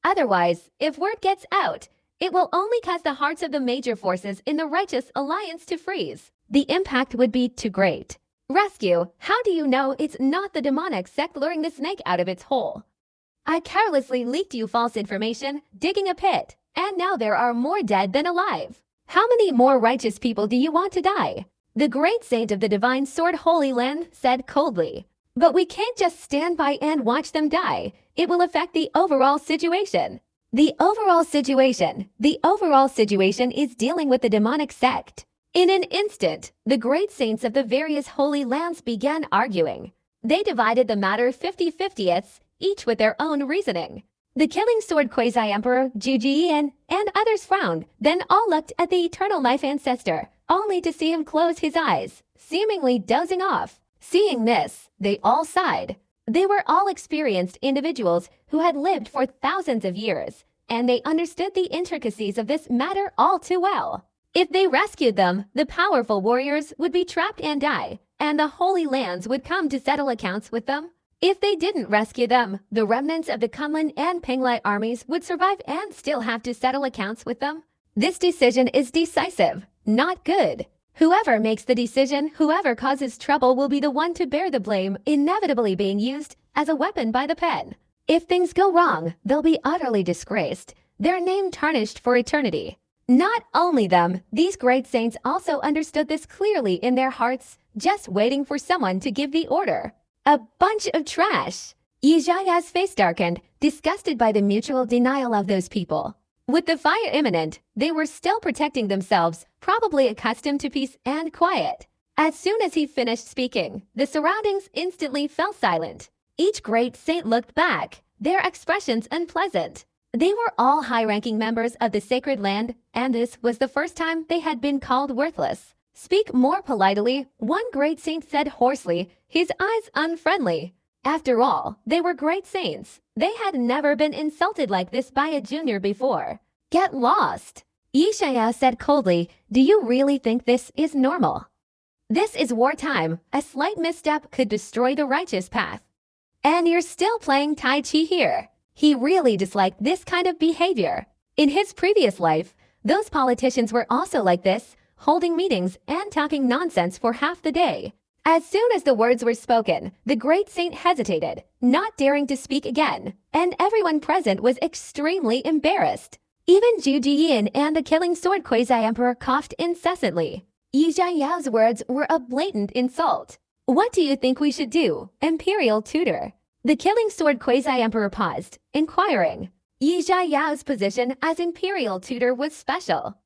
S1: Otherwise, if word gets out, it will only cause the hearts of the major forces in the righteous alliance to freeze. The impact would be too great. Rescue, how do you know it's not the demonic sect luring the snake out of its hole? I carelessly leaked you false information, digging a pit, and now there are more dead than alive. How many more righteous people do you want to die? The great saint of the divine sword Holy Land said coldly. But we can't just stand by and watch them die. It will affect the overall situation. The overall situation is dealing with the demonic sect. In an instant, the great saints of the various holy lands began arguing. They divided the matter 50-50ths, each with their own reasoning. The Killing Sword Quasi-Emperor, Zhu Jiyan, and others frowned, then all looked at the Eternal Life Ancestor, only to see him close his eyes, seemingly dozing off. Seeing this, they all sighed. They were all experienced individuals who had lived for thousands of years, and they understood the intricacies of this matter all too well. If they rescued them, the powerful warriors would be trapped and die, and the Holy Lands would come to settle accounts with them. If they didn't rescue them, the remnants of the Kunlun and Penglai armies would survive and still have to settle accounts with them. This decision is decisive, not good. Whoever makes the decision, whoever causes trouble will be the one to bear the blame, inevitably being used as a weapon by the pen. If things go wrong, they'll be utterly disgraced, their name tarnished for eternity. Not only them, these great saints also understood this clearly in their hearts, just waiting for someone to give the order. A bunch of trash. Yi Xiaoya's face darkened, disgusted by the mutual denial of those people. With the fire imminent, they were still protecting themselves, probably accustomed to peace and quiet. As soon as he finished speaking, the surroundings instantly fell silent. Each great saint looked back, their expressions unpleasant. They were all high-ranking members of the sacred land, and this was the first time they had been called worthless. Speak more politely, one great saint said hoarsely, his eyes unfriendly. After all, they were great saints. They had never been insulted like this by a junior before. Get lost. Yi Xiaoyao said coldly, do you really think this is normal? This is wartime. A slight misstep could destroy the righteous path. And you're still playing Tai Chi here. He really disliked this kind of behavior. In his previous life, those politicians were also like this, holding meetings and talking nonsense for half the day. As soon as the words were spoken, the great saint hesitated, not daring to speak again, and everyone present was extremely embarrassed. Even Zhu Jiyan and the Killing Sword Quasi-Emperor coughed incessantly. Yi Xiaoyao's words were a blatant insult. What do you think we should do, Imperial Tutor? The Killing Sword Quasi-Emperor paused, inquiring. Yi Xiaoyao's position as Imperial Tutor was special.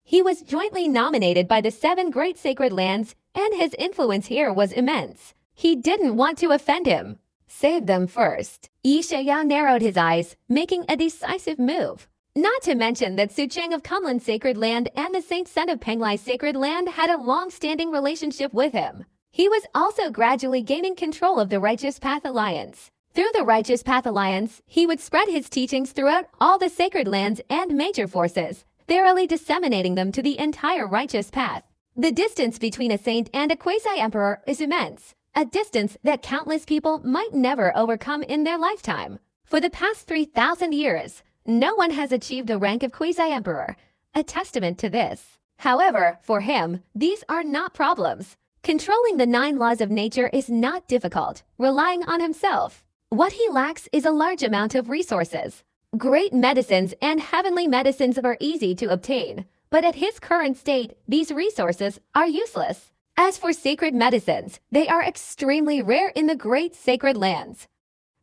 S1: He was jointly nominated by the 7 great sacred lands, and his influence here was immense. He didn't want to offend him. Save them first. Yi Xiaoyao narrowed his eyes, making a decisive move. Not to mention that Su Cheng of Kunlun Sacred Land and the Saint Sen of Penglai Sacred Land had a long-standing relationship with him. He was also gradually gaining control of the Righteous Path Alliance. Through the Righteous Path Alliance, he would spread his teachings throughout all the sacred lands and major forces, thoroughly disseminating them to the entire Righteous Path. The distance between a saint and a quasi-emperor is immense, a distance that countless people might never overcome in their lifetime. For the past 3,000 years, no one has achieved the rank of quasi-emperor, a testament to this. However, for him, these are not problems. Controlling the 9 laws of nature is not difficult, relying on himself. What he lacks is a large amount of resources. Great medicines and heavenly medicines are easy to obtain, but at his current state, these resources are useless. As for sacred medicines, they are extremely rare in the great sacred lands.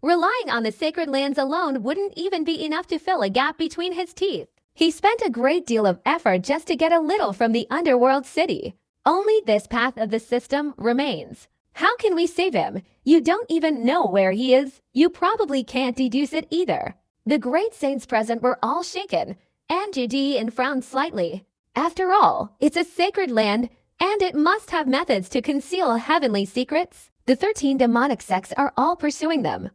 S1: Relying on the sacred lands alone wouldn't even be enough to fill a gap between his teeth. He spent a great deal of effort just to get a little from the underworld city. Only this path of the system remains. How can we save him? You don't even know where he is. You probably can't deduce it either. The great saints present were all shaken, and Jiji and frowned slightly. After all, it's a sacred land, and it must have methods to conceal heavenly secrets. The 13 demonic sects are all pursuing them.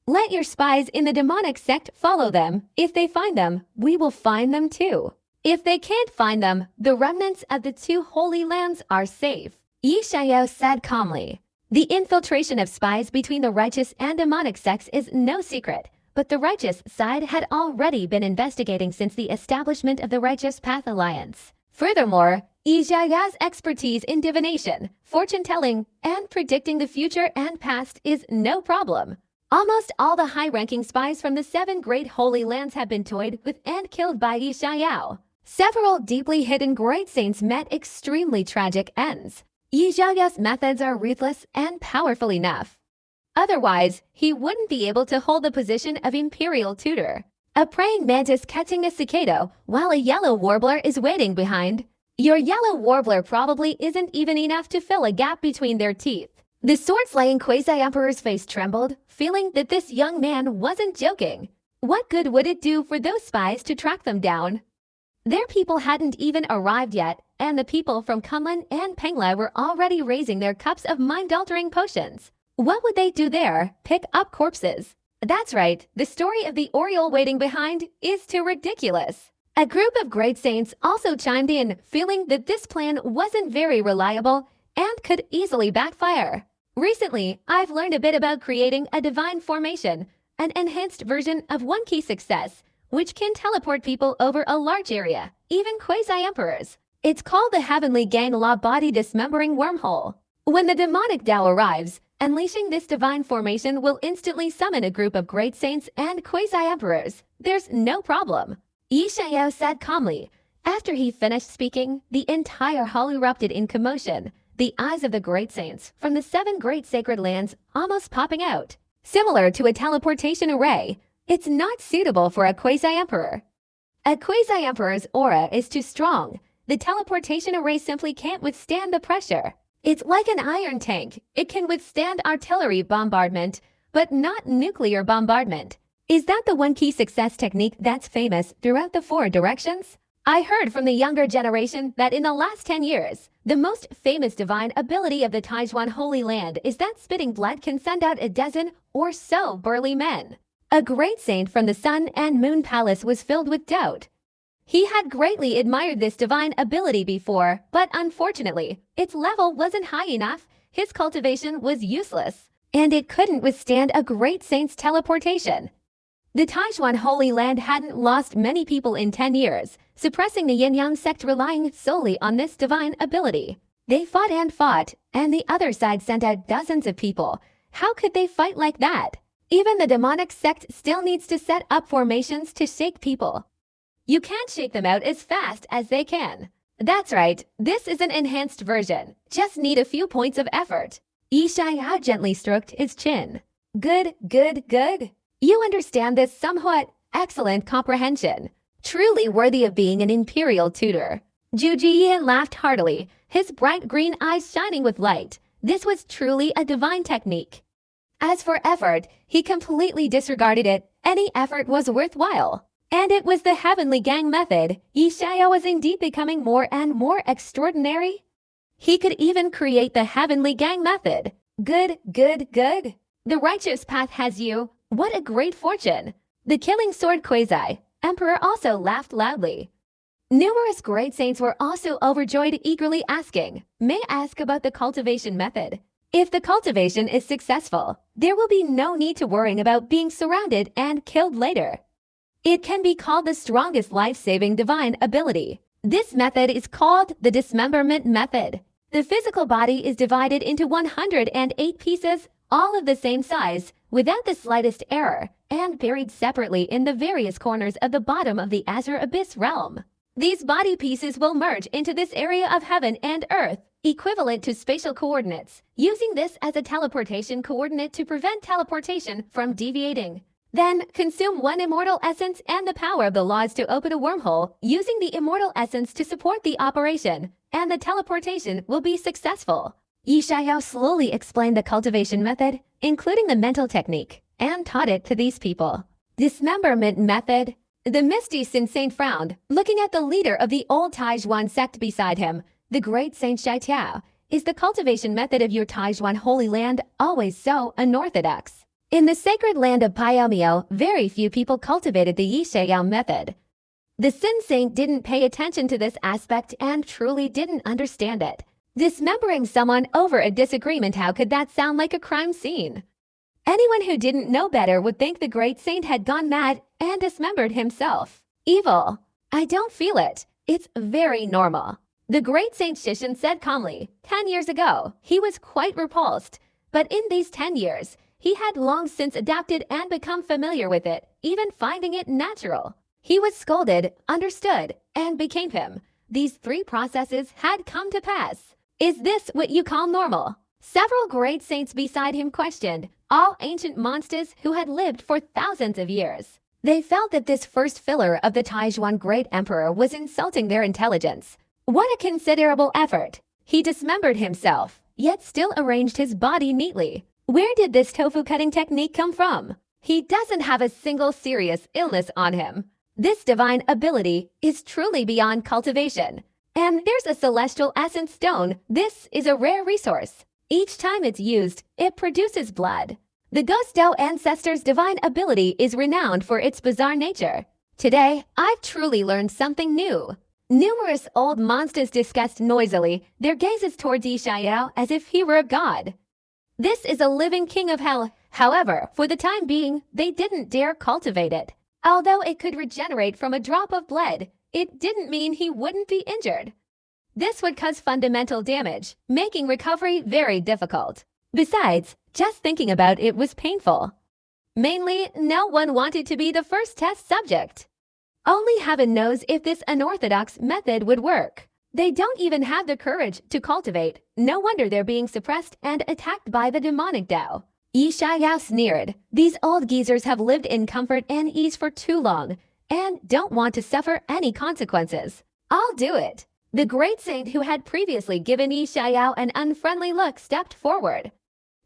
S1: Let your spies in the demonic sect follow them. If they find them, we will find them too. If they can't find them, the remnants of the 2 holy lands are safe. Yi Xiao said calmly. The infiltration of spies between the righteous and demonic sects is no secret, but the righteous side had already been investigating since the establishment of the Righteous Path Alliance. Furthermore, Yi Xiao's expertise in divination, fortune-telling, and predicting the future and past is no problem. Almost all the high-ranking spies from the 7 great holy lands have been toyed with and killed by Yi Xiao. Several deeply hidden great saints met extremely tragic ends. Yi Xiao's methods are ruthless and powerful enough. Otherwise, he wouldn't be able to hold the position of imperial tutor. A praying mantis catching a cicada while a yellow warbler is waiting behind. Your yellow warbler probably isn't even enough to fill a gap between their teeth. The sword-slaying quasi-emperor's face trembled, feeling that this young man wasn't joking. What good would it do for those spies to track them down? Their people hadn't even arrived yet, and the people from Kunlun and Penglai were already raising their cups of mind-altering potions. What would they do there? Pick up corpses? That's right, the story of the Oriole waiting behind is too ridiculous. A group of great saints also chimed in, feeling that this plan wasn't very reliable and could easily backfire. Recently, I've learned a bit about creating a divine formation, an enhanced version of One Key Success, which can teleport people over a large area, even quasi-emperors. It's called the Heavenly Gang Law Body Dismembering Wormhole. When the demonic Tao arrives, unleashing this divine formation will instantly summon a group of great saints and quasi-emperors. There's no problem. Yi Xiao said calmly. After he finished speaking, the entire hall erupted in commotion, the eyes of the great saints from the 7 great sacred lands almost popping out. Similar to a teleportation array, it's not suitable for a quasi-emperor. A quasi-emperor's aura is too strong. The teleportation array simply can't withstand the pressure. It's like an iron tank. It can withstand artillery bombardment, but not nuclear bombardment. Is that the One Key Success technique that's famous throughout the 4 directions? I heard from the younger generation that in the last 10 years, the most famous divine ability of the Taijuan Holy Land is that spitting blood can send out a dozen or so burly men. A great saint from the Sun and Moon Palace was filled with doubt. He had greatly admired this divine ability before, but unfortunately, its level wasn't high enough, his cultivation was useless, and it couldn't withstand a great saint's teleportation. The Taijuan Holy Land hadn't lost many people in 10 years, suppressing the Yin-Yang sect relying solely on this divine ability. They fought, and the other side sent out dozens of people. How could they fight like that? Even the demonic sect still needs to set up formations to shake people. You can't shake them out as fast as they can. That's right, this is an enhanced version. Just need a few points of effort. Yi Xiao gently stroked his chin. Good. You understand this somewhat. Excellent comprehension. Truly worthy of being an imperial tutor. Zhu Jiyan laughed heartily, his bright green eyes shining with light. This was truly a divine technique. As for effort, he completely disregarded it. Any effort was worthwhile. And it was the Heavenly Gang method. Yishaya was indeed becoming more and more extraordinary. He could even create the Heavenly Gang method. Good, good, good. The righteous path has you. What a great fortune. The killing sword Emperor also laughed loudly. Numerous great saints were also overjoyed, eagerly asking, "May I ask about the cultivation method?" If the cultivation is successful, there will be no need to worrying about being surrounded and killed later. It can be called the strongest life-saving divine ability. This method is called the dismemberment method. The physical body is divided into 108 pieces, all of the same size, without the slightest error, and buried separately in the various corners of the bottom of the Azure Abyss realm. These body pieces will merge into this area of heaven and earth, equivalent to spatial coordinates, using this as a teleportation coordinate to prevent teleportation from deviating. Then, consume one immortal essence and the power of the laws to open a wormhole, using the immortal essence to support the operation, and the teleportation will be successful. Yishaya slowly explained the cultivation method, including the mental technique, and taught it to these people. Dismemberment method. The misty Sin Saint frowned, looking at the leader of the old Taijuan sect beside him. The great Saint Shaitiao. Is the cultivation method of your Taijuan holy land always so unorthodox? In the sacred land of Pyomio, very few people cultivated the Yishayao method. The Sin Saint didn't pay attention to this aspect and truly didn't understand it. Dismembering someone over a disagreement, how could that sound like a crime scene? Anyone who didn't know better would think the great saint had gone mad and dismembered himself. Evil. I don't feel it. It's very normal. The great Saint Shishin said calmly. 10 years ago, he was quite repulsed. But in these 10 years, he had long since adapted and become familiar with it, even finding it natural. He was scolded, understood, and became him. These three processes had come to pass. Is this what you call normal? Several great saints beside him questioned, all ancient monsters who had lived for thousands of years. They felt that this first filler of the Taijuan great emperor was insulting their intelligence. What a considerable effort! He dismembered himself, yet still arranged his body neatly. Where did this tofu cutting technique come from? He doesn't have a single serious illness on him. This divine ability is truly beyond cultivation. And there's a celestial essence stone. This is a rare resource. Each time it's used, it produces blood. The Gusto ancestor's divine ability is renowned for its bizarre nature. Today, I've truly learned something new. Numerous old monsters discussed noisily, their gazes towards Yishayao as if he were a god. This is a living king of hell. However, for the time being, they didn't dare cultivate it. Although it could regenerate from a drop of blood, it didn't mean he wouldn't be injured. This would cause fundamental damage, making recovery very difficult. Besides, just thinking about it was painful. Mainly, no one wanted to be the first test subject. Only heaven knows if this unorthodox method would work. They don't even have the courage to cultivate. No wonder they're being suppressed and attacked by the demonic Tao. Yishayao sneered. These old geezers have lived in comfort and ease for too long and don't want to suffer any consequences. I'll do it. The great saint who had previously given Yishayao an unfriendly look stepped forward.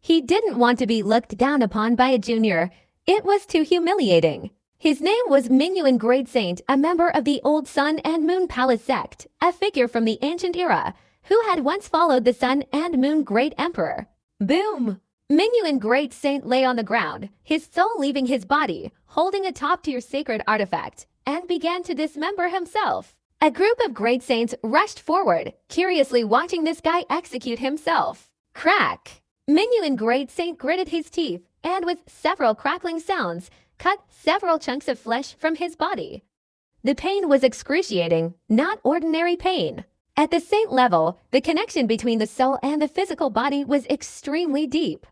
S1: He didn't want to be looked down upon by a junior. It was too humiliating. His name was Mingyuan Great Saint, a member of the Old Sun and Moon Palace sect, a figure from the ancient era, who had once followed the Sun and Moon Great Emperor. Boom! Mingyuan Great Saint lay on the ground, his soul leaving his body, holding a top-tier sacred artifact, and began to dismember himself. A group of great saints rushed forward, curiously watching this guy execute himself. Crack! Mingyuan Great Saint gritted his teeth, and with several crackling sounds, cut several chunks of flesh from his body. The pain was excruciating, not ordinary pain. At the saint level, the connection between the soul and the physical body was extremely deep.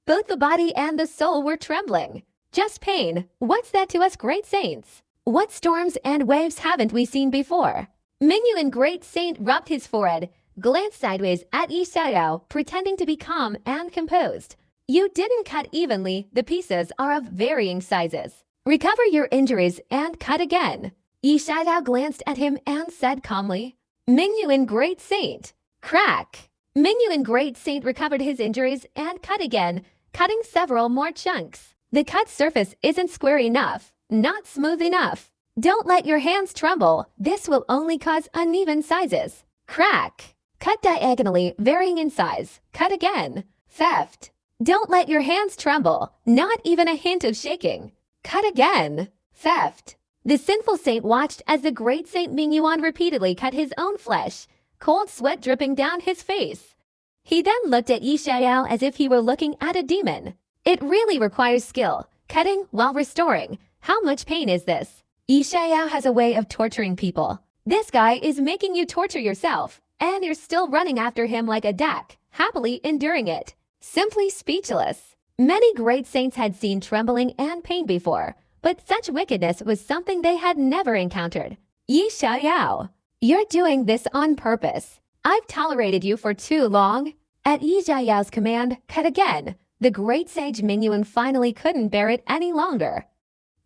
S1: Both the body and the soul were trembling. Just pain, what's that to us great saints? What storms and waves haven't we seen before? Mingyuan Great Saint rubbed his forehead, glanced sideways at Yishayao, pretending to be calm and composed. You didn't cut evenly, the pieces are of varying sizes. Recover your injuries and cut again. Yishayao glanced at him and said calmly, Mingyuan Great Saint. Crack! Mingyuan Great Saint recovered his injuries and cut again, cutting several more chunks. The cut surface isn't square enough, not smooth enough. Don't let your hands tremble. This will only cause uneven sizes. Crack. Cut diagonally, varying in size. Cut again. Theft. Don't let your hands tremble. Not even a hint of shaking. Cut again. Theft. The sinful saint watched as the great Saint Mingyuan repeatedly cut his own flesh, cold sweat dripping down his face. He then looked at Yi Xiaoyao as if he were looking at a demon. It really requires skill, cutting while restoring. How much pain is this? Yi Xiaoyao has a way of torturing people. This guy is making you torture yourself, and you're still running after him like a duck, happily enduring it. Simply speechless. Many great saints had seen trembling and pain before, but such wickedness was something they had never encountered. Yi Xiaoyao, you're doing this on purpose. I've tolerated you for too long. At Yi Xiaoyao's command, cut again. The great sage Mingyuan finally couldn't bear it any longer.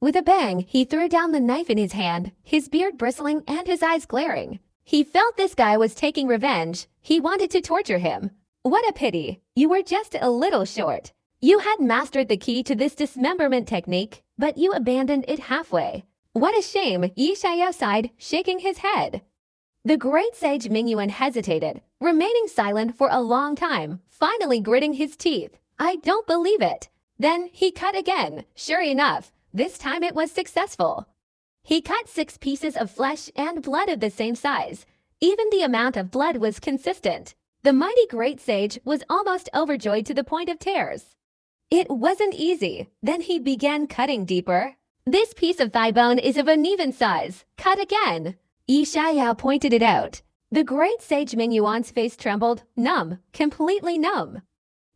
S1: With a bang, he threw down the knife in his hand, his beard bristling and his eyes glaring. He felt this guy was taking revenge. He wanted to torture him. What a pity. You were just a little short. You had mastered the key to this dismemberment technique, but you abandoned it halfway. What a shame, Yi Xiaoyao sighed, shaking his head. The great sage Mingyuan hesitated, remaining silent for a long time, finally gritting his teeth. I don't believe it. Then he cut again. Sure enough, this time it was successful. He cut 6 pieces of flesh and blood of the same size. Even the amount of blood was consistent. The mighty great sage was almost overjoyed to the point of tears. It wasn't easy. Then he began cutting deeper. This piece of thigh bone is of uneven size. Cut again. Yi Xiaoyao pointed it out. The great sage Mingyuan's face trembled, numb, completely numb.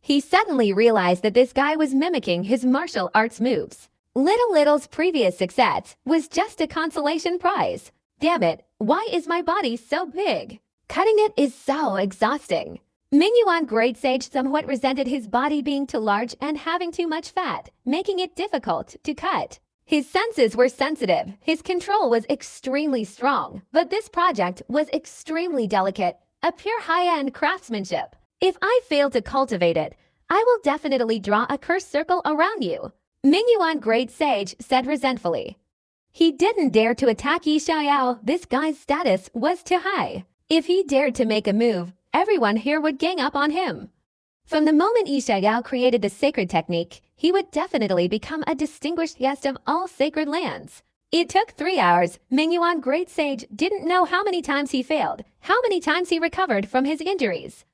S1: He suddenly realized that this guy was mimicking his martial arts moves. Little's previous success was just a consolation prize. Damn it, why is my body so big? Cutting it is so exhausting. Mingyuan Great Sage somewhat resented his body being too large and having too much fat, making it difficult to cut. His senses were sensitive, his control was extremely strong, but this project was extremely delicate, a pure high-end craftsmanship. If I fail to cultivate it, I will definitely draw a cursed circle around you, Mingyuan Great Sage said resentfully. He didn't dare to attack Yi Xiaoyao. This guy's status was too high. If he dared to make a move, everyone here would gang up on him. From the moment Yi Xiaoyao created the sacred technique, he would definitely become a distinguished guest of all sacred lands. It took 3 hours. Mingyuan Great Sage didn't know how many times he failed, how many times he recovered from his injuries.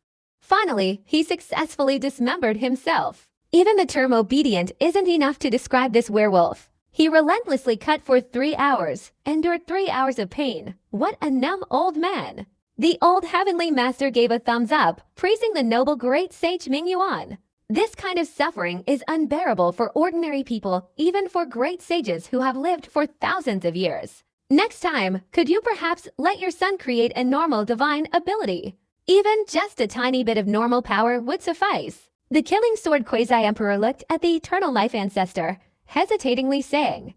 S1: Finally, he successfully dismembered himself. Even the term obedient isn't enough to describe this werewolf. He relentlessly cut for 3 hours, endured 3 hours of pain. What a numb old man. The old heavenly master gave a thumbs up, praising the noble great sage Mingyuan. This kind of suffering is unbearable for ordinary people, even for great sages who have lived for thousands of years. Next time, could you perhaps let your son create a normal divine ability? Even just a tiny bit of normal power would suffice. The killing sword quasi-emperor looked at the eternal life ancestor, hesitatingly saying,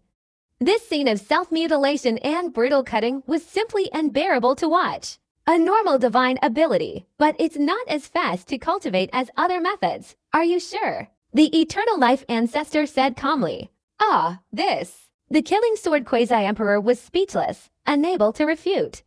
S1: "This scene of self-mutilation and brutal cutting was simply unbearable to watch. A normal divine ability, but it's not as fast to cultivate as other methods. Are you sure?" The eternal life ancestor said calmly. "Ah, this." The killing sword quasi-emperor was speechless, unable to refute.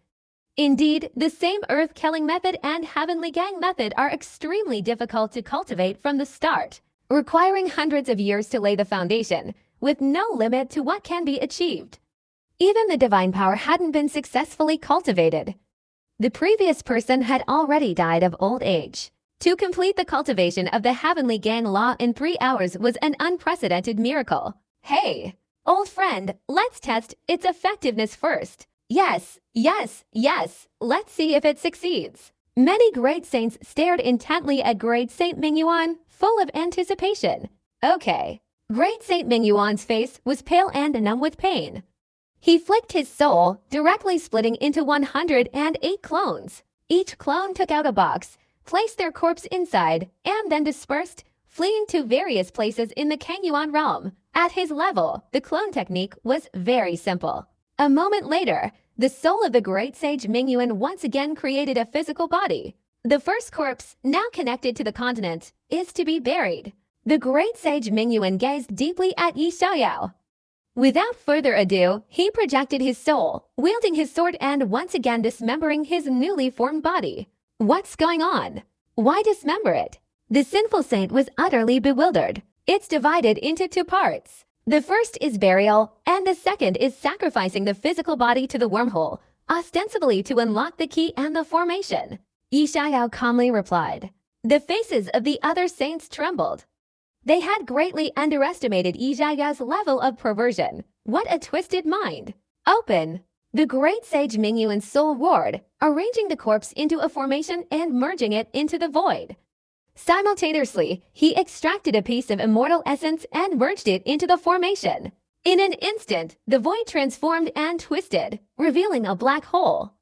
S1: Indeed, the same earth-killing method and heavenly gang method are extremely difficult to cultivate from the start, requiring hundreds of years to lay the foundation, with no limit to what can be achieved. Even the divine power hadn't been successfully cultivated. The previous person had already died of old age. To complete the cultivation of the heavenly gang law in 3 hours was an unprecedented miracle. Hey, old friend, let's test its effectiveness first. Yes, yes, yes, let's see if it succeeds. Many great saints stared intently at great Saint Mingyuan, full of anticipation. Okay. Great Saint Mingyuan's face was pale and numb with pain. He flicked his soul, directly splitting into 108 clones. Each clone took out a box, placed their corpse inside, and then dispersed, fleeing to various places in the Kangyuan realm. At his level, the clone technique was very simple. A moment later, the soul of the great sage Mingyuan once again created a physical body. The first corpse, now connected to the continent, is to be buried. The great sage Mingyuan gazed deeply at Yi Xiaoyao. Without further ado, he projected his soul, wielding his sword and once again dismembering his newly formed body. What's going on? Why dismember it? The sinful saint was utterly bewildered. It's divided into two parts. The first is burial, and the second is sacrificing the physical body to the wormhole, ostensibly to unlock the key and the formation. Yishao calmly replied. The faces of the other saints trembled. They had greatly underestimated Yishao's level of perversion. What a twisted mind! Open! The great sage Mingyuan's soul roared, arranging the corpse into a formation and merging it into the void. Simultaneously, he extracted a piece of immortal essence and merged it into the formation. In an instant, the void transformed and twisted, revealing a black hole.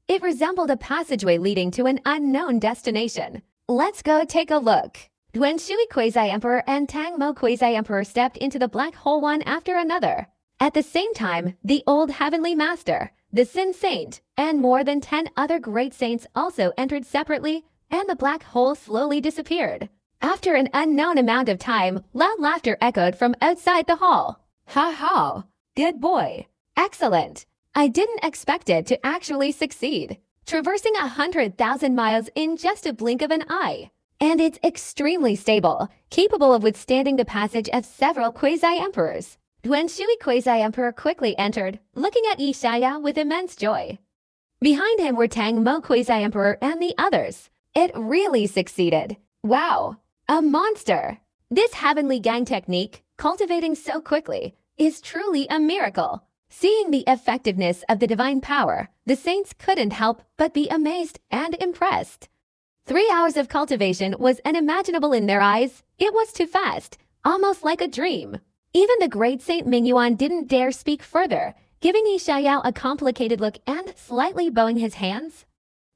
S1: It resembled a passageway leading to an unknown destination. Let's go take a look. Duan Shui Quasi-Emperor and Tang Mo Quasi-Emperor stepped into the black hole one after another. At the same time, the old heavenly master, the Sin Saint, and more than 10 other great saints also entered separately, and the black hole slowly disappeared. After an unknown amount of time, loud laughter echoed from outside the hall. Ha ha! Good boy! Excellent! I didn't expect it to actually succeed. Traversing 100,000 miles in just a blink of an eye. And it's extremely stable, capable of withstanding the passage of several quasi-emperors. Duan Shui Quasi-Emperor quickly entered, looking at Yishao with immense joy. Behind him were Tang Mo Quasi-Emperor and the others. It really succeeded. Wow! A monster! This heavenly gang technique, cultivating so quickly, is truly a miracle. Seeing the effectiveness of the divine power, the saints couldn't help but be amazed and impressed. 3 hours of cultivation was unimaginable in their eyes. It was too fast, almost like a dream. Even the great Saint Mingyuan didn't dare speak further, giving Yishao a complicated look and slightly bowing his hands.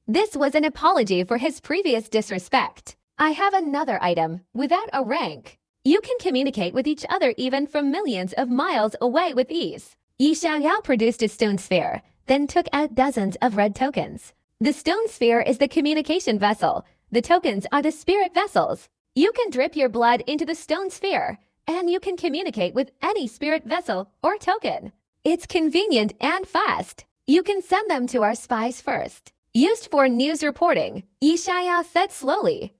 S1: This was an apology for his previous disrespect. I have another item, without a rank. You can communicate with each other even from millions of miles away with ease. Yishao produced a stone sphere, then took out dozens of red tokens. The stone sphere is the communication vessel. The tokens are the spirit vessels. You can drip your blood into the stone sphere, and you can communicate with any spirit vessel or token. It's convenient and fast. You can send them to our spies first. Used for news reporting, Yishao said slowly.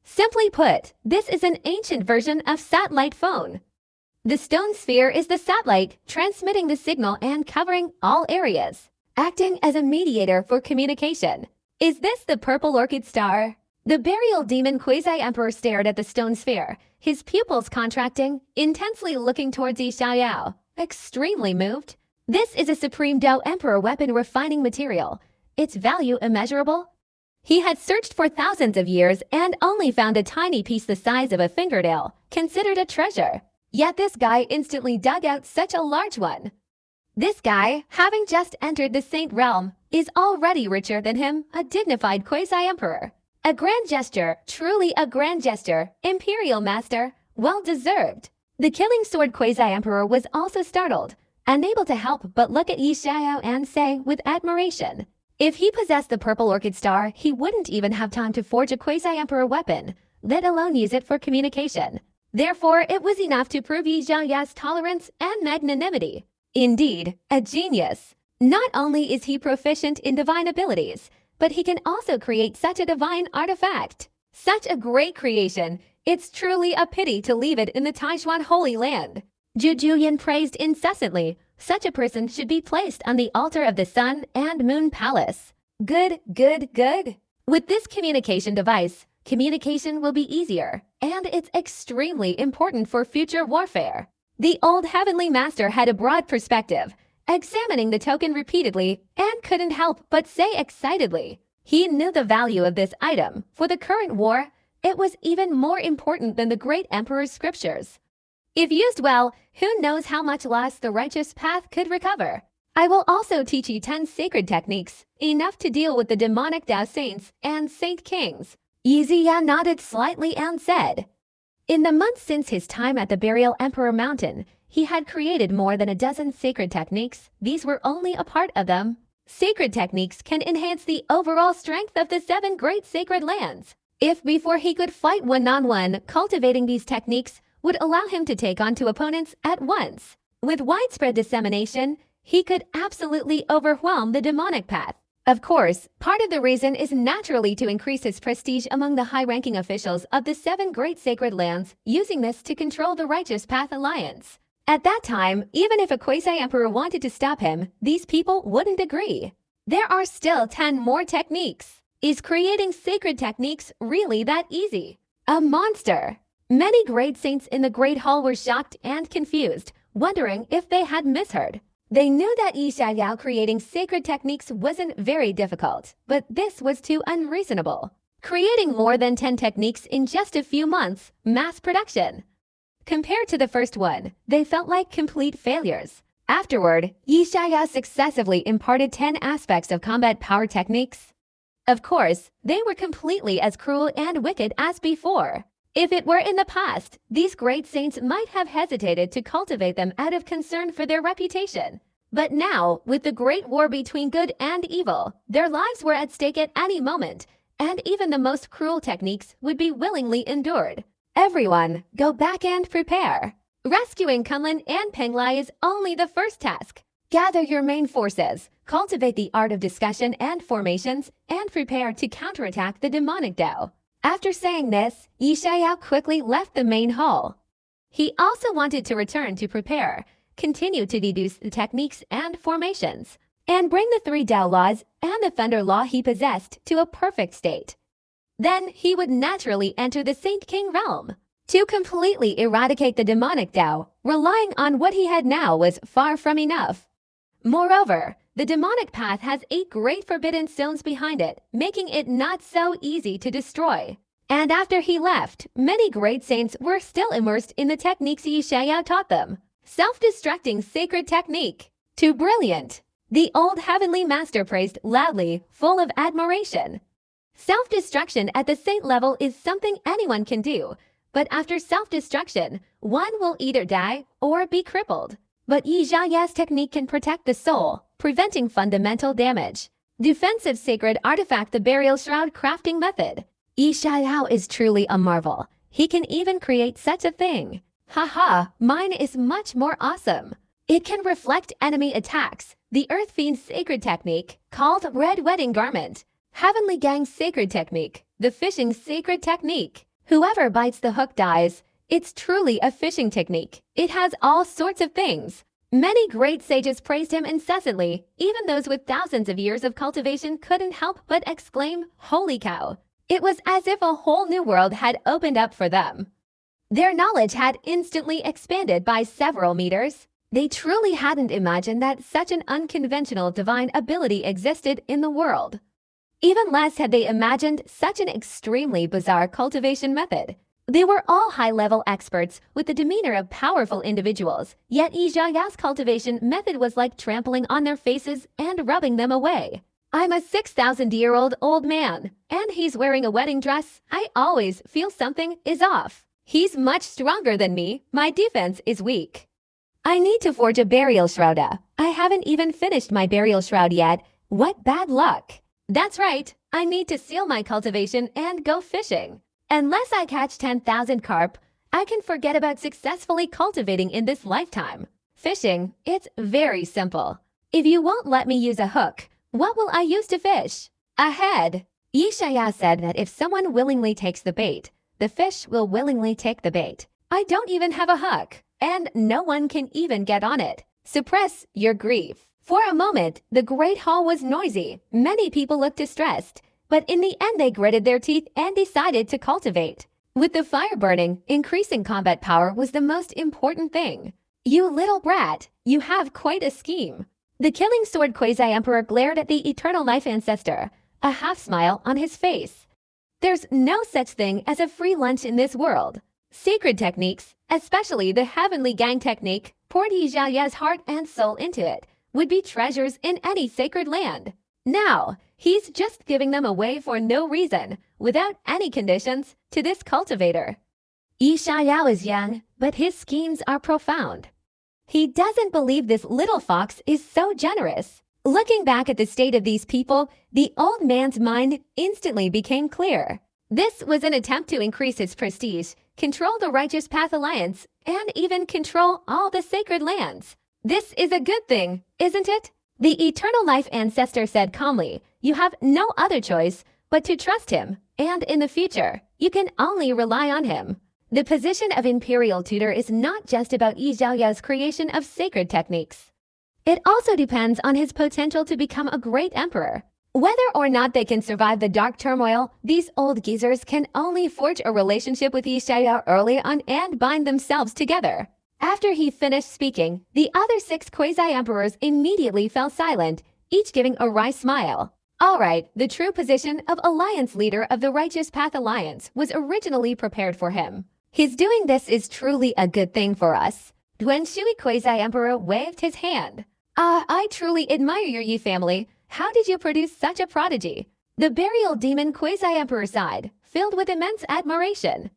S1: Simply put, this is an ancient version of satellite phone. The stone sphere is the satellite, transmitting the signal and covering all areas, acting as a mediator for communication. Is this the purple orchid star? The burial demon Quasi-Emperor stared at the stone sphere, his pupils contracting, intensely looking towards Yishao, extremely moved. This is a Supreme Dao Emperor weapon refining material. Its value immeasurable. He had searched for thousands of years and only found a tiny piece the size of a fingernail, considered a treasure. Yet this guy instantly dug out such a large one. This guy, having just entered the Saint realm, is already richer than him, a dignified Quasi-Emperor. A grand gesture, truly a grand gesture, Imperial Master, well deserved. The killing sword Quasi-Emperor was also startled, unable to help but look at Yishao and say with admiration, if he possessed the purple orchid star, he wouldn't even have time to forge a Quasi-Emperor weapon, let alone use it for communication. Therefore, it was enough to prove Yishao's tolerance and magnanimity. Indeed, a genius. Not only is he proficient in divine abilities, but he can also create such a divine artifact. Such a great creation, it's truly a pity to leave it in the Taijuan Holy Land. Zhu Juyan praised incessantly. Such a person should be placed on the altar of the Sun and Moon Palace. Good, good, good. With this communication device, communication will be easier, and it's extremely important for future warfare. The old heavenly master had a broad perspective, examining the token repeatedly, and couldn't help but say excitedly. He knew the value of this item. For the current war, it was even more important than the great emperor's scriptures. If used well, who knows how much loss the righteous path could recover. I will also teach you 10 sacred techniques, enough to deal with the demonic Dao saints and saint kings. Yiziya nodded slightly and said, in the months since his time at the Burial Emperor Mountain, he had created more than a dozen sacred techniques. These were only a part of them. Sacred techniques can enhance the overall strength of the 7 great sacred lands. If before he could fight one-on-one, cultivating these techniques would allow him to take on 2 opponents at once. With widespread dissemination, he could absolutely overwhelm the demonic path. Of course, part of the reason is naturally to increase his prestige among the high-ranking officials of the 7 great sacred lands, using this to control the Righteous Path Alliance. At that time, even if a quasi-emperor wanted to stop him, these people wouldn't agree. There are still 10 more techniques. Is creating sacred techniques really that easy? A monster! Many great saints in the Great Hall were shocked and confused, wondering if they had misheard. They knew that Yi Xiaoyao creating sacred techniques wasn't very difficult, but this was too unreasonable. Creating more than 10 techniques in just a few months, mass production. Compared to the first one, they felt like complete failures. Afterward, Yi Xiaoyao successively imparted 10 aspects of combat power techniques. Of course, they were completely as cruel and wicked as before. If it were in the past, these great saints might have hesitated to cultivate them out of concern for their reputation. But now, with the great war between good and evil, their lives were at stake at any moment, and even the most cruel techniques would be willingly endured. Everyone, go back and prepare. Rescuing Kunlun and Penglai is only the first task. Gather your main forces, cultivate the art of discussion and formations, and prepare to counterattack the demonic Dao. After saying this, Yi Xiaoyao quickly left the main hall. He also wanted to return to prepare, continue to deduce the techniques and formations, and bring the 3 Dao laws and the Thunder Law he possessed to a perfect state. Then he would naturally enter the Saint King realm. To completely eradicate the demonic Dao, relying on what he had now was far from enough. Moreover, the demonic path has 8 great forbidden stones behind it, making it not so easy to destroy. And after he left, many great saints were still immersed in the techniques Yi Xiaoyao taught them. Self-destructing sacred technique. Too brilliant. The old heavenly master praised loudly, full of admiration. Self-destruction at the saint level is something anyone can do, but after self-destruction, one will either die or be crippled. But Yi Xiaoyao's technique can protect the soul, preventing fundamental damage. Defensive sacred artifact, the burial shroud crafting method. Yi Xiaoyao is truly a marvel. He can even create such a thing. Haha, mine is much more awesome. It can reflect enemy attacks. The Earth Fiend's sacred technique, called Red Wedding Garment. Heavenly Gang's sacred technique, the fishing sacred technique. Whoever bites the hook dies. It's truly a fishing technique. It has all sorts of things. Many great sages praised him incessantly. Even those with thousands of years of cultivation couldn't help but exclaim, "Holy cow!" It was as if a whole new world had opened up for them. Their knowledge had instantly expanded by several meters. They truly hadn't imagined that such an unconventional divine ability existed in the world. Even less had they imagined such an extremely bizarre cultivation method. They were all high-level experts with the demeanor of powerful individuals, yet Yi Xiaoyao's cultivation method was like trampling on their faces and rubbing them away. I'm a 6,000-year-old old man, and he's wearing a wedding dress. I always feel something is off. He's much stronger than me. My defense is weak. I need to forge a burial shroud. I haven't even finished my burial shroud yet. What bad luck. That's right. I need to seal my cultivation and go fishing. Unless I catch 10,000 carp, I can forget about successfully cultivating in this lifetime. Fishing, it's very simple. If you won't let me use a hook, what will I use to fish? A head. Yi Xiaoyao said that if someone willingly takes the bait, the fish will willingly take the bait. I don't even have a hook, and no one can even get on it. Suppress your grief. For a moment, the great hall was noisy. Many people looked distressed. But in the end they gritted their teeth and decided to cultivate. With the fire burning, increasing combat power was the most important thing. You little brat, you have quite a scheme. The killing sword quasi-emperor glared at the eternal life ancestor, a half-smile on his face. There's no such thing as a free lunch in this world. Sacred techniques, especially the Heavenly Gang technique, poured Yi Xiaoyao's heart and soul into it, would be treasures in any sacred land. Now, he's just giving them away for no reason, without any conditions, to this cultivator. Yi Xiaoyao is young, but his schemes are profound. He doesn't believe this little fox is so generous. Looking back at the state of these people, the old man's mind instantly became clear. This was an attempt to increase his prestige, control the Righteous Path Alliance, and even control all the sacred lands. This is a good thing, isn't it? The Eternal Life Ancestor said calmly, "You have no other choice but to trust him, and in the future, you can only rely on him." The position of Imperial Tutor is not just about Yi Xiaoyao's creation of sacred techniques. It also depends on his potential to become a great emperor. Whether or not they can survive the dark turmoil, these old geezers can only forge a relationship with Yi Xiaoyao early on and bind themselves together. After he finished speaking, the other 6 quasi-emperors immediately fell silent, each giving a wry smile. Alright, the true position of Alliance Leader of the Righteous Path Alliance was originally prepared for him. His doing this is truly a good thing for us. Duan Shui Quasi-Emperor waved his hand. I truly admire your Yi family. How did you produce such a prodigy? The Burial Demon Quasi-Emperor sighed, filled with immense admiration.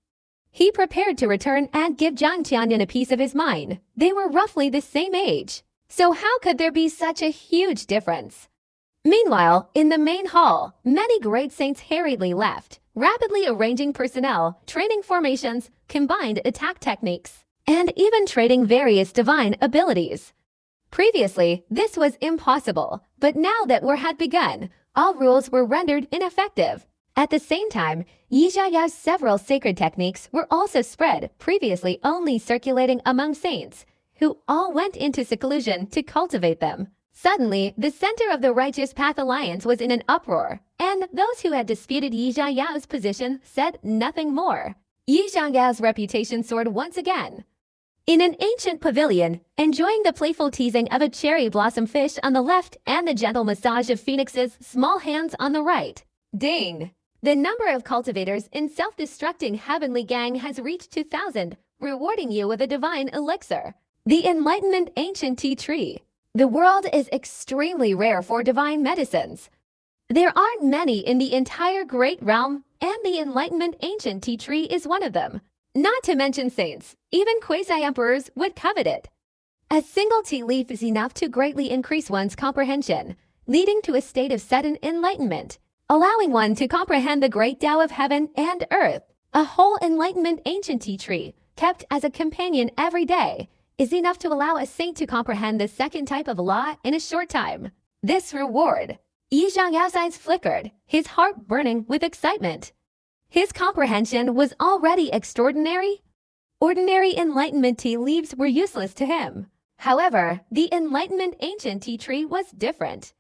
S1: He prepared to return and give Zhang Qianyan a piece of his mind. They were roughly the same age. So how could there be such a huge difference? Meanwhile, in the main hall, many great saints hurriedly left, rapidly arranging personnel, training formations, combined attack techniques, and even trading various divine abilities. Previously, this was impossible, but now that war had begun, all rules were rendered ineffective. At the same time, Yi Xiaoyao's several sacred techniques were also spread, previously only circulating among saints, who all went into seclusion to cultivate them. Suddenly, the center of the Righteous Path Alliance was in an uproar, and those who had disputed Yi Xiaoyao's position said nothing more. Yi Xiaoyao's reputation soared once again. In an ancient pavilion, enjoying the playful teasing of a cherry blossom fish on the left and the gentle massage of Phoenix's small hands on the right. Ding! The number of cultivators in self-destructing Heavenly Gang has reached 2,000, rewarding you with a divine elixir. The Enlightenment Ancient Tea Tree. The world is extremely rare for divine medicines. There aren't many in the entire Great Realm, and the Enlightenment Ancient Tea Tree is one of them. Not to mention saints, even quasi-emperors would covet it. A single tea leaf is enough to greatly increase one's comprehension, leading to a state of sudden enlightenment, allowing one to comprehend the great Tao of heaven and earth. A whole Enlightenment Ancient Tea Tree, kept as a companion every day, is enough to allow a saint to comprehend the second type of law in a short time. This reward. Yi Xiaoyao's eyes flickered, his heart burning with excitement. His comprehension was already extraordinary. Ordinary Enlightenment tea leaves were useless to him. However, the Enlightenment Ancient Tea Tree was different.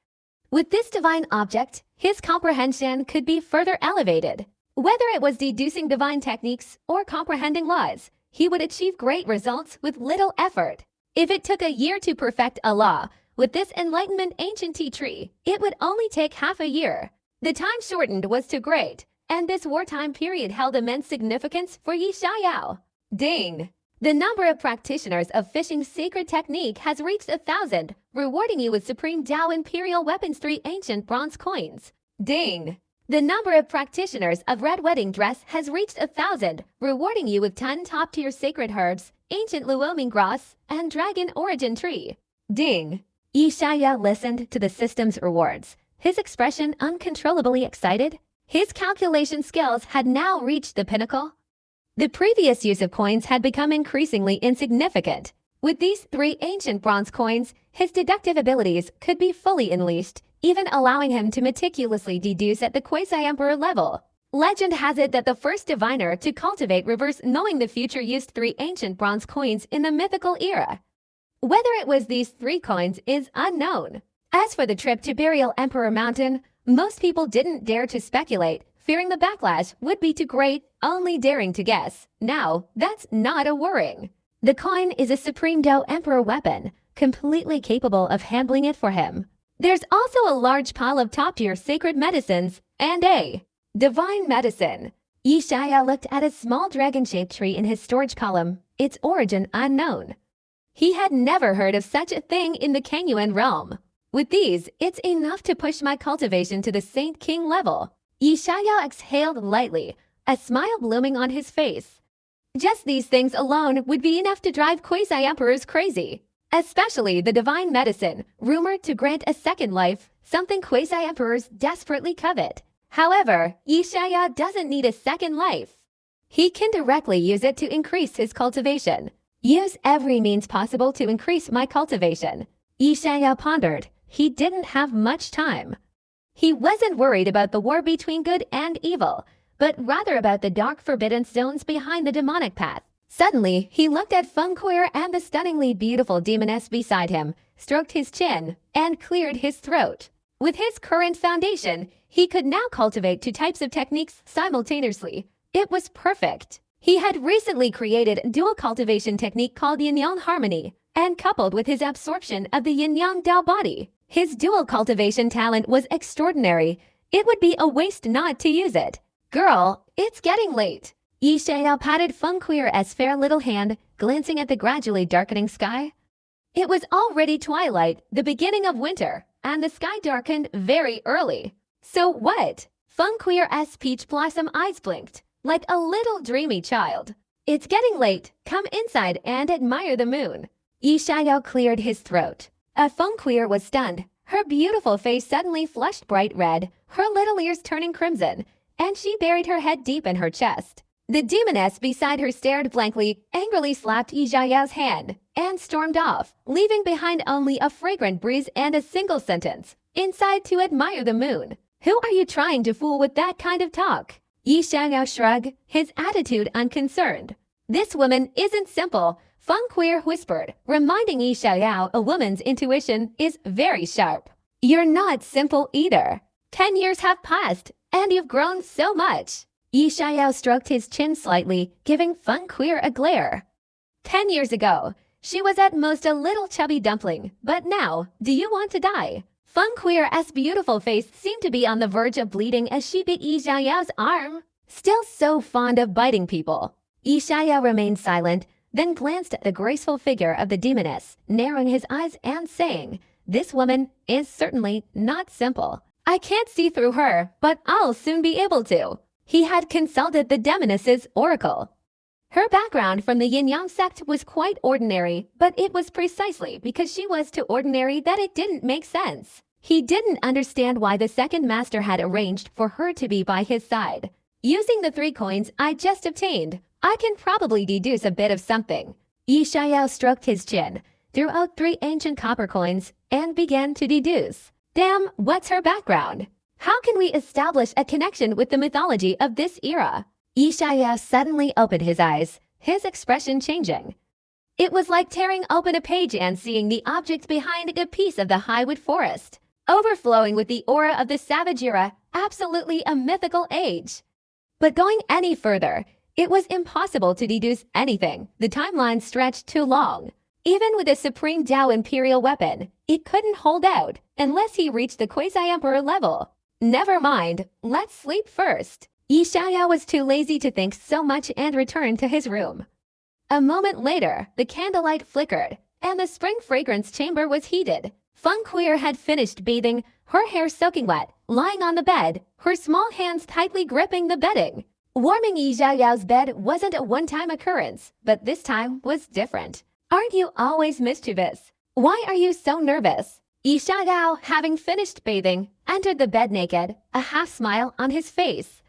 S1: With this divine object, his comprehension could be further elevated. Whether it was deducing divine techniques or comprehending laws, he would achieve great results with little effort. If it took a year to perfect a law, with this Enlightenment Ancient Tea Tree, it would only take half a year. The time shortened was too great, and this wartime period held immense significance for Yi Xiaoyao. Ding! The number of practitioners of fishing sacred technique has reached 1,000, rewarding you with Supreme Tao Imperial Weapons 3 ancient bronze coins. Ding! The number of practitioners of red wedding dress has reached 1,000, rewarding you with 10 top-tier sacred herbs, ancient Luoming grass, and dragon origin tree. Ding! Yi Xiaoyao listened to the system's rewards, his expression uncontrollably excited. His calculation skills had now reached the pinnacle. The previous use of coins had become increasingly insignificant. With these 3 ancient bronze coins, his deductive abilities could be fully unleashed, even allowing him to meticulously deduce at the quasi-emperor level. Legend has it that the first diviner to cultivate reverse knowing the future used 3 ancient bronze coins in the mythical era. Whether it was these 3 coins is unknown. As for the trip to Burial Emperor Mountain, most people didn't dare to speculate, fearing the backlash would be too great, only daring to guess. Now, that's not a worrying. The coin is a Supreme Tao Emperor weapon, completely capable of handling it for him. There's also a large pile of top-tier sacred medicines, and a divine medicine. Yi Xiaoyao looked at a small dragon-shaped tree in his storage column, its origin unknown. He had never heard of such a thing in the Kangyuan realm. With these, it's enough to push my cultivation to the Saint King level. Yi Xiaoyao exhaled lightly, a smile blooming on his face. Just these things alone would be enough to drive quasi-emperors crazy. Especially the divine medicine, rumored to grant a second life, something quasi-emperors desperately covet. However, Yishaya doesn't need a second life. He can directly use it to increase his cultivation. Use every means possible to increase my cultivation. Yishaya pondered. He didn't have much time. He wasn't worried about the war between good and evil, but rather about the dark forbidden zones behind the demonic path. Suddenly, he looked at Feng Queer and the stunningly beautiful demoness beside him, stroked his chin, and cleared his throat. With his current foundation, he could now cultivate two types of techniques simultaneously. It was perfect. He had recently created a dual cultivation technique called Yin-Yang Harmony, and coupled with his absorption of the Yin-Yang Dao body, his dual cultivation talent was extraordinary. It would be a waste not to use it. Girl, it's getting late. Yi Xiao patted Feng Queer's fair little hand, glancing at the gradually darkening sky. It was already twilight, the beginning of winter, and the sky darkened very early. So what? Feng Queer's peach blossom eyes blinked, like a little dreamy child. It's getting late. Come inside and admire the moon. Yi Xiao cleared his throat. Feng Queer was stunned. Her beautiful face suddenly flushed bright red, her little ears turning crimson, and she buried her head deep in her chest. The demoness beside her stared blankly, angrily slapped Yi Xiao's hand, and stormed off, leaving behind only a fragrant breeze and a single sentence. Inside to admire the moon. Who are you trying to fool with that kind of talk? Yi Xiao shrugged, his attitude unconcerned. This woman isn't simple, Feng Queer whispered, reminding Yi Xiao a woman's intuition is very sharp. You're not simple either. 10 years have passed, and you've grown so much. Yi Xiao stroked his chin slightly, giving Feng Queer a glare. 10 years ago, she was at most a little chubby dumpling, but now, do you want to die? Feng Queer's beautiful face seemed to be on the verge of bleeding as she bit Yi Xiao's arm. Still so fond of biting people. Yi Xiao remained silent, then glanced at the graceful figure of the demoness, narrowing his eyes and saying, this woman is certainly not simple. I can't see through her, but I'll soon be able to. He had consulted the demoness's oracle. Her background from the Yin-Yang sect was quite ordinary, but it was precisely because she was too ordinary that it didn't make sense. He didn't understand why the second master had arranged for her to be by his side. Using the 3 coins I just obtained, I can probably deduce a bit of something. Yi Xiao stroked his chin, drew out 3 ancient copper coins, and began to deduce. Damn, what's her background? How can we establish a connection with the mythology of this era? Yi Xiao suddenly opened his eyes, his expression changing. It was like tearing open a page and seeing the object behind a piece of the highwood forest, overflowing with the aura of the savage era, absolutely a mythical age. But going any further, it was impossible to deduce anything. The timeline stretched too long. Even with a Supreme Dao Imperial weapon, it couldn't hold out unless he reached the Quasi-Emperor level. Never mind, let's sleep first. Yi Xiao was too lazy to think so much and returned to his room. A moment later, the candlelight flickered, and the spring fragrance chamber was heated. Feng Queer had finished bathing, her hair soaking wet, lying on the bed, her small hands tightly gripping the bedding. Warming Yi Xiao's bed wasn't a one-time occurrence, but this time was different. Aren't you always mischievous? Why are you so nervous? Yi Xiao, having finished bathing, entered the bed naked, a half-smile on his face.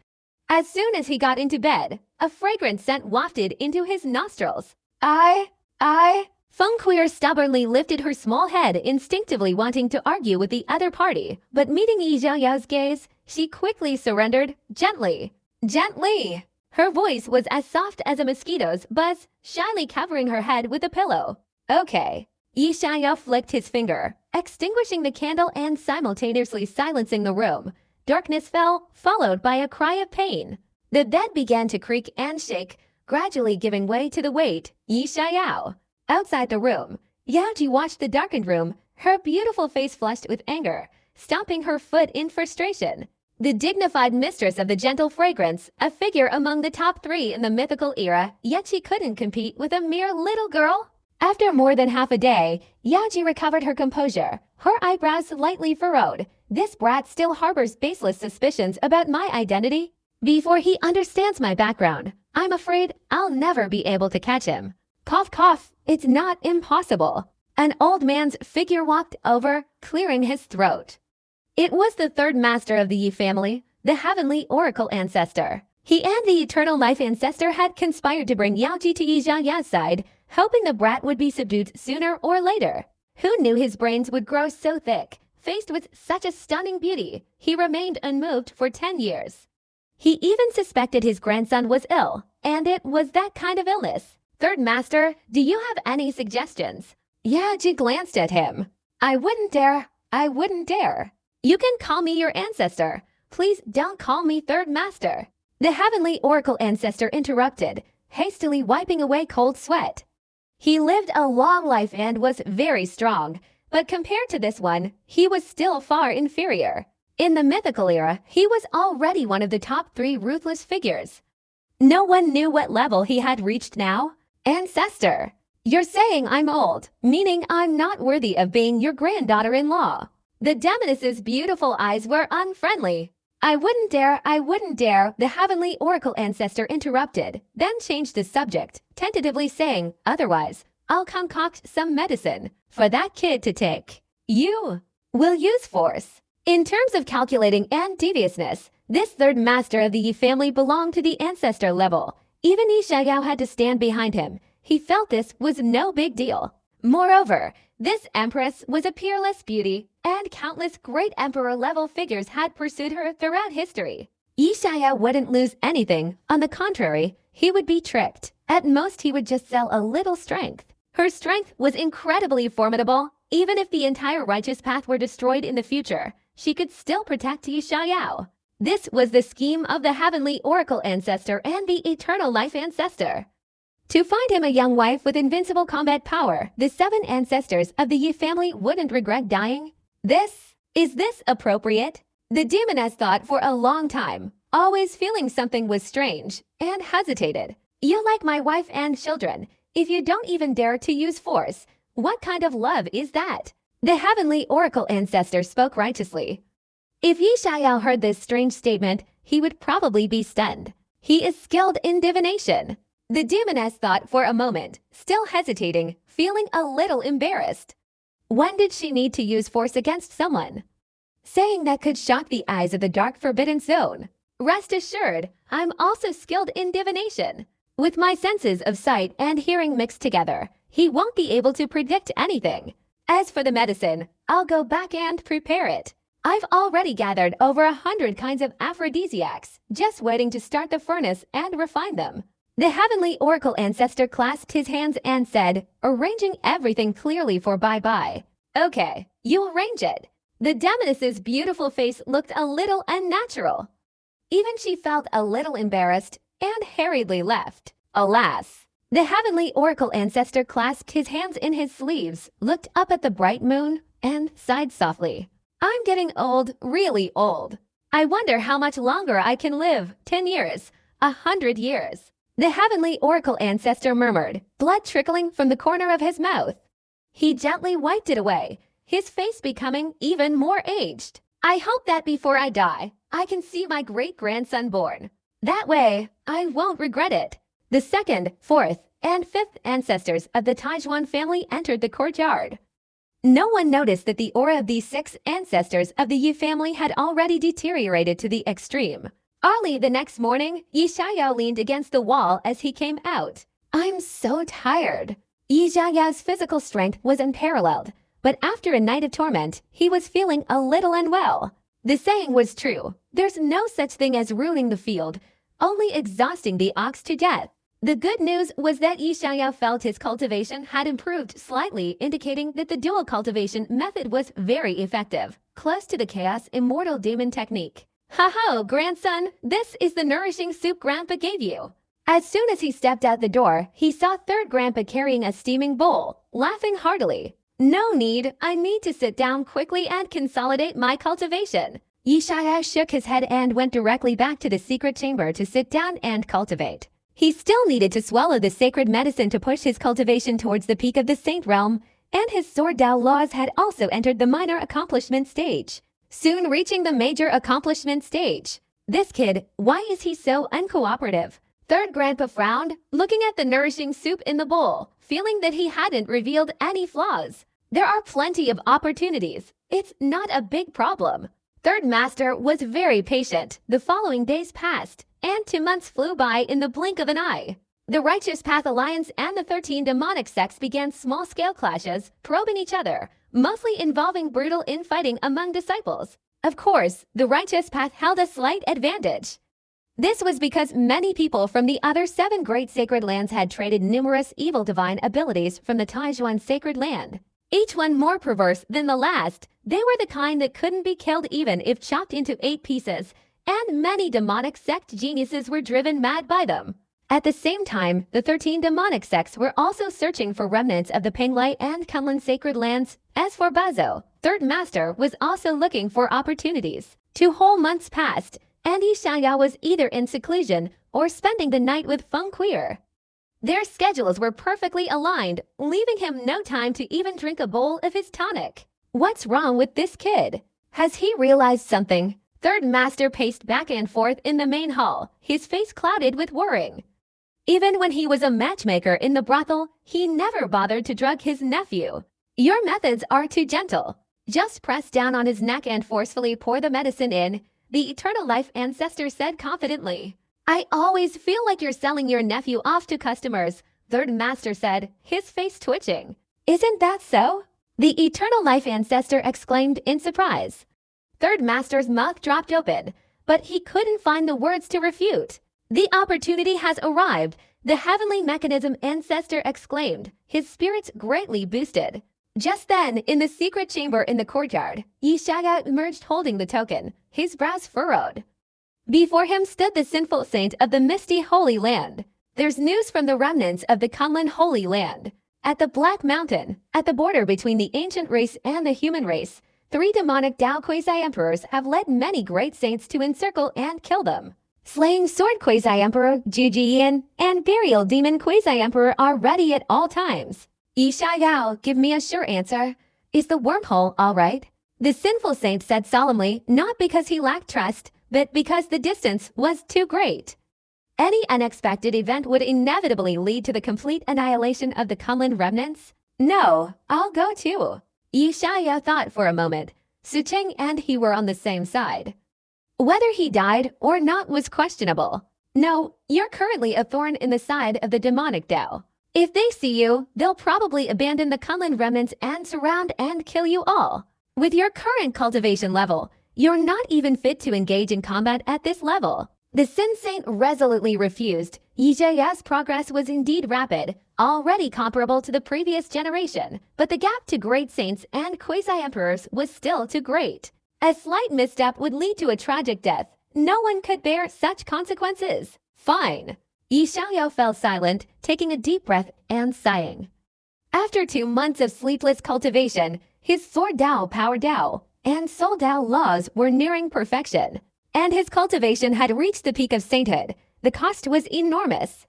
S1: As soon as he got into bed, a fragrant scent wafted into his nostrils. Feng Queer stubbornly lifted her small head, instinctively wanting to argue with the other party, but meeting Yi Xiao's gaze, she quickly surrendered, gently. Gently! Her voice was as soft as a mosquito's buzz, shyly covering her head with a pillow. Okay. Yi Xiao flicked his finger, extinguishing the candle and simultaneously silencing the room. Darkness fell, followed by a cry of pain. The bed began to creak and shake, gradually giving way to the weight. Yi Xiao. Outside the room, Yaoji watched the darkened room, her beautiful face flushed with anger, stomping her foot in frustration. The dignified mistress of the gentle fragrance, a figure among the top 3 in the mythical era, yet she couldn't compete with a mere little girl. After more than half a day, Yaoji recovered her composure, her eyebrows slightly furrowed. This brat still harbors baseless suspicions about my identity. Before he understands my background, I'm afraid I'll never be able to catch him. Cough cough, it's not impossible. An old man's figure walked over, clearing his throat. It was the 3rd master of the Yi family, the heavenly oracle ancestor. He and the eternal life ancestor had conspired to bring Yaoji to Yi Xiaoya's side, hoping the brat would be subdued sooner or later. Who knew his brains would grow so thick? Faced with such a stunning beauty, he remained unmoved for 10 years. He even suspected his grandson was ill, and it was that kind of illness. Third Master, do you have any suggestions? Yaoji glanced at him. I wouldn't dare. You can call me your ancestor. Please don't call me Third Master. The heavenly oracle ancestor interrupted, hastily wiping away cold sweat. He lived a long life and was very strong, but compared to this one, he was still far inferior. In the mythical era, he was already one of the top 3 ruthless figures. No one knew what level he had reached now. Ancestor, you're saying I'm old, meaning I'm not worthy of being your granddaughter-in-law. The demoness's beautiful eyes were unfriendly. I wouldn't dare, the heavenly oracle ancestor interrupted, then changed the subject, tentatively saying, otherwise, I'll concoct some medicine for that kid to take. You will use force. In terms of calculating and deviousness, this third master of the Yi family belonged to the ancestor level. Even Yi Xiaoyao had to stand behind him. He felt this was no big deal. Moreover, this empress was a peerless beauty, and countless great emperor-level figures had pursued her throughout history. Yi Xiaoyao wouldn't lose anything. On the contrary, he would be tricked. At most, he would just sell a little strength. Her strength was incredibly formidable. Even if the entire righteous path were destroyed in the future, she could still protect Yi Xiaoyao. This was the scheme of the heavenly oracle ancestor and the eternal life ancestor. To find him a young wife with invincible combat power, the 7 ancestors of the Yi family wouldn't regret dying. Is this appropriate? The demoness thought for a long time, always feeling something was strange, and hesitated. You like my wife and children. If you don't even dare to use force, what kind of love is that? The heavenly oracle ancestor spoke righteously. If Yi Xiaoyao heard this strange statement, he would probably be stunned. He is skilled in divination. The demoness thought for a moment, still hesitating, feeling a little embarrassed. When did she need to use force against someone? Saying that could shock the eyes of the dark forbidden zone. Rest assured, I'm also skilled in divination. With my senses of sight and hearing mixed together, he won't be able to predict anything. As for the medicine, I'll go back and prepare it. I've already gathered over 100 kinds of aphrodisiacs, just waiting to start the furnace and refine them. The heavenly oracle ancestor clasped his hands and said, arranging everything clearly for bye-bye. Okay, you arrange it. The demoness's beautiful face looked a little unnatural. Even she felt a little embarrassed and hurriedly left. Alas, the heavenly oracle ancestor clasped his hands in his sleeves, looked up at the bright moon, and sighed softly. I'm getting old, really old. I wonder how much longer I can live. 10 years, 100 years. The heavenly oracle ancestor murmured, blood trickling from the corner of his mouth. He gently wiped it away, his face becoming even more aged. I hope that before I die, I can see my great-grandson born. That way, I won't regret it. The 2nd, 4th, and 5th ancestors of the Taijuan family entered the courtyard. No one noticed that the aura of these 6 ancestors of the Yi family had already deteriorated to the extreme. Early the next morning, Yi Xiaoyao leaned against the wall as he came out. I'm so tired. Yi Xiaoyao's physical strength was unparalleled, but after a night of torment, he was feeling a little unwell. The saying was true. There's no such thing as ruining the field, only exhausting the ox to death. The good news was that Yi Xiaoyao felt his cultivation had improved slightly, indicating that the dual cultivation method was very effective, close to the chaos immortal demon technique. Ha-ho, grandson, this is the nourishing soup Grandpa gave you. As soon as he stepped out the door, he saw third Grandpa carrying a steaming bowl, laughing heartily. No need, I need to sit down quickly and consolidate my cultivation. Yi Xiaoyao shook his head and went directly back to the secret chamber to sit down and cultivate. He still needed to swallow the sacred medicine to push his cultivation towards the peak of the Saint Realm, and his sword Dao laws had also entered the minor accomplishment stage, soon reaching the major accomplishment stage. This kid, why is he so uncooperative? Third Grandpa frowned, looking at the nourishing soup in the bowl, feeling that he hadn't revealed any flaws. There are plenty of opportunities. It's not a big problem. Third Master was very patient. The following days passed, and 2 months flew by in the blink of an eye. The Righteous Path Alliance and the 13 demonic sects began small-scale clashes, probing each other, mostly involving brutal infighting among disciples. Of course, the Righteous Path held a slight advantage. This was because many people from the other 7 great sacred lands had traded numerous evil divine abilities from the Taijuan sacred land. Each one more perverse than the last. They were the kind that couldn't be killed even if chopped into 8 pieces, and many demonic sect geniuses were driven mad by them. At the same time, the 13 demonic sects were also searching for remnants of the Penglai and Kunlun sacred lands. As for Bazo, Third Master was also looking for opportunities. 2 whole months passed, and Yi Xiaoyao was either in seclusion or spending the night with Feng Queer. Their schedules were perfectly aligned, leaving him no time to even drink a bowl of his tonic. What's wrong with this kid? Has he realized something? Third Master paced back and forth in the main hall, his face clouded with worrying. Even when he was a matchmaker in the brothel, he never bothered to drug his nephew. Your methods are too gentle. Just press down on his neck and forcefully pour the medicine in, the Eternal Life Ancestor said confidently. I always feel like you're selling your nephew off to customers, Third Master said, his face twitching. Isn't that so? The Eternal Life Ancestor exclaimed in surprise. Third Master's mouth dropped open, but he couldn't find the words to refute. The opportunity has arrived, the Heavenly Mechanism Ancestor exclaimed, his spirits greatly boosted. Just then, in the secret chamber in the courtyard, Yi Xiaoyao emerged holding the token, his brows furrowed. Before him stood the sinful saint of the misty Holy Land. There's news from the remnants of the Kunlun Holy Land. At the Black Mountain, at the border between the ancient race and the human race, 3 demonic Dao Quasi-Emperors have led many great saints to encircle and kill them. Slaying Sword Quasi-Emperor Zhu Jiyan and Burial Demon Quasi-Emperor are ready at all times. Yi Xiaoyao, give me a sure answer. Is the wormhole all right? The sinful saint said solemnly, not because he lacked trust, but because the distance was too great. Any unexpected event would inevitably lead to the complete annihilation of the Kunlun remnants. No, I'll go too. Yi Xiaoyao thought for a moment. Su Cheng and he were on the same side. Whether he died or not was questionable. No, you're currently a thorn in the side of the demonic Dao. If they see you, they'll probably abandon the Kunlun remnants and surround and kill you all. With your current cultivation level, you're not even fit to engage in combat at this level. The Sin Saint resolutely refused. Yi Xiaoyao's progress was indeed rapid, already comparable to the previous generation, but the gap to great saints and quasi-emperors was still too great. A slight misstep would lead to a tragic death. No one could bear such consequences. Fine. Yi Xiaoyao fell silent, taking a deep breath and sighing. After 2 months of sleepless cultivation, his Sword Dao Power Dao and Soul Dao laws were nearing perfection, and his cultivation had reached the peak of sainthood. The cost was enormous.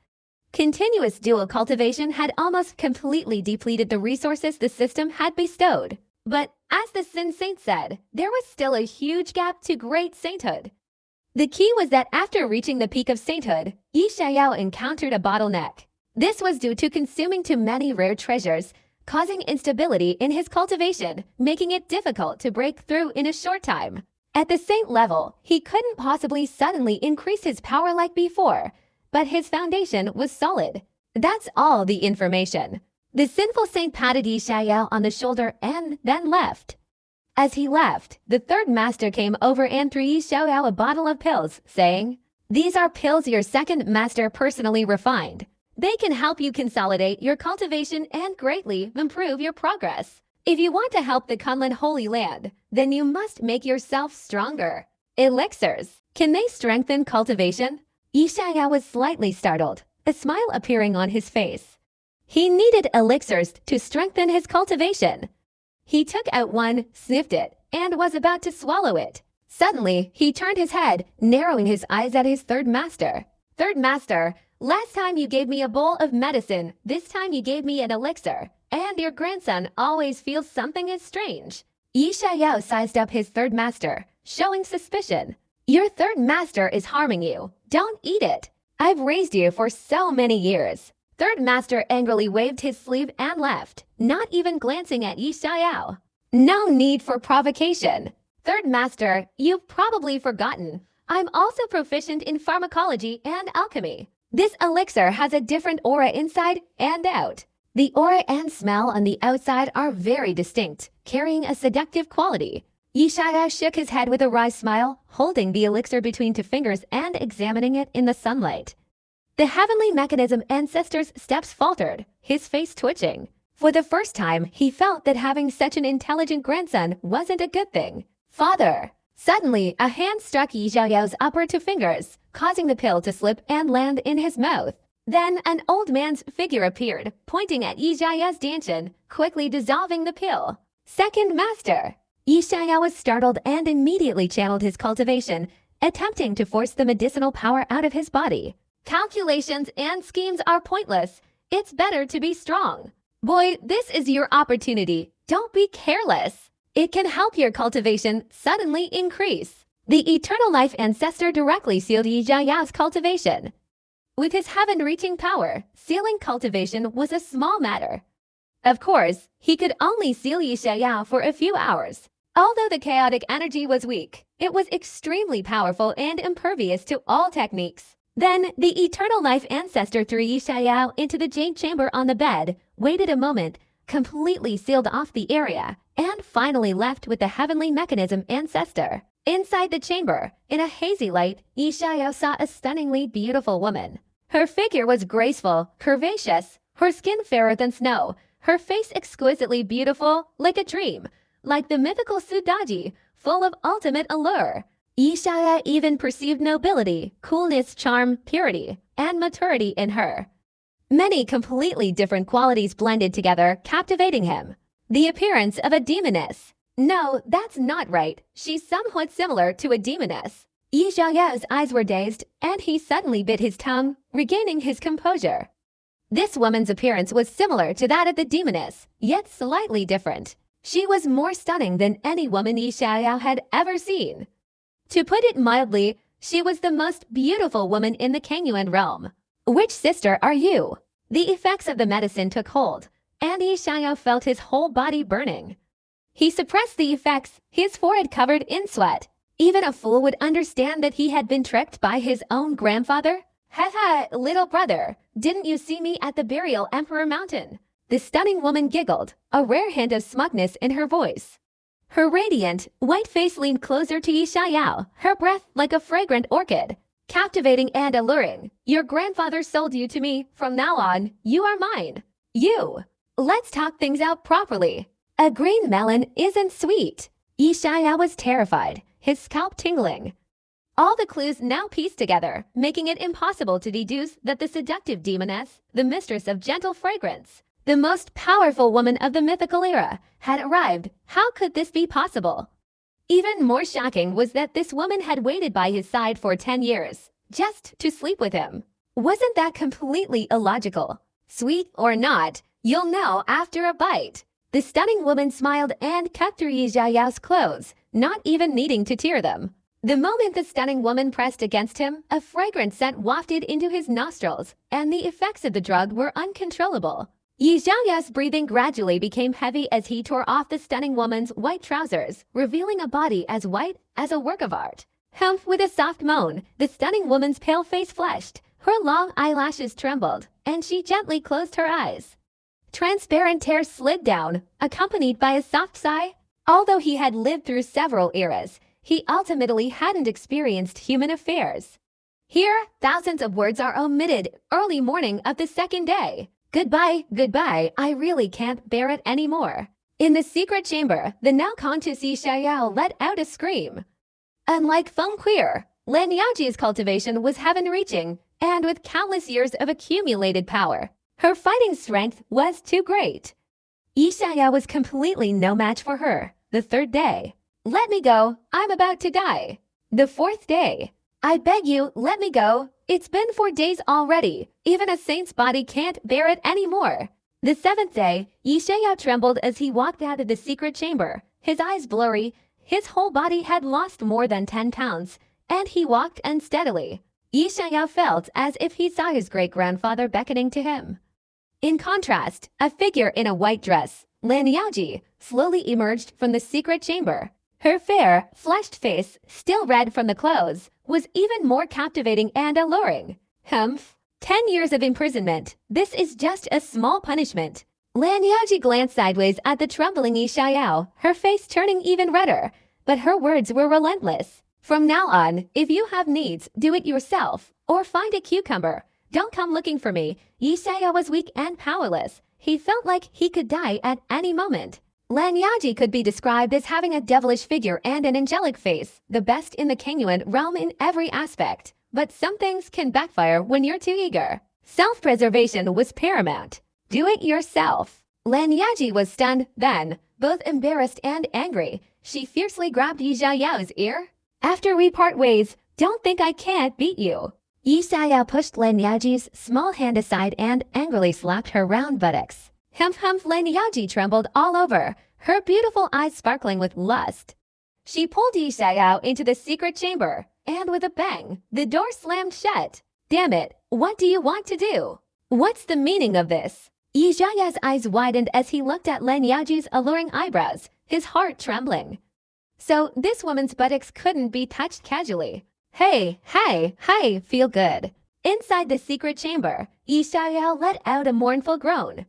S1: Continuous dual cultivation had almost completely depleted the resources the system had bestowed. But, as the Sin Saint said, there was still a huge gap to great sainthood. The key was that after reaching the peak of sainthood, Yi Xiaoyao encountered a bottleneck. This was due to consuming too many rare treasures, causing instability in his cultivation, making it difficult to break through in a short time. At the saint level, he couldn't possibly suddenly increase his power like before, but his foundation was solid. That's all the information. The sinful saint patted Yi Xiaoyao on the shoulder and then left. As he left, the Third Master came over and threw Yi Xiaoyao a bottle of pills, saying, "These are pills your second master personally refined. They can help you consolidate your cultivation and greatly improve your progress. If you want to help the Kunlun Holy Land, then you must make yourself stronger. Elixirs, can they strengthen cultivation?" Yi Xiaoyao was slightly startled, a smile appearing on his face. He needed elixirs to strengthen his cultivation. He took out one, sniffed it, and was about to swallow it. Suddenly, he turned his head, narrowing his eyes at his Third Master. "Third Master, last time you gave me a bowl of medicine, this time you gave me an elixir, and your grandson always feels something is strange." Yi Xiaoyao sized up his Third Master, showing suspicion. "Your Third Master is harming you. Don't eat it. I've raised you for so many years." Third Master angrily waved his sleeve and left, not even glancing at Yi Xiaoyao. "No need for provocation." Third master, you've probably forgotten. I'm also proficient in pharmacology and alchemy. This elixir has a different aura inside and out. The aura and smell on the outside are very distinct, carrying a seductive quality. Yishaya shook his head with a wry smile, holding the elixir between two fingers and examining it in the sunlight. The heavenly mechanism ancestor's steps faltered, his face twitching. For the first time, he felt that having such an intelligent grandson wasn't a good thing. Father! Suddenly, a hand struck Yi Xiaoyao's upper two fingers, causing the pill to slip and land in his mouth. Then an old man's figure appeared, pointing at Yi Xiaoyao's dantian, quickly dissolving the pill. Second master! Yi Xiaoyao was startled and immediately channeled his cultivation, attempting to force the medicinal power out of his body. Calculations and schemes are pointless. It's better to be strong. Boy, this is your opportunity. Don't be careless. It can help your cultivation suddenly increase. The eternal life ancestor directly sealed Yi Xiaoyao's cultivation. With his heaven-reaching power, sealing cultivation was a small matter. Of course, he could only seal Yi Xiaoyao for a few hours. Although the chaotic energy was weak, it was extremely powerful and impervious to all techniques. Then, the eternal life ancestor threw Yi Xiaoyao into the jade chamber on the bed, waited a moment, completely sealed off the area, and finally left with the heavenly mechanism ancestor. Inside the chamber, in a hazy light, Yi Xiaoyao saw a stunningly beautiful woman. Her figure was graceful, curvaceous, her skin fairer than snow, her face exquisitely beautiful, like a dream, like the mythical Sudaji, full of ultimate allure. Yi Xiaoyao even perceived nobility, coolness, charm, purity, and maturity in her. Many completely different qualities blended together, captivating him. The appearance of a demoness. No, that's not right. She's somewhat similar to a demoness. Yi Xiaoyao's eyes were dazed, and he suddenly bit his tongue, regaining his composure. This woman's appearance was similar to that of the demoness, yet slightly different. She was more stunning than any woman Yi Xiaoyao had ever seen. To put it mildly, she was the most beautiful woman in the Kangyuan realm. Which sister are you? The effects of the medicine took hold, and Yi Xiaoyao felt his whole body burning. He suppressed the effects, his forehead covered in sweat. Even a fool would understand that he had been tricked by his own grandfather. Ha, little brother, didn't you see me at the burial Emperor Mountain? The stunning woman giggled, a rare hint of smugness in her voice. Her radiant, white face leaned closer to Yi Xiaoyao, her breath like a fragrant orchid. Captivating and alluring. Your grandfather sold you to me. From now on, you are mine. You. Let's talk things out properly. A green melon isn't sweet. Yi Xiaoyao was terrified, his scalp tingling. All the clues now pieced together, making it impossible to deduce that the seductive demoness, the mistress of gentle fragrance, the most powerful woman of the mythical era, had arrived. How could this be possible? Even more shocking was that this woman had waited by his side for 10 years, just to sleep with him. Wasn't that completely illogical? Sweet or not, you'll know after a bite. The stunning woman smiled and cut through Yi Xiaoyao's clothes, not even needing to tear them. The moment the stunning woman pressed against him, a fragrant scent wafted into his nostrils, and the effects of the drug were uncontrollable. Yi Xiaoyao's breathing gradually became heavy as he tore off the stunning woman's white trousers, revealing a body as white as a work of art. Humph! With a soft moan, the stunning woman's pale face flushed, her long eyelashes trembled, and she gently closed her eyes. Transparent hair slid down, accompanied by a soft sigh. Although he had lived through several eras, he ultimately hadn't experienced human affairs. Here, thousands of words are omitted early morning of the second day. Goodbye, I really can't bear it anymore. In the secret chamber, the now conscious Yi Xiaoyao let out a scream. Unlike Feng Queer, Lan Yaoji's cultivation was heaven-reaching, and with countless years of accumulated power, her fighting strength was too great. Yi Xiaoyao was completely no match for her. The third day. Let me go, I'm about to die. The fourth day. I beg you, let me go. It's been 4 days already. Even a saint's body can't bear it anymore. The seventh day, Yi Xiaoyao trembled as he walked out of the secret chamber, his eyes blurry. His whole body had lost more than 10 pounds, and he walked unsteadily. Yi Xiaoyao felt as if he saw his great-grandfather beckoning to him. In contrast, a figure in a white dress, Lan Yaoji, slowly emerged from the secret chamber. Her fair, flushed face, still red from the clothes, was even more captivating and alluring. Humph. 10 years of imprisonment. This is just a small punishment. Lan Yaji glanced sideways at the trembling Yi Xiao, her face turning even redder, but her words were relentless. From now on, if you have needs, do it yourself, or find a cucumber. Don't come looking for me. Yi Xiao was weak and powerless. He felt like he could die at any moment. Lan Yaji could be described as having a devilish figure and an angelic face, the best in the Kangyuan realm in every aspect. But some things can backfire when you're too eager. Self-preservation was paramount. Do it yourself. Lan Yaji was stunned then, both embarrassed and angry. She fiercely grabbed Yi Xiao's ear. After we part ways, don't think I can't beat you. Yi Xiao pushed Lan Yaji's small hand aside and angrily slapped her round buttocks. Humph humph. Lan Yaji trembled all over, her beautiful eyes sparkling with lust. She pulled Yi Xiao into the secret chamber, and with a bang, the door slammed shut. Damn it, what do you want to do? What's the meaning of this? Yi Xiao's eyes widened as he looked at Lan Yaji's alluring eyebrows, his heart trembling. So this woman's buttocks couldn't be touched casually. Hey, feel good. Inside the secret chamber, Yi Xiao let out a mournful groan.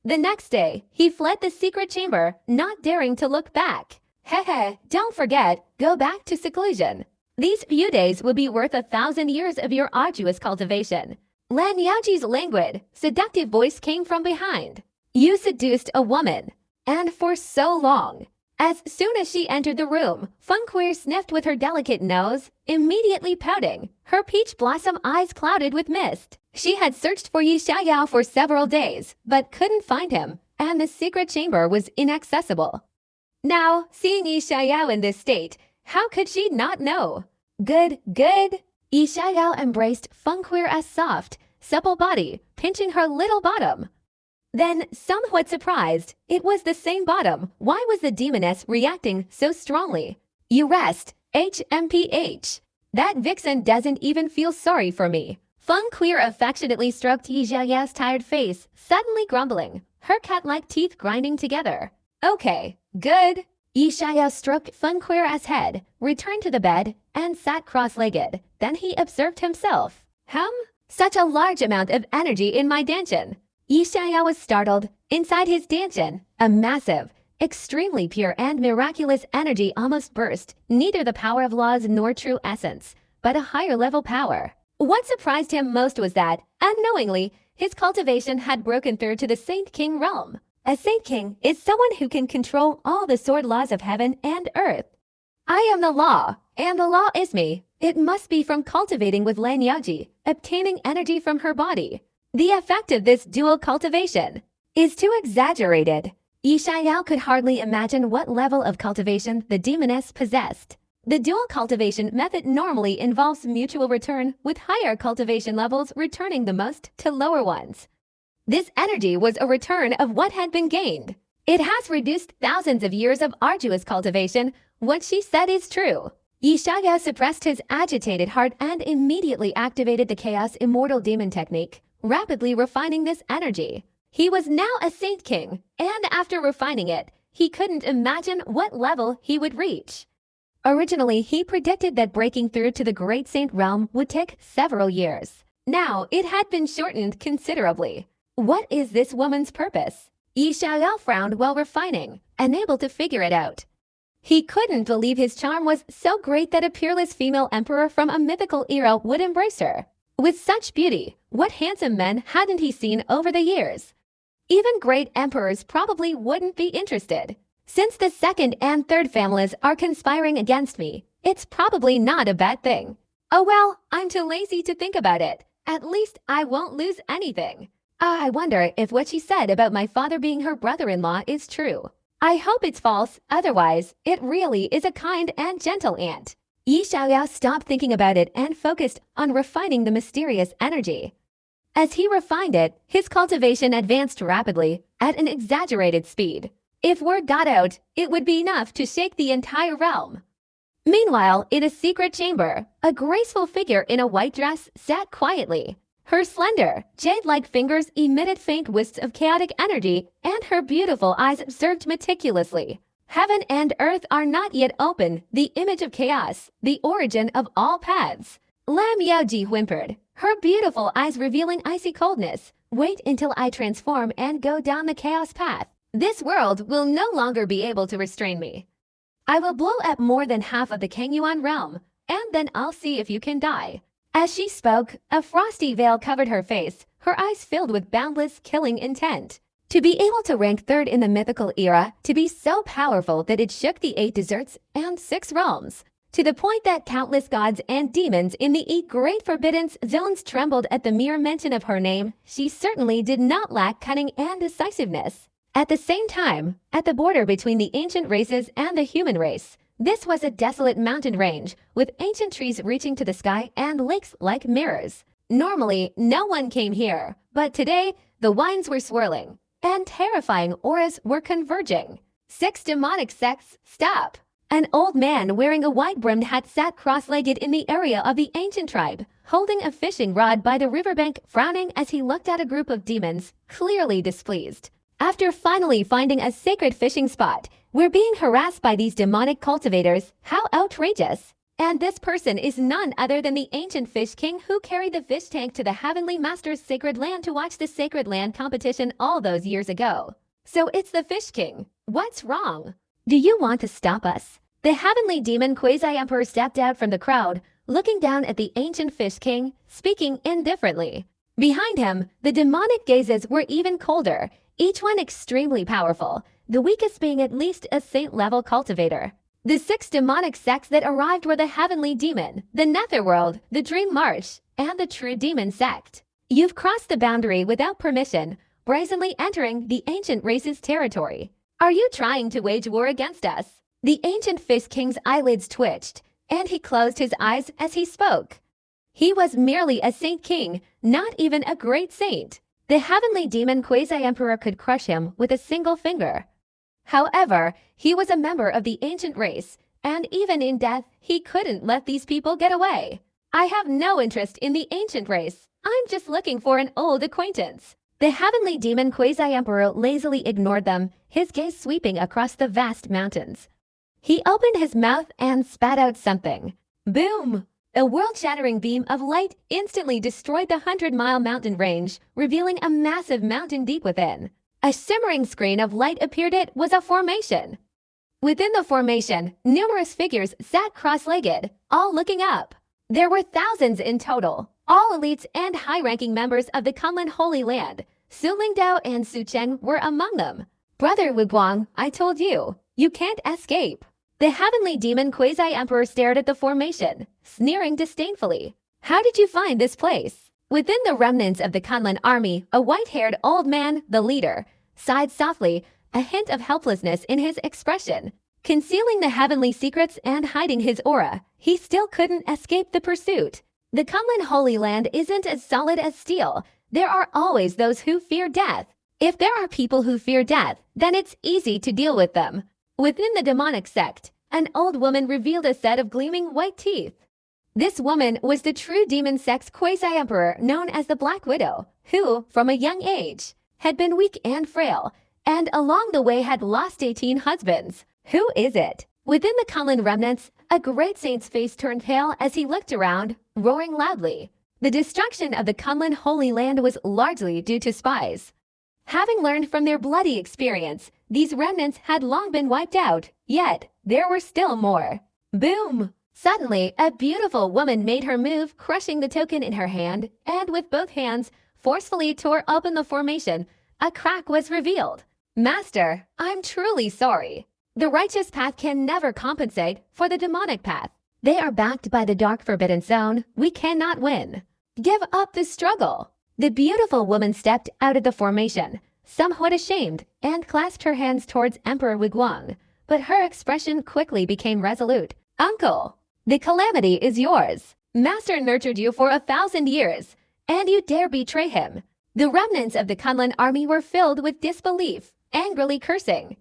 S1: The next day, he fled the secret chamber, not daring to look back. Hehe, don't forget, go back to seclusion. These few days will be worth 1,000 years of your arduous cultivation. Lan Yaji's languid, seductive voice came from behind. You seduced a woman. And for so long. As soon as she entered the room, Fengquir sniffed with her delicate nose, immediately pouting, her peach blossom eyes clouded with mist. She had searched for Yi Xiao for several days, but couldn't find him, and the secret chamber was inaccessible. Now, seeing Yi Xiao in this state, how could she not know? Good. Yi Xiao embraced Fengquir's soft, supple body, pinching her little bottom. Then, somewhat surprised, it was the same bottom. Why was the demoness reacting so strongly? You rest, HMPH. That vixen doesn't even feel sorry for me. Fengquir affectionately stroked Yi Xiao's tired face, suddenly grumbling, her cat-like teeth grinding together. Okay, good. Yi Xiao stroked Fengquir's head, returned to the bed, and sat cross-legged. Then he observed himself. Such a large amount of energy in my dantian. Yi Xiao was startled. Inside his dantian, a massive, extremely pure and miraculous energy almost burst, neither the power of laws nor true essence, but a higher-level power. What surprised him most was that, unknowingly, his cultivation had broken through to the Saint King realm. A Saint King is someone who can control all the sword laws of heaven and earth. I am the law, and the law is me. It must be from cultivating with Lan Yaji, obtaining energy from her body. The effect of this dual cultivation is too exaggerated. Yi Xiao could hardly imagine what level of cultivation the demoness possessed. The dual cultivation method normally involves mutual return, with higher cultivation levels returning the most to lower ones. This energy was a return of what had been gained. It has reduced thousands of years of arduous cultivation. What she said is true. Yi Xiao suppressed his agitated heart and immediately activated the Chaos Immortal Demon technique, rapidly refining this energy. He was now a Saint King, and after refining it, he couldn't imagine what level he would reach. Originally, he predicted that breaking through to the Great Saint realm would take several years. Now, it had been shortened considerably. What is this woman's purpose? Yi Xiao frowned while refining, unable to figure it out. He couldn't believe his charm was so great that a peerless female emperor from a mythical era would embrace her. With such beauty, what handsome men hadn't he seen over the years? Even great emperors probably wouldn't be interested. Since the second and third families are conspiring against me, it's probably not a bad thing. Oh well, I'm too lazy to think about it. At least I won't lose anything. I wonder if what she said about my father being her brother-in-law is true. I hope it's false, otherwise, it really is a kind and gentle aunt. Yi Xiao stopped thinking about it and focused on refining the mysterious energy. As he refined it, his cultivation advanced rapidly, at an exaggerated speed. If word got out, it would be enough to shake the entire realm. Meanwhile, in a secret chamber, a graceful figure in a white dress sat quietly. Her slender, jade-like fingers emitted faint wisps of chaotic energy, and her beautiful eyes observed meticulously. Heaven and earth are not yet open, the image of chaos, the origin of all paths. Lam Yaoji whimpered, her beautiful eyes revealing icy coldness. Wait until I transform and go down the chaos path. This world will no longer be able to restrain me. I will blow up more than half of the Kangyuan realm, and then I'll see if you can die. As she spoke, a frosty veil covered her face, her eyes filled with boundless killing intent. To be able to rank third in the mythical era, to be so powerful that it shook the 8 deserts and 6 realms, to the point that countless gods and demons in the 8 great forbidden zones trembled at the mere mention of her name, she certainly did not lack cunning and decisiveness. At the same time, at the border between the ancient races and the human race, this was a desolate mountain range, with ancient trees reaching to the sky and lakes like mirrors. Normally, no one came here, but today, the winds were swirling, and terrifying auras were converging. 6 demonic sects, stop! An old man wearing a white-brimmed hat sat cross-legged in the area of the ancient tribe, holding a fishing rod by the riverbank, frowning as he looked at a group of demons, clearly displeased. After finally finding a sacred fishing spot, we're being harassed by these demonic cultivators. How outrageous! And this person is none other than the ancient fish king who carried the fish tank to the Heavenly Master's sacred land to watch the sacred land competition all those years ago. So it's the fish king. What's wrong? Do you want to stop us? The heavenly demon quasi-emperor stepped out from the crowd, looking down at the ancient fish king, speaking indifferently. Behind him, the demonic gazes were even colder, each one extremely powerful, the weakest being at least a saint-level cultivator. The 6 demonic sects that arrived were the Heavenly Demon, the Netherworld, the Dream March, and the True Demon Sect. You've crossed the boundary without permission, brazenly entering the ancient race's territory. Are you trying to wage war against us? The ancient fish king's eyelids twitched, and he closed his eyes as he spoke. He was merely a saint king, not even a great saint. The heavenly demon quasi-emperor could crush him with a single finger. However, he was a member of the ancient race, and even in death, he couldn't let these people get away. I have no interest in the ancient race. I'm just looking for an old acquaintance. The heavenly demon quasi-emperor lazily ignored them, his gaze sweeping across the vast mountains. He opened his mouth and spat out something. Boom! A world-shattering beam of light instantly destroyed the 100-mile mountain range, revealing a massive mountain deep within. A shimmering screen of light appeared. It was a formation. Within the formation, numerous figures sat cross-legged, all looking up. There were thousands in total, all elites and high-ranking members of the Kunlun Holy Land. Su Lingdao and Su Cheng were among them. Brother Wu Guang, I told you, you can't escape. The heavenly demon quasi-emperor stared at the formation, sneering disdainfully. How did you find this place? Within the remnants of the Kunlun army, a white-haired old man, the leader, sighed softly, a hint of helplessness in his expression. Concealing the heavenly secrets and hiding his aura, he still couldn't escape the pursuit. The Kunlun Holy Land isn't as solid as steel. There are always those who fear death. If there are people who fear death, then it's easy to deal with them. Within the demonic sect, an old woman revealed a set of gleaming white teeth. This woman was the true demon sect's quasi-emperor known as the Black Widow, who, from a young age, had been weak and frail, and along the way had lost 18 husbands. Who is it? Within the Kunlun remnants, a great saint's face turned pale as he looked around, roaring loudly. The destruction of the Kunlun Holy Land was largely due to spies. Having learned from their bloody experience, these remnants had long been wiped out, yet there were still more. Boom! Suddenly, a beautiful woman made her move, crushing the token in her hand, and with both hands, forcefully tore open the formation. A crack was revealed. Master, I'm truly sorry. The righteous path can never compensate for the demonic path. They are backed by the dark forbidden zone. We cannot win. Give up the struggle. The beautiful woman stepped out of the formation, somewhat ashamed, and clasped her hands towards Emperor Wiguang. But her expression quickly became resolute. Uncle, the calamity is yours. Master nurtured you for 1,000 years, and you dare betray him. The remnants of the Kunlun army were filled with disbelief, angrily cursing.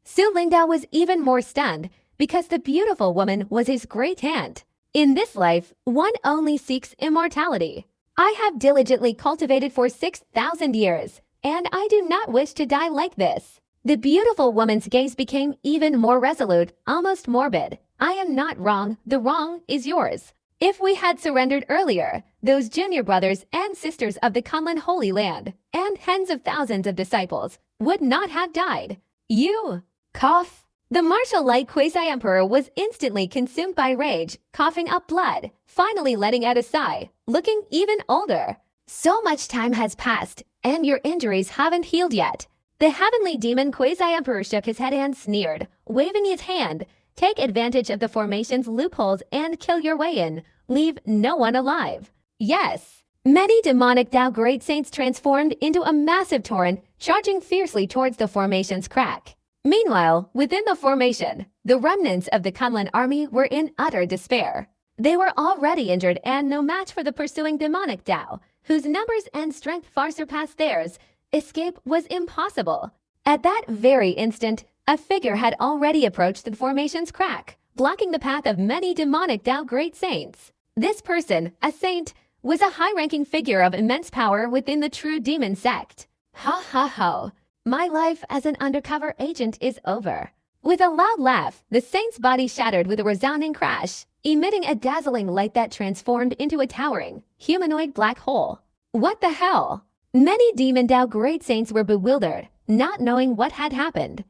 S1: Su Lingdao was even more stunned, because the beautiful woman was his great aunt. In this life, one only seeks immortality. I have diligently cultivated for 6,000 years, and I do not wish to die like this. The beautiful woman's gaze became even more resolute, almost morbid. I am not wrong, the wrong is yours. If we had surrendered earlier, those junior brothers and sisters of the Kunlun Holy Land, and tens of thousands of disciples, would not have died. You cough. The martial-like quasi-emperor was instantly consumed by rage, coughing up blood, finally letting out a sigh, looking even older. So much time has passed, and your injuries haven't healed yet. The heavenly demon quasi-emperor shook his head and sneered, waving his hand. Take advantage of the formation's loopholes and kill your way in. Leave no one alive. Yes. Many demonic Tao great saints transformed into a massive torrent, charging fiercely towards the formation's crack. Meanwhile, within the formation, the remnants of the Kunlun army were in utter despair. They were already injured and no match for the pursuing demonic Tao, whose numbers and strength far surpassed theirs. Escape was impossible. At that very instant, a figure had already approached the formation's crack, blocking the path of many demonic Tao great saints. This person, a saint, was a high-ranking figure of immense power within the true demon sect. Ha ha ha. My life as an undercover agent is over. With a loud laugh, the saint's body shattered with a resounding crash, emitting a dazzling light that transformed into a towering, humanoid black hole. What the hell? Many demon Tao great saints were bewildered, not knowing what had happened.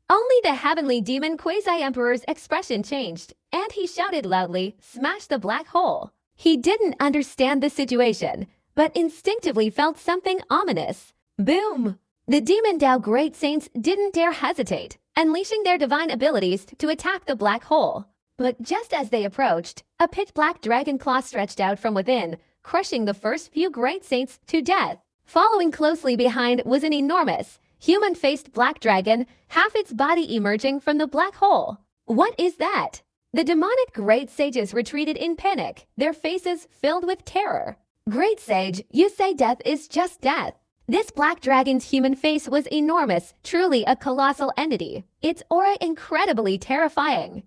S1: Only the heavenly demon quasi-emperor's expression changed, and he shouted loudly, "Smash the black hole!" He didn't understand the situation, but instinctively felt something ominous. Boom! The demon Tao great saints didn't dare hesitate, unleashing their divine abilities to attack the black hole. But just as they approached, a pitch-black dragon claw stretched out from within, crushing the first few great saints to death. Following closely behind was an enormous, human-faced black dragon, half its body emerging from the black hole. What is that? The demonic great sages retreated in panic, their faces filled with terror. Great sage, you say death is just death. This black dragon's human face was enormous, truly a colossal entity, its aura incredibly terrifying.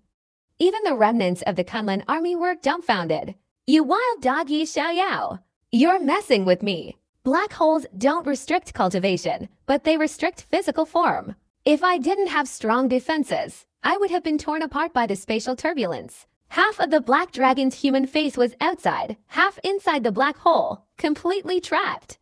S1: Even the remnants of the Kunlun army were dumbfounded. You wild dog Yi Xiao Yao! You're messing with me! Black holes don't restrict cultivation, but they restrict physical form. If I didn't have strong defenses, I would have been torn apart by the spatial turbulence. Half of the black dragon's human face was outside, half inside the black hole, completely trapped.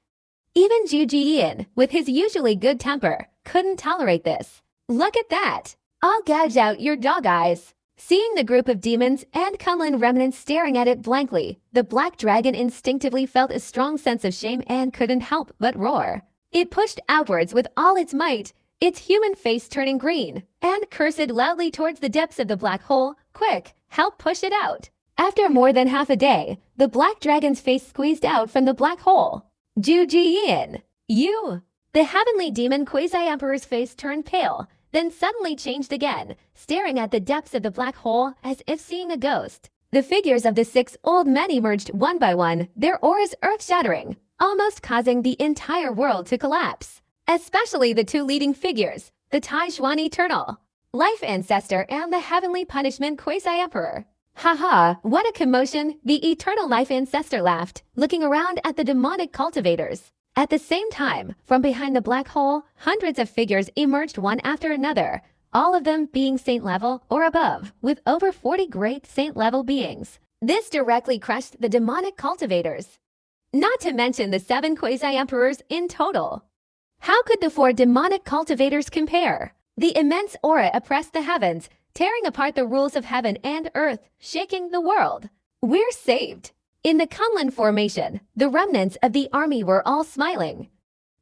S1: Even Zhu Jiyan, with his usually good temper, couldn't tolerate this. Look at that! I'll gouge out your dog eyes. Seeing the group of demons and Kunlun remnants staring at it blankly, the black dragon instinctively felt a strong sense of shame and couldn't help but roar. It pushed outwards with all its might, its human face turning green, and cursed loudly towards the depths of the black hole. Quick, help push it out. After more than half a day, the black dragon's face squeezed out from the black hole. Zhu Jiyan, you! The heavenly demon quasi-emperor's face turned pale, then suddenly changed again, staring at the depths of the black hole as if seeing a ghost. The figures of the 6 old men emerged one by one, their auras earth-shattering, almost causing the entire world to collapse. Especially the 2 leading figures, the Taishuan Eternal Life Ancestor and the Heavenly Punishment Quasi-Emperor. Haha, what a commotion! The Eternal Life Ancestor laughed, looking around at the demonic cultivators. At the same time, from behind the black hole, hundreds of figures emerged one after another, all of them being saint-level or above, with over 40 great saint-level beings. This directly crushed the demonic cultivators. Not to mention the 7 quasi-emperors in total. How could the 4 demonic cultivators compare? The immense aura oppressed the heavens, tearing apart the rules of heaven and earth, shaking the world. We're saved. In the Kunlun formation, the remnants of the army were all smiling.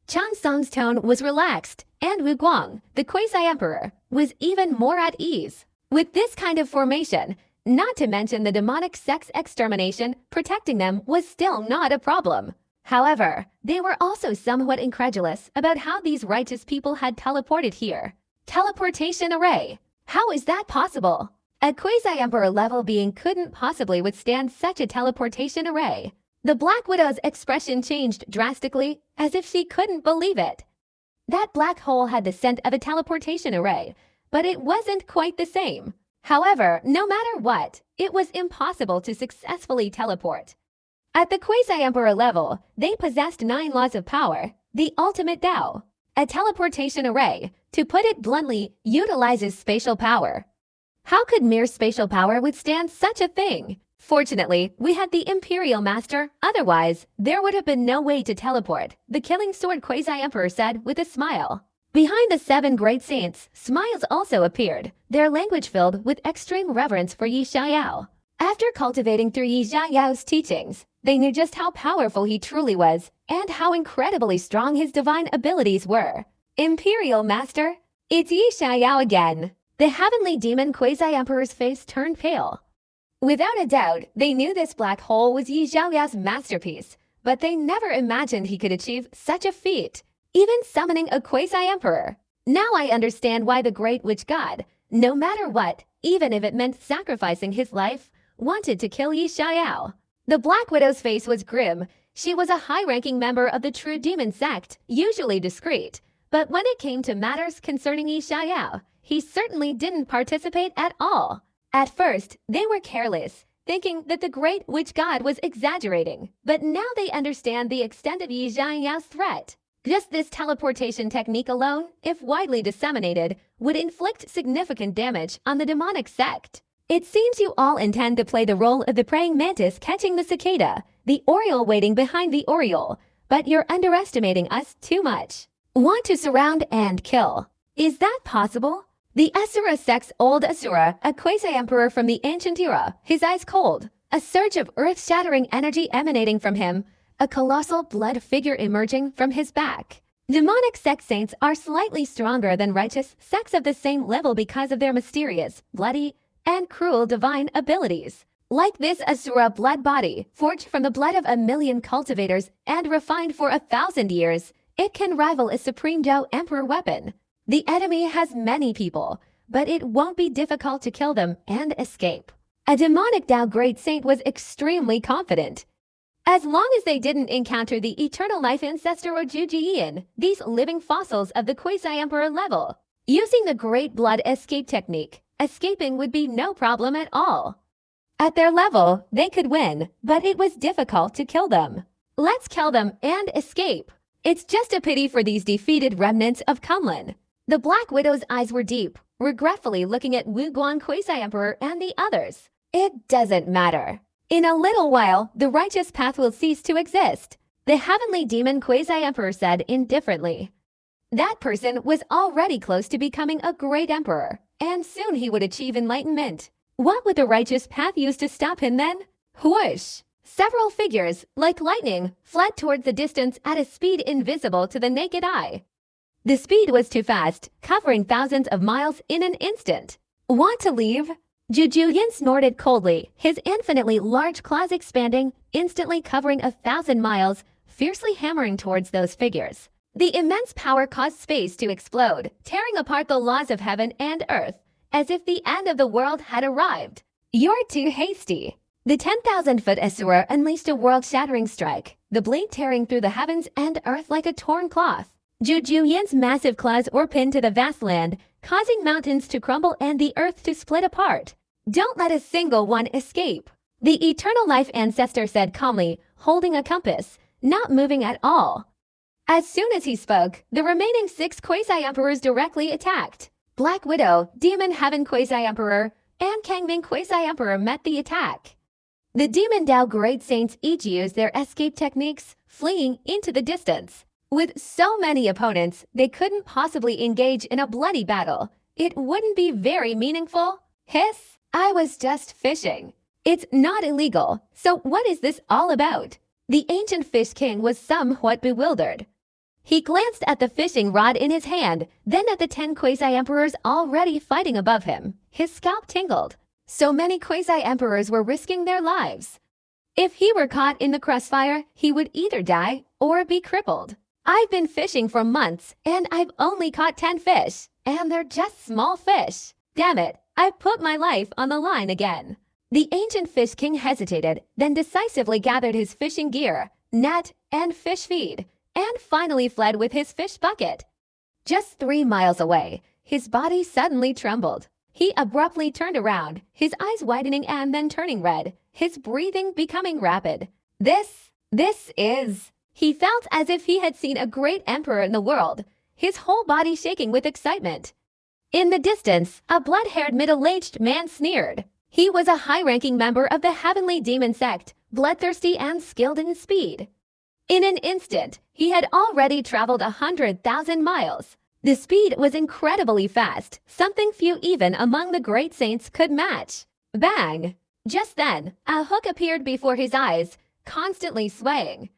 S1: Chang Song's tone was relaxed, and Wu Guang, the quasi-emperor, was even more at ease. With this kind of formation, not to mention the demonic sex extermination, protecting them was still not a problem. However, they were also somewhat incredulous about how these righteous people had teleported here. Teleportation array. How is that possible? A quasi-emperor level being couldn't possibly withstand such a teleportation array. The Black Widow's expression changed drastically, as if she couldn't believe it. That black hole had the scent of a teleportation array, but it wasn't quite the same. However, no matter what, it was impossible to successfully teleport. At the quasi-emperor level, they possessed 9 laws of power, the ultimate Tao. A teleportation array, to put it bluntly, utilizes spatial power. How could mere spatial power withstand such a thing? Fortunately, we had the Imperial Master, otherwise, there would have been no way to teleport, the Killing Sword Quasi-Emperor said with a smile. Behind the 7 great saints, smiles also appeared, their language filled with extreme reverence for Yi Xiao. After cultivating through Yi Xiao's teachings, they knew just how powerful he truly was, and how incredibly strong his divine abilities were. Imperial Master, it's Yi Xiao again. The heavenly demon Quasi-Emperor's face turned pale. Without a doubt, they knew this black hole was Yi Xiao's masterpiece, but they never imagined he could achieve such a feat, even summoning a Quasi-Emperor. Now I understand why the Great Witch God, no matter what, even if it meant sacrificing his life, wanted to kill Yi Xiao. The Black Widow's face was grim. She was a high-ranking member of the True Demon sect, usually discreet, but when it came to matters concerning Yi Xiao, he certainly didn't participate at all. At first, they were careless, thinking that the Great Witch God was exaggerating, but now they understand the extent of Yi Xiao's threat. Just this teleportation technique alone, if widely disseminated, would inflict significant damage on the demonic sect. It seems you all intend to play the role of the praying mantis catching the cicada, the oriole waiting behind the oriole, but you're underestimating us too much. Want to surround and kill. Is that possible? The Asura sect's old Asura, a quasi-emperor from the ancient era, his eyes cold, a surge of earth-shattering energy emanating from him, a colossal blood figure emerging from his back. Demonic sect saints are slightly stronger than righteous sects of the same level because of their mysterious, bloody, and cruel divine abilities. Like this Asura blood body, forged from the blood of 1,000,000 cultivators and refined for 1,000 years, it can rival a Supreme Doe Emperor weapon. The enemy has many people, but it won't be difficult to kill them and escape. A demonic Dao Great Saint was extremely confident. As long as they didn't encounter the Eternal Life Ancestor or Jujian, these living fossils of the Quasi-Emperor level, using the Great Blood Escape technique, escaping would be no problem at all. At their level, they could win, but it was difficult to kill them. Let's kill them and escape. It's just a pity for these defeated remnants of Kunlun. The Black Widow's eyes were deep, regretfully looking at Wu Guan Quasi-Emperor and the others. It doesn't matter. In a little while, the righteous path will cease to exist, the heavenly demon Quasi-Emperor said indifferently. That person was already close to becoming a great emperor, and soon he would achieve enlightenment. What would the righteous path use to stop him then? Whoosh! Several figures, like lightning, fled towards the distance at a speed invisible to the naked eye. The speed was too fast, covering thousands of miles in an instant. Want to leave? Jujuyan snorted coldly, his infinitely large claws expanding, instantly covering 1,000 miles, fiercely hammering towards those figures. The immense power caused space to explode, tearing apart the laws of heaven and earth, as if the end of the world had arrived. You're too hasty. The 10,000-foot Asura unleashed a world-shattering strike, the blade tearing through the heavens and earth like a torn cloth. Jujuyan's massive claws were pinned to the vast land, causing mountains to crumble and the earth to split apart. Don't let a single one escape. The Eternal Life Ancestor said calmly, holding a compass, not moving at all. As soon as he spoke, the remaining 6 Quasi-Emperors directly attacked. Black Widow, Demon Heaven Quasi-Emperor, and Kangming Quasi-Emperor met the attack. The Demon Dao Great Saints each used their escape techniques, fleeing into the distance. With so many opponents, they couldn't possibly engage in a bloody battle. It wouldn't be very meaningful. Hiss, I was just fishing. It's not illegal, so what is this all about? The ancient fish king was somewhat bewildered. He glanced at the fishing rod in his hand, then at the 10 Quasi-Emperors already fighting above him. His scalp tingled. So many Quasi-Emperors were risking their lives. If he were caught in the crossfire, he would either die or be crippled. I've been fishing for months, and I've only caught 10 fish, and they're just small fish. Damn it, I've put my life on the line again. The ancient fish king hesitated, then decisively gathered his fishing gear, net, and fish feed, and finally fled with his fish bucket. Just 3 miles away, his body suddenly trembled. He abruptly turned around, his eyes widening and then turning red, his breathing becoming rapid. This is... He felt as if he had seen a great emperor in the world, his whole body shaking with excitement. In the distance, a blood-haired middle-aged man sneered. He was a high-ranking member of the Heavenly Demon Sect, bloodthirsty and skilled in speed. In an instant, he had already traveled 100,000 miles. The speed was incredibly fast, something few even among the great saints could match. Bang! Just then, a hook appeared before his eyes, constantly swaying.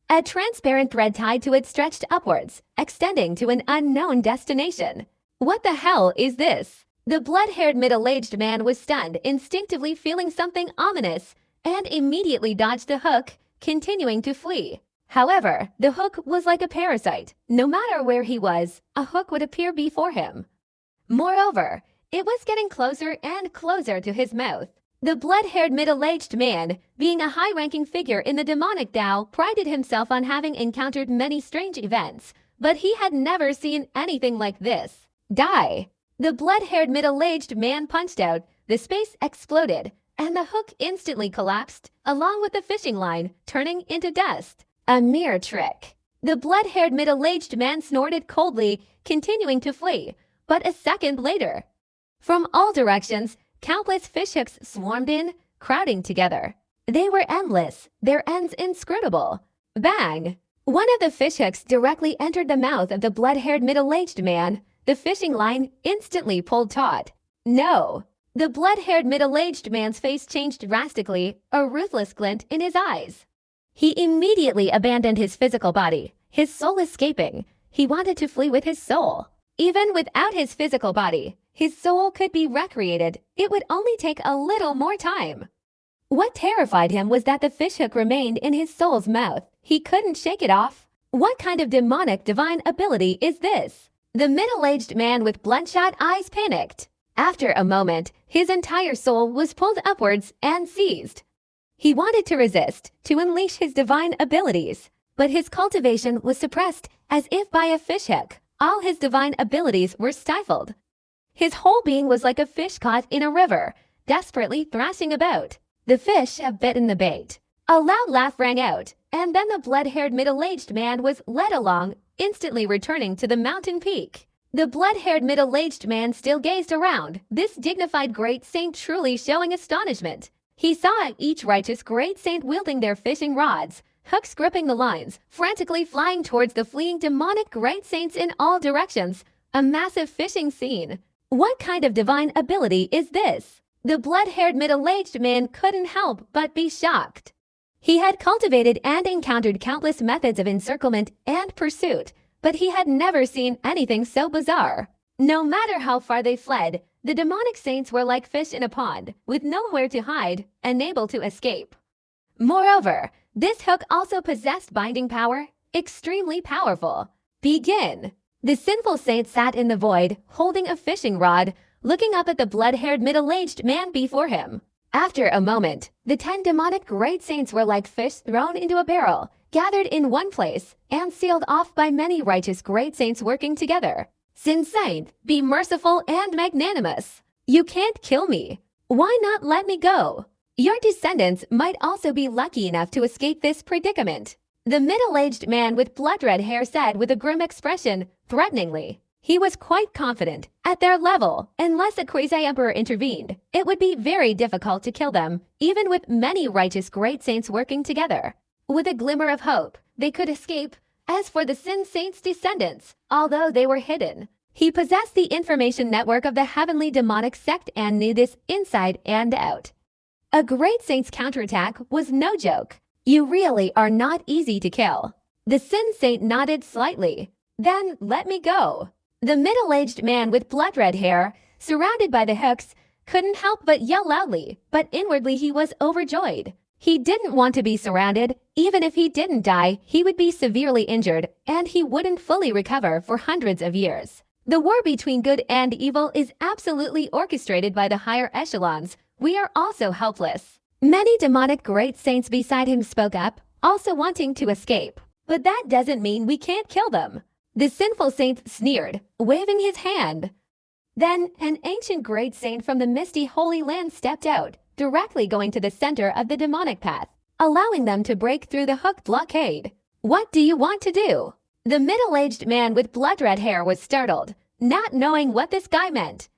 S1: A transparent thread tied to it stretched upwards, extending to an unknown destination. What the hell is this? The blood-haired middle-aged man was stunned, instinctively feeling something ominous, and immediately dodged the hook, continuing to flee. However, the hook was like a parasite. No matter where he was, a hook would appear before him. Moreover, it was getting closer and closer to his mouth. The blood-haired middle-aged man, being a high-ranking figure in the demonic Tao, prided himself on having encountered many strange events, but he had never seen anything like this. Die! The blood-haired middle-aged man punched out, the space exploded, and the hook instantly collapsed, along with the fishing line, turning into dust. A mere trick. The blood-haired middle-aged man snorted coldly, continuing to flee, but a second later, from all directions, countless fishhooks swarmed in, crowding together. They were endless, their ends inscrutable. Bang! One of the fishhooks directly entered the mouth of the blood-haired middle-aged man. The fishing line instantly pulled taut. No! The blood-haired middle-aged man's face changed drastically, a ruthless glint in his eyes. He immediately abandoned his physical body, his soul escaping. He wanted to flee with his soul. Even without his physical body, his soul could be recreated. It would only take a little more time. What terrified him was that the fishhook remained in his soul's mouth. He couldn't shake it off. What kind of demonic divine ability is this? The middle-aged man with bloodshot eyes panicked. After a moment, his entire soul was pulled upwards and seized. He wanted to resist, to unleash his divine abilities, but his cultivation was suppressed as if by a fishhook. All his divine abilities were stifled. His whole being was like a fish caught in a river, desperately thrashing about. The fish had bitten the bait. A loud laugh rang out, and then the blood-haired middle-aged man was led along, instantly returning to the mountain peak. The blood-haired middle-aged man still gazed around, this dignified great saint truly showing astonishment. He saw each righteous great saint wielding their fishing rods, hooks gripping the lines, frantically flying towards the fleeing demonic great saints in all directions. A massive fishing scene. What kind of divine ability is this? The blood-haired middle-aged man couldn't help but be shocked. He had cultivated and encountered countless methods of encirclement and pursuit, but he had never seen anything so bizarre. No matter how far they fled, the demonic saints were like fish in a pond, with nowhere to hide, unable to escape. Moreover, this hook also possessed binding power, extremely powerful. Begin! The sinful saint sat in the void, holding a fishing rod, looking up at the blood-haired middle-aged man before him. After a moment, the 10 demonic great saints were like fish thrown into a barrel, gathered in one place, and sealed off by many righteous great saints working together. Sin Saint, be merciful and magnanimous. You can't kill me. Why not let me go? Your descendants might also be lucky enough to escape this predicament. The middle-aged man with blood-red hair said with a grim expression, threateningly. He was quite confident, at their level, unless a quasi-emperor intervened, it would be very difficult to kill them, even with many righteous great saints working together. With a glimmer of hope, they could escape. As for the Sin Saint's descendants, although they were hidden, he possessed the information network of the heavenly demonic sect and knew this inside and out. A great saint's counterattack was no joke. You really are not easy to kill. The Sin Saint nodded slightly. Then let me go. The middle-aged man with blood-red hair, surrounded by the hooks, couldn't help but yell loudly, but inwardly he was overjoyed. He didn't want to be surrounded. Even if he didn't die, he would be severely injured, and he wouldn't fully recover for hundreds of years. The war between good and evil is absolutely orchestrated by the higher echelons. We are also helpless. Many demonic great saints beside him spoke up, also wanting to escape. But that doesn't mean we can't kill them. The sinful saint sneered, waving his hand. Then an ancient great saint from the misty Holy Land stepped out, directly going to the center of the demonic path, allowing them to break through the hook blockade. What do you want to do? The middle-aged man with blood-red hair was startled, not knowing what this guy meant.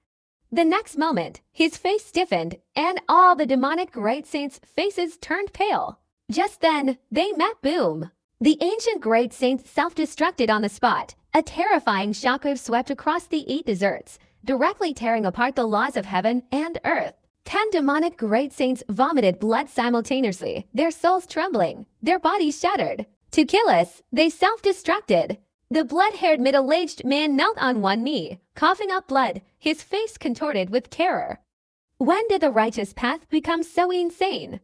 S1: The next moment, his face stiffened, and all the demonic great saints' faces turned pale. Just then, they met Boom. The ancient great saint self-destructed on the spot. A terrifying shockwave swept across the 8 deserts, directly tearing apart the laws of heaven and earth. 10 demonic great saints vomited blood simultaneously, their souls trembling, their bodies shattered. To kill us, they self-destructed. The blood-haired middle-aged man knelt on one knee, coughing up blood, his face contorted with terror. When did the righteous path become so insane?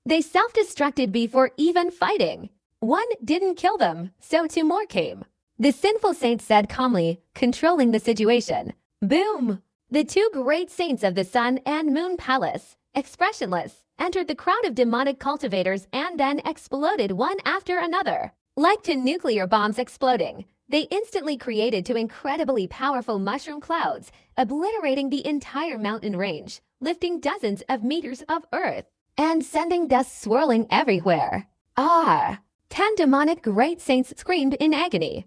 S1: They self-destructed before even fighting. One didn't kill them, so 2 more came. The sinful saint said calmly, controlling the situation. Boom! The 2 great saints of the Sun and Moon Palace, expressionless, entered the crowd of demonic cultivators and then exploded one after another. Like 2 nuclear bombs exploding, they instantly created 2 incredibly powerful mushroom clouds, obliterating the entire mountain range, lifting dozens of meters of earth, and sending dust swirling everywhere. 10 demonic great saints screamed in agony.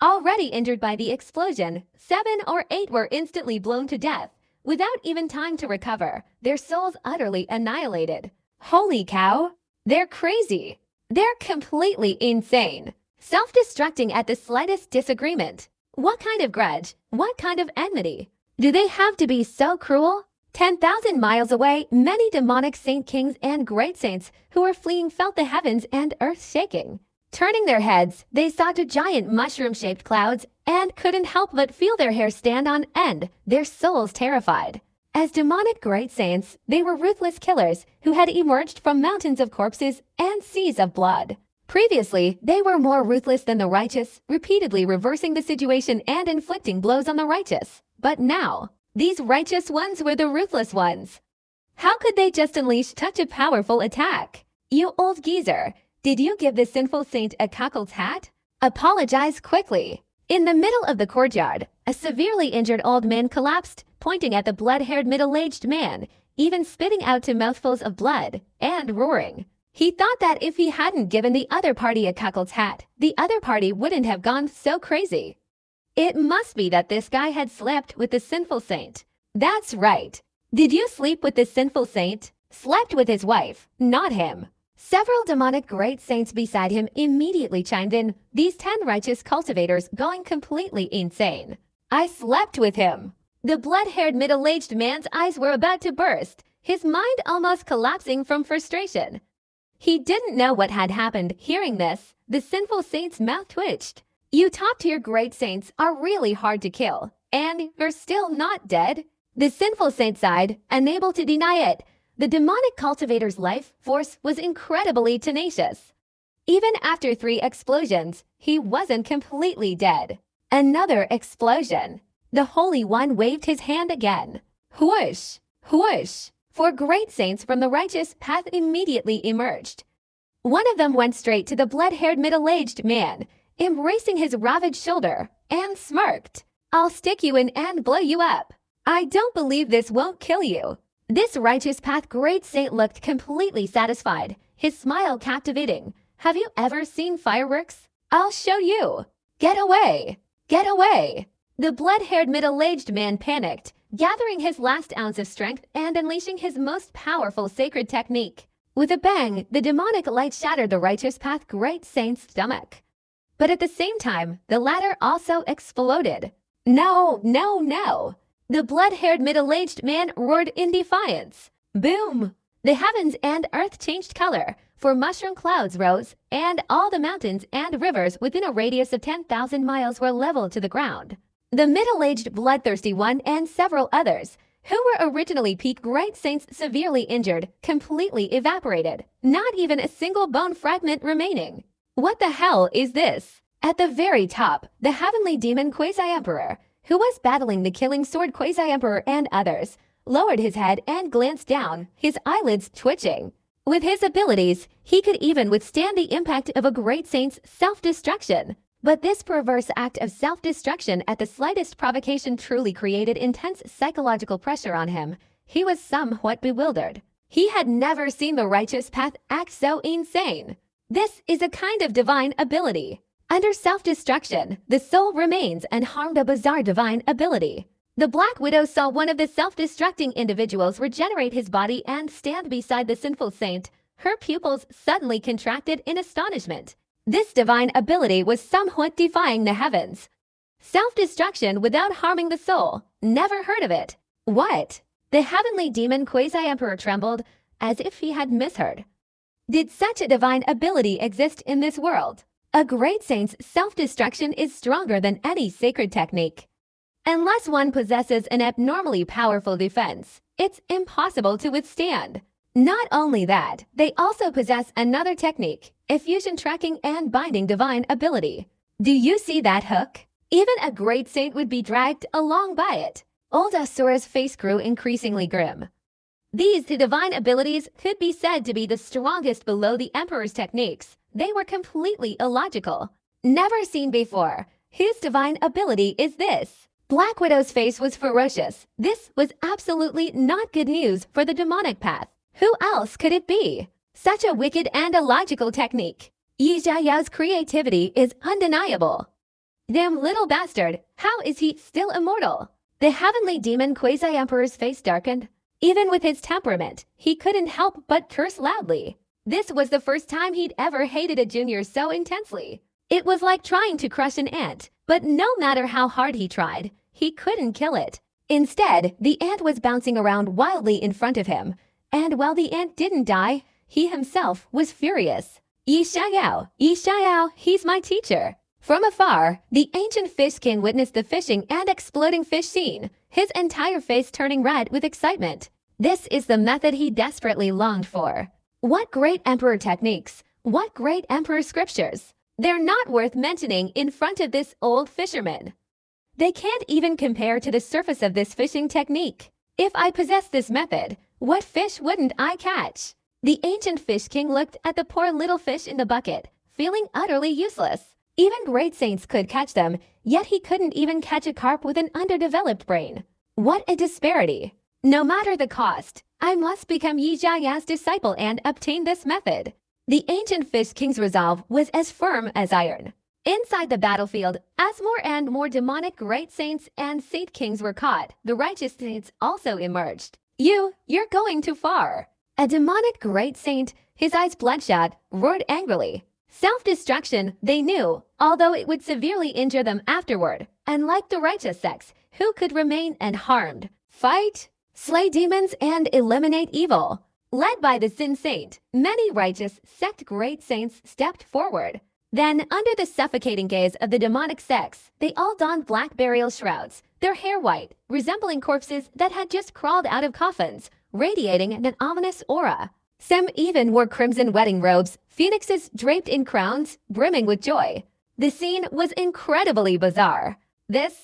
S1: Already injured by the explosion, 7 or 8 were instantly blown to death, without even time to recover, their souls utterly annihilated. Holy cow! They're crazy! They're completely insane! Self-destructing at the slightest disagreement. What kind of grudge? What kind of enmity? Do they have to be so cruel? 10,000 miles away, many demonic saint kings and great saints who were fleeing felt the heavens and earth shaking. Turning their heads, they saw 2 giant mushroom-shaped clouds and couldn't help but feel their hair stand on end, their souls terrified. As demonic great saints, they were ruthless killers who had emerged from mountains of corpses and seas of blood. Previously, they were more ruthless than the righteous, repeatedly reversing the situation and inflicting blows on the righteous. But now, these righteous ones were the ruthless ones. How could they just unleash such a powerful attack? You old geezer! Did you give the sinful saint a cuckold's hat? Apologize quickly. In the middle of the courtyard, a severely injured old man collapsed, pointing at the blood-haired middle-aged man, even spitting out 2 mouthfuls of blood, and roaring. He thought that if he hadn't given the other party a cuckold's hat, the other party wouldn't have gone so crazy. It must be that this guy had slept with the sinful saint. That's right. Did you sleep with the sinful saint? Slept with his wife, not him. Several demonic great saints beside him immediately chimed in, these 10 righteous cultivators going completely insane. I slept with him. The blood-haired middle-aged man's eyes were about to burst, his mind almost collapsing from frustration. He didn't know what had happened. Hearing this, the sinful saint's mouth twitched. You top-tier great saints are really hard to kill, and you're still not dead. The sinful saint sighed, unable to deny it. The demonic cultivator's life force was incredibly tenacious. Even after 3 explosions, he wasn't completely dead. Another explosion. The Holy One waved his hand again. Whoosh! Whoosh! 4 great saints from the righteous path immediately emerged. One of them went straight to the blood-haired middle-aged man, embracing his ravaged shoulder, and smirked. I'll stick you in and blow you up. I don't believe this won't kill you. This righteous path great saint looked completely satisfied, his smile captivating. Have you ever seen fireworks? I'll show you. Get away! Get away! The blood-haired middle-aged man panicked, gathering his last ounce of strength and unleashing his most powerful sacred technique. With a bang, the demonic light shattered the righteous path great saint's stomach. But at the same time, the latter also exploded. No, no, no! The blood-haired middle-aged man roared in defiance. Boom! The heavens and earth changed color, for mushroom clouds rose, and all the mountains and rivers within a radius of 10,000 miles were leveled to the ground. The middle-aged bloodthirsty one and several others, who were originally peak great saints severely injured, completely evaporated. Not even a single bone fragment remaining. What the hell is this? At the very top, the heavenly demon Quasi-Emperor, who was battling the killing sword Quasi-Emperor and others, lowered his head and glanced down, his eyelids twitching. With his abilities, he could even withstand the impact of a great saint's self-destruction. But this perverse act of self-destruction at the slightest provocation truly created intense psychological pressure on him. He was somewhat bewildered. He had never seen the righteous path act so insane. This is a kind of divine ability. Under self-destruction, the soul remains and harmed a bizarre divine ability. The Black Widow saw one of the self-destructing individuals regenerate his body and stand beside the sinful saint. Her pupils suddenly contracted in astonishment. This divine ability was somewhat defying the heavens. Self-destruction without harming the soul. Never heard of it. What? The heavenly demon Quasi-Emperor trembled, as if he had misheard. Did such a divine ability exist in this world? A great saint's self-destruction is stronger than any sacred technique. Unless one possesses an abnormally powerful defense, it's impossible to withstand. Not only that, they also possess another technique, a fusion tracking and binding divine ability. Do you see that hook? Even a great saint would be dragged along by it. Old Asura's face grew increasingly grim. These two divine abilities could be said to be the strongest below the Emperor's techniques. They were completely illogical. Never seen before. Whose divine ability is this? Black Widow's face was ferocious. This was absolutely not good news for the demonic path. Who else could it be? Such a wicked and illogical technique. Yi Xiaoyao's creativity is undeniable. Damn little bastard, how is he still immortal? The heavenly demon Quasi-Emperor's face darkened. Even with his temperament, he couldn't help but curse loudly. This was the first time he'd ever hated a junior so intensely. It was like trying to crush an ant, but no matter how hard he tried, he couldn't kill it. Instead, the ant was bouncing around wildly in front of him, and while the ant didn't die, he himself was furious. Yi Xiaoyao, he's my teacher. From afar, the ancient fish king witnessed the fishing and exploding fish scene, his entire face turning red with excitement. This is the method he desperately longed for. What great emperor techniques! What great emperor scriptures! They're not worth mentioning in front of this old fisherman. They can't even compare to the surface of this fishing technique. If I possessed this method, what fish wouldn't I catch? The ancient fish king looked at the poor little fish in the bucket, feeling utterly useless. Even great saints could catch them, yet he couldn't even catch a carp with an underdeveloped brain. What a disparity! No matter the cost, I must become Yi Xiaoya's disciple and obtain this method. The ancient fish king's resolve was as firm as iron. Inside the battlefield, as more and more demonic great saints and saint kings were caught, the righteous saints also emerged. You're going too far. A demonic great saint, his eyes bloodshot, roared angrily. Self-destruction, they knew, although it would severely injure them afterward. Unlike the righteous sects, who could remain unharmed. Fight, slay demons, and eliminate evil. Led by the Sin Saint, many righteous sect great saints stepped forward. Then, under the suffocating gaze of the demonic sects, they all donned black burial shrouds, their hair white, resembling corpses that had just crawled out of coffins, radiating an ominous aura. Some even wore crimson wedding robes, phoenixes draped in crowns, brimming with joy. The scene was incredibly bizarre. The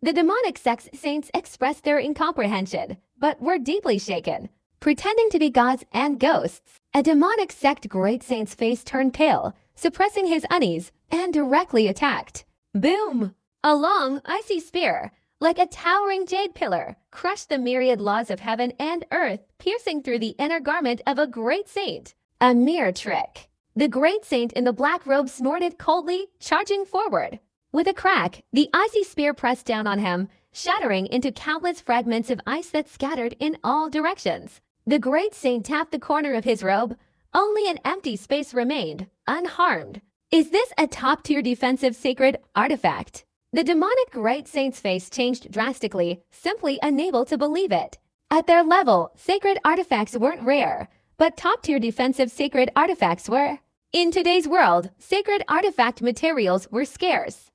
S1: demonic sect's saints expressed their incomprehension, but were deeply shaken. Pretending to be gods and ghosts, a demonic sect great saint's face turned pale, suppressing his unease, and directly attacked. Boom! A long, icy spear, like a towering jade pillar, crushed the myriad laws of heaven and earth, piercing through the inner garment of a great saint. A mere trick. The great saint in the black robe snorted coldly, charging forward. With a crack, the icy spear pressed down on him, shattering into countless fragments of ice that scattered in all directions. The great saint tapped the corner of his robe. Only an empty space remained, unharmed. Is this a top-tier defensive sacred artifact? The demonic great saint's face changed drastically, simply unable to believe it. At their level, sacred artifacts weren't rare, but top-tier defensive sacred artifacts were. In today's world, sacred artifact materials were scarce.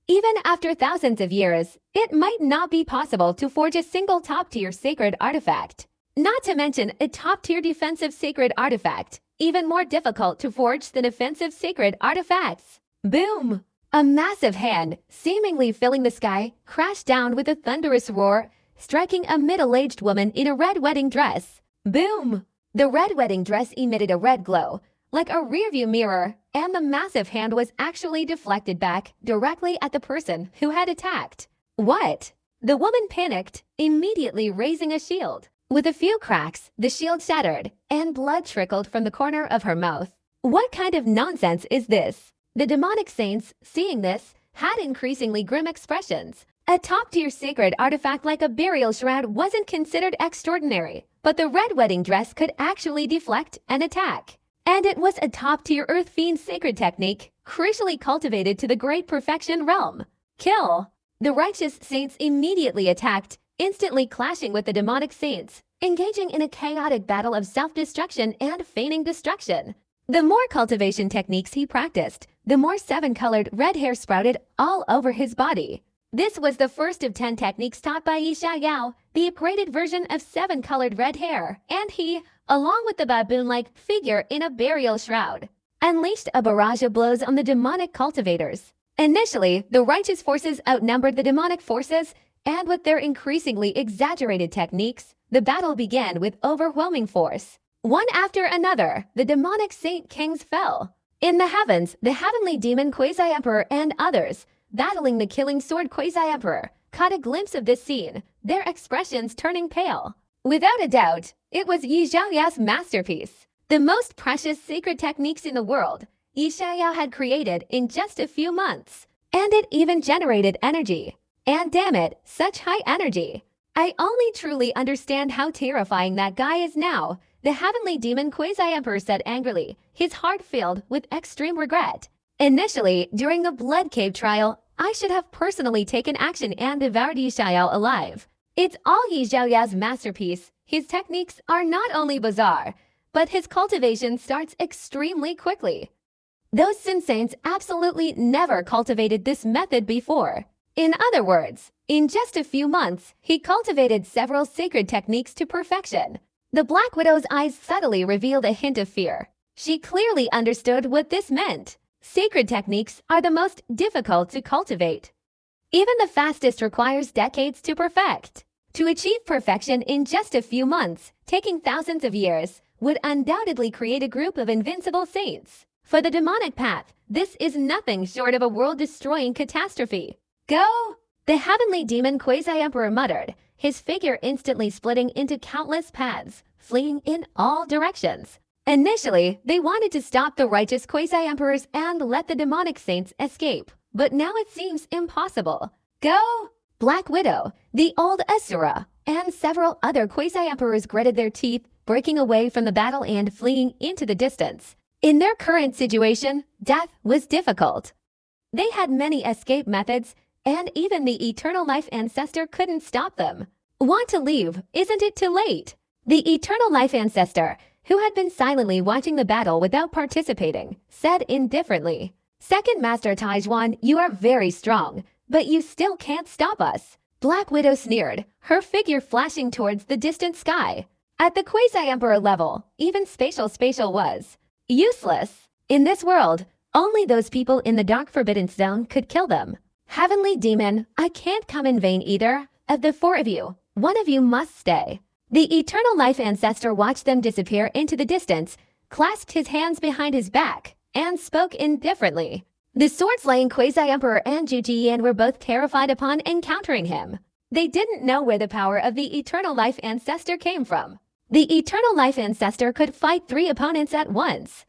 S1: Even after thousands of years, it might not be possible to forge a single top-tier sacred artifact. Not to mention a top-tier defensive sacred artifact, even more difficult to forge than offensive sacred artifacts. Boom! A massive hand, seemingly filling the sky, crashed down with a thunderous roar, striking a middle-aged woman in a red wedding dress. Boom! The red wedding dress emitted a red glow, like a rearview mirror, and the massive hand was actually deflected back directly at the person who had attacked. What? The woman panicked, immediately raising a shield. With a few cracks, the shield shattered, and blood trickled from the corner of her mouth. What kind of nonsense is this? The demonic saints, seeing this, had increasingly grim expressions. A top-tier sacred artifact like a burial shroud wasn't considered extraordinary, but the red wedding dress could actually deflect and attack. And it was a top-tier earth fiend sacred technique, crucially cultivated to the great perfection realm. Kill! The righteous saints immediately attacked, instantly clashing with the demonic saints, engaging in a chaotic battle of self-destruction and feigning destruction. The more cultivation techniques he practiced, the more 7-colored red hair sprouted all over his body. This was the first of 10 techniques taught by Yi Xiaoyao, the upgraded version of 7-colored red hair, and he, along with the baboon-like figure in a burial shroud, unleashed a barrage of blows on the demonic cultivators. Initially, the righteous forces outnumbered the demonic forces, and with their increasingly exaggerated techniques, the battle began with overwhelming force. One after another, the demonic saint kings fell. In the heavens, the heavenly demon Quasi-Emperor and others, battling the killing sword Quasi-Emperor, caught a glimpse of this scene, their expressions turning pale. Without a doubt, it was Yi Xiaoyao's masterpiece. The most precious sacred techniques in the world, Yi Xiaoyao had created in just a few months. And it even generated energy. And damn it, such high energy. I only truly understand how terrifying that guy is now, the heavenly demon Quasi-Emperor said angrily, his heart filled with extreme regret. Initially, during the Blood Cave trial, I should have personally taken action and devoured Yi Xiaoyao alive. It's all Yi Xiaoyao's masterpiece. His techniques are not only bizarre, but his cultivation starts extremely quickly. Those Sin Saints absolutely never cultivated this method before. In other words, in just a few months, he cultivated several sacred techniques to perfection. The Black Widow's eyes subtly revealed a hint of fear. She clearly understood what this meant. Sacred techniques are the most difficult to cultivate. Even the fastest requires decades to perfect. To achieve perfection in just a few months, taking thousands of years, would undoubtedly create a group of invincible saints. For the demonic path, this is nothing short of a world-destroying catastrophe. Go! The heavenly demon Quasi-Emperor muttered, his figure instantly splitting into countless paths, fleeing in all directions. Initially, they wanted to stop the righteous Quasi-Emperors and let the demonic saints escape, but now it seems impossible. Go! Black Widow, the old Asura, and several other Quasi-Emperors gritted their teeth, breaking away from the battle and fleeing into the distance. In their current situation, death was difficult. They had many escape methods, and even the Eternal Life Ancestor couldn't stop them. Want to leave, isn't it too late? The Eternal Life Ancestor, who had been silently watching the battle without participating, said indifferently, Second Master Taijuan, you are very strong, but you still can't stop us. Black Widow sneered, her figure flashing towards the distant sky. At the Quasi-Emperor level, even spatial was useless. In this world, only those people in the Dark Forbidden Zone could kill them. Heavenly Demon, I can't come in vain either. Of the 4 of you, one of you must stay. The Eternal Life Ancestor watched them disappear into the distance, clasped his hands behind his back, and spoke indifferently. The sword-slaying Quasi-Emperor and Zhu Jiyan were both terrified upon encountering him. They didn't know where the power of the Eternal Life Ancestor came from. The Eternal Life Ancestor could fight 3 opponents at once.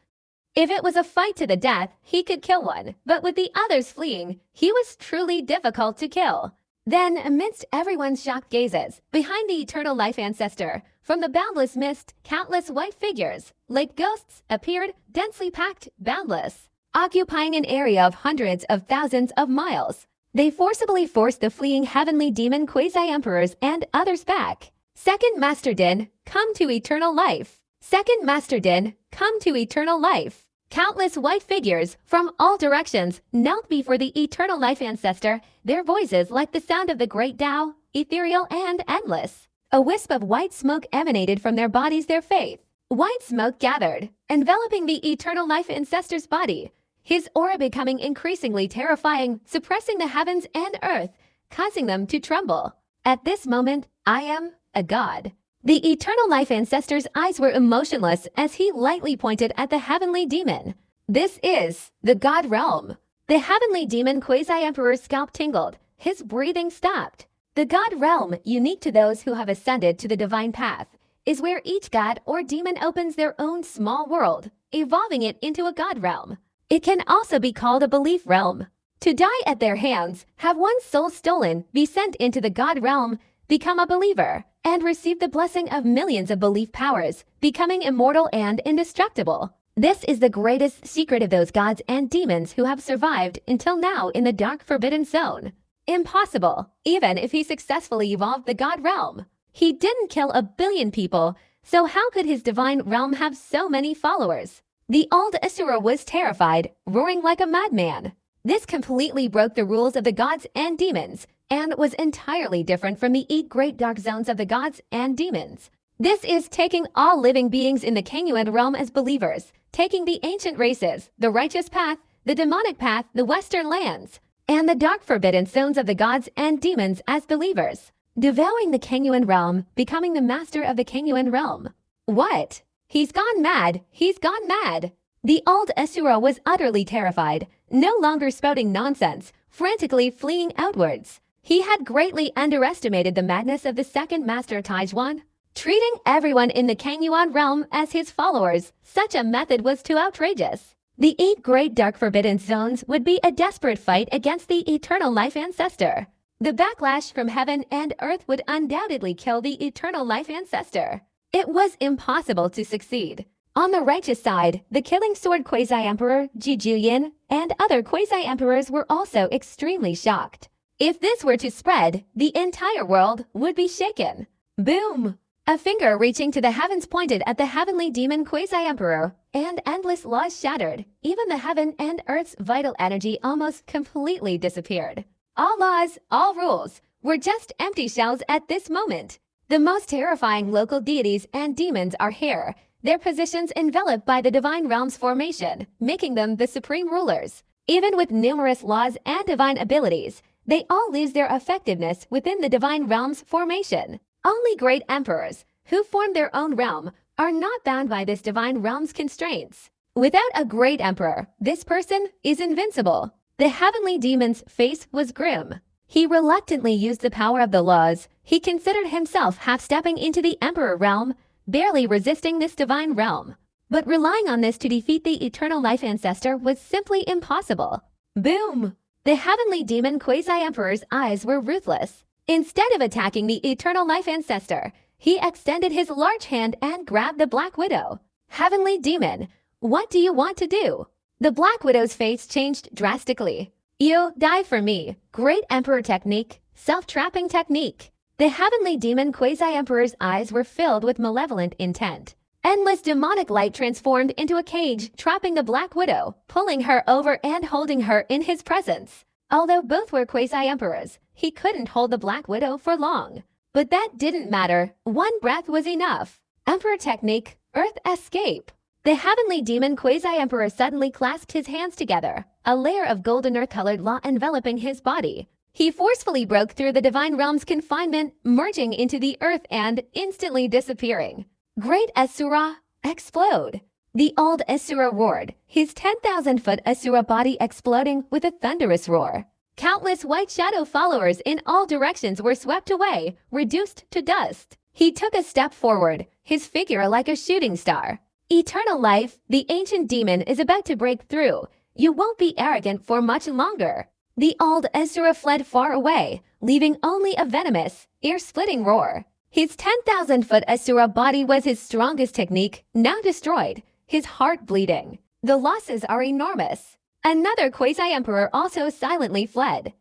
S1: If it was a fight to the death, he could kill one, but with the others fleeing, he was truly difficult to kill. Then, amidst everyone's shocked gazes, behind the Eternal Life Ancestor, from the boundless mist, countless white figures, like ghosts, appeared, densely packed, boundless, occupying an area of hundreds of thousands of miles. They forcibly forced the fleeing heavenly demon Quasi-Emperors and others back. Second Master Din, come to eternal life. Second Master Din, come to eternal life. Countless white figures from all directions knelt before the Eternal Life Ancestor, their voices like the sound of the great Tao, ethereal and endless. A wisp of white smoke emanated from their bodies, their faith. White smoke gathered, enveloping the Eternal Life Ancestor's body, his aura becoming increasingly terrifying, suppressing the heavens and earth, causing them to tremble. At this moment, I am a god. The Eternal Life Ancestor's eyes were emotionless as he lightly pointed at the heavenly demon. This is the god realm. The heavenly demon Quasi-Emperor's scalp tingled, his breathing stopped. The god realm, unique to those who have ascended to the divine path, is where each god or demon opens their own small world, evolving it into a god realm. It can also be called a belief realm. To die at their hands, have one's soul stolen, be sent into the God realm, become a believer, and receive the blessing of millions of belief powers, becoming immortal and indestructible. This is the greatest secret of those gods and demons who have survived until now in the dark forbidden zone. Impossible, even if he successfully evolved the God realm. He didn't kill 1 billion people, so how could his divine realm have so many followers? The old Asura was terrified, roaring like a madman. This completely broke the rules of the gods and demons, and was entirely different from the 8 great dark zones of the gods and demons. This is taking all living beings in the Kenguan realm as believers, taking the ancient races, the righteous path, the demonic path, the western lands, and the dark forbidden zones of the gods and demons as believers, devouring the Kenguan realm, becoming the master of the Kenguan realm. What? He's gone mad! He's gone mad! The old Asura was utterly terrified, no longer spouting nonsense, frantically fleeing outwards. He had greatly underestimated the madness of the second master Taijuan. Treating everyone in the Kenguan realm as his followers, such a method was too outrageous. The 8 great dark forbidden zones would be a desperate fight against the eternal life ancestor. The backlash from heaven and earth would undoubtedly kill the eternal life ancestor. It was impossible to succeed. On the righteous side, the Killing Sword Quasi-Emperor Ji Juyin and other Quasi-Emperors were also extremely shocked. If this were to spread, the entire world would be shaken. Boom! A finger reaching to the heavens pointed at the heavenly demon Quasi-Emperor, and endless laws shattered. Even the heaven and earth's vital energy almost completely disappeared. All laws, all rules, were just empty shells at this moment. The most terrifying local deities and demons are here, their positions enveloped by the divine realm's formation, making them the supreme rulers. Even with numerous laws and divine abilities, they all lose their effectiveness within the divine realm's formation. Only great emperors, who form their own realm, are not bound by this divine realm's constraints. Without a great emperor, this person is invincible. The heavenly demon's face was grim. He reluctantly used the power of the laws. He considered himself half-stepping into the emperor realm, barely resisting this divine realm. But relying on this to defeat the eternal life ancestor was simply impossible. Boom! The heavenly demon Quasi-Emperor's eyes were ruthless. Instead of attacking the eternal life ancestor, he extended his large hand and grabbed the Black Widow. Heavenly demon, what do you want to do? The Black Widow's face changed drastically. You die for me. Great Emperor technique, self-trapping technique. The heavenly demon Quasi-Emperor's eyes were filled with malevolent intent. Endless demonic light transformed into a cage, trapping the Black Widow, pulling her over and holding her in his presence. Although both were Quasi-Emperors, he couldn't hold the Black Widow for long. But that didn't matter. One breath was enough. Emperor technique, Earth escape. The heavenly demon Quasi-Emperor suddenly clasped his hands together, a layer of golden earth-colored law enveloping his body. He forcefully broke through the divine realm's confinement, merging into the earth and instantly disappearing. Great Asura, explode! The old Asura roared, his 10,000-foot Asura body exploding with a thunderous roar. Countless white shadow followers in all directions were swept away, reduced to dust. He took a step forward, his figure like a shooting star. Eternal life, the ancient demon is about to break through. You won't be arrogant for much longer. The old Asura fled far away, leaving only a venomous, ear-splitting roar. His 10,000-foot Asura body was his strongest technique, now destroyed, his heart bleeding. The losses are enormous. Another Quasi-Emperor also silently fled.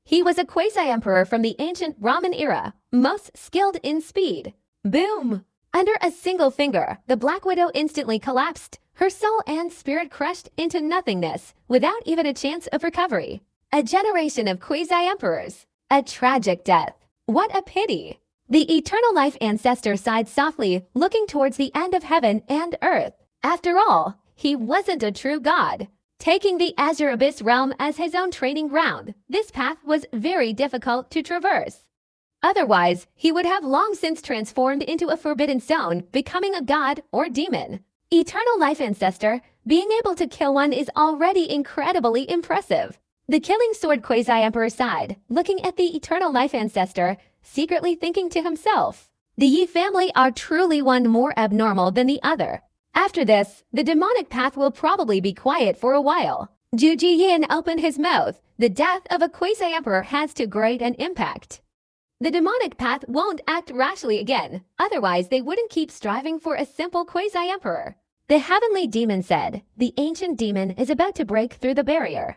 S1: He was a Quasi-Emperor from the ancient Roman era, most skilled in speed. Boom! Under a single finger, the Black Widow instantly collapsed, her soul and spirit crushed into nothingness, without even a chance of recovery. A generation of Quasi-Emperors. A tragic death. What a pity. The eternal life ancestor sighed softly, looking towards the end of heaven and earth. After all, he wasn't a true god. Taking the Azure Abyss realm as his own training ground, this path was very difficult to traverse. Otherwise, he would have long since transformed into a forbidden zone, becoming a god or demon. Eternal life ancestor, being able to kill one is already incredibly impressive. The Killing Sword Quasi-Emperor sighed, looking at the eternal life ancestor, secretly thinking to himself, the Yi family are truly one more abnormal than the other. After this, the demonic path will probably be quiet for a while. Zhu Jiyan opened his mouth. The death of a quasi-emperor has too great an impact. The demonic path won't act rashly again, otherwise they wouldn't keep striving for a simple quasi-emperor. The heavenly demon said, the ancient demon is about to break through the barrier.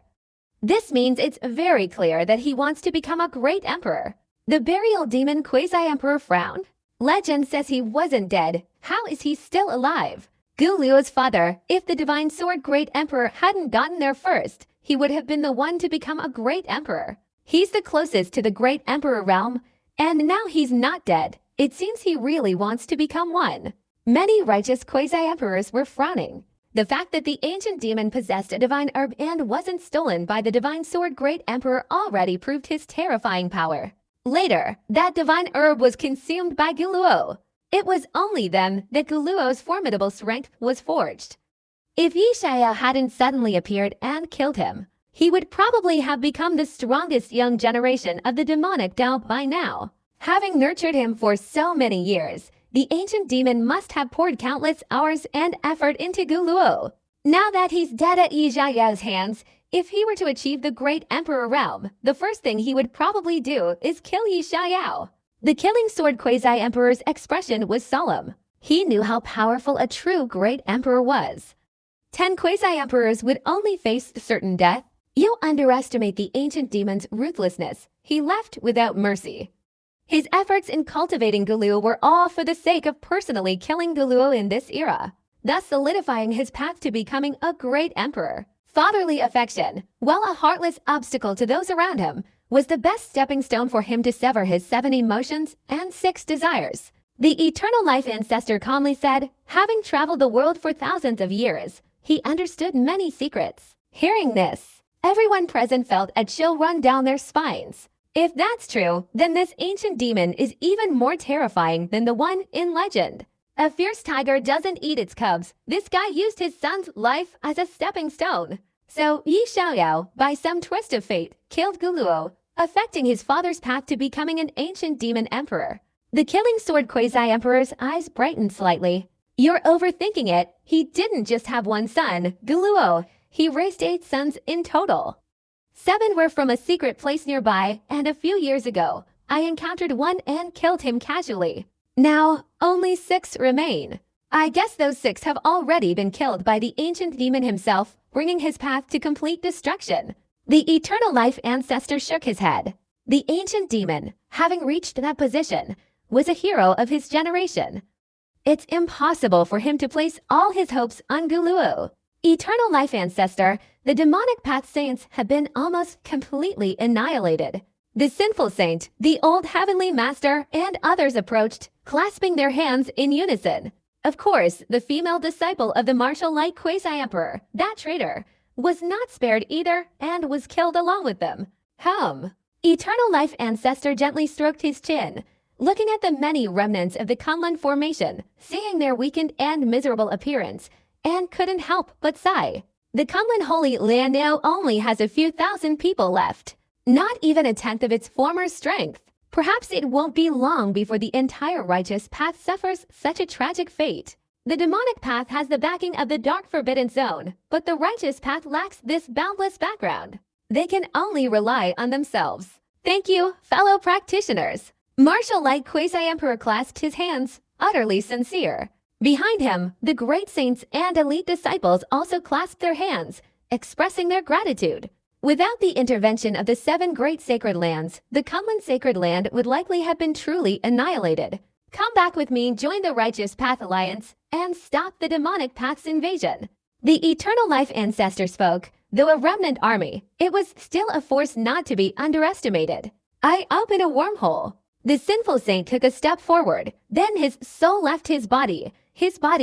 S1: This means it's very clear that he wants to become a great emperor. The burial demon quasi-emperor frowned. Legend says he wasn't dead. How is he still alive? Gu Luo's father, if the divine sword great emperor hadn't gotten there first, he would have been the one to become a great emperor. He's the closest to the great emperor realm, and now he's not dead. It seems he really wants to become one. Many righteous quasi-emperors were frowning. The fact that the ancient demon possessed a divine herb and wasn't stolen by the divine sword great emperor already proved his terrifying power. Later, that divine herb was consumed by Gu Luo. It was only then that Gu Luo's formidable strength was forged. If Yi Xiao hadn't suddenly appeared and killed him, he would probably have become the strongest young generation of the demonic Dao by now. Having nurtured him for so many years, the ancient demon must have poured countless hours and effort into Gu Luo. Now that he's dead at Yi Xiao's hands, if he were to achieve the great emperor realm, the first thing he would probably do is kill Yi Xiao. The killing sword quasi-emperor's expression was solemn. He knew how powerful a true great emperor was. 10 quasi-emperors would only face certain death. You underestimate the ancient demon's ruthlessness. He left without mercy. His efforts in cultivating Gu Luo were all for the sake of personally killing Gu Luo in this era, thus solidifying his path to becoming a great emperor. Fatherly affection, while a heartless obstacle to those around him, was the best stepping stone for him to sever his 7 emotions and 6 desires. The eternal life ancestor calmly said, having traveled the world for thousands of years, he understood many secrets. Hearing this, everyone present felt a chill run down their spines. If that's true, then this ancient demon is even more terrifying than the one in legend. A fierce tiger doesn't eat its cubs. This guy used his son's life as a stepping stone. So Yi Xiao, by some twist of fate, killed Gu Luo, affecting his father's path to becoming an ancient demon emperor. The killing sword quasi-emperor's eyes brightened slightly. You're overthinking it. He didn't just have one son, Gu Luo. He raised 8 sons in total. 7 were from a secret place nearby, and a few years ago, I encountered one and killed him casually. Now, only 6 remain. I guess those 6 have already been killed by the ancient demon himself, bringing his path to complete destruction. The eternal life ancestor shook his head. The ancient demon, having reached that position, was a hero of his generation. It's impossible for him to place all his hopes on Gu Luo. Eternal life ancestor, the demonic path saints have been almost completely annihilated. The sinful saint, the old heavenly master, and others approached, clasping their hands in unison. Of course, the female disciple of the martial light quasi-emperor, that traitor, was not spared either and was killed along with them. Eternal life ancestor gently stroked his chin, looking at the many remnants of the Kunlun formation, seeing their weakened and miserable appearance, and couldn't help but sigh. The Kunlun Holy Land now only has a few thousand people left, not even a tenth of its former strength. Perhaps it won't be long before the entire righteous path suffers such a tragic fate. The demonic path has the backing of the dark forbidden zone, but the righteous path lacks this boundless background. They can only rely on themselves. Thank you, fellow practitioners. Martial light quasi-emperor clasped his hands, utterly sincere. Behind him, the great saints and elite disciples also clasped their hands, expressing their gratitude. Without the intervention of the 7 great sacred lands, the Kunlun sacred land would likely have been truly annihilated. Come back with me, join the Righteous Path Alliance, and stop the demonic path's invasion. The eternal life ancestor spoke. Though a remnant army, it was still a force not to be underestimated. I open a wormhole. The sinful saint took a step forward, then his soul left his body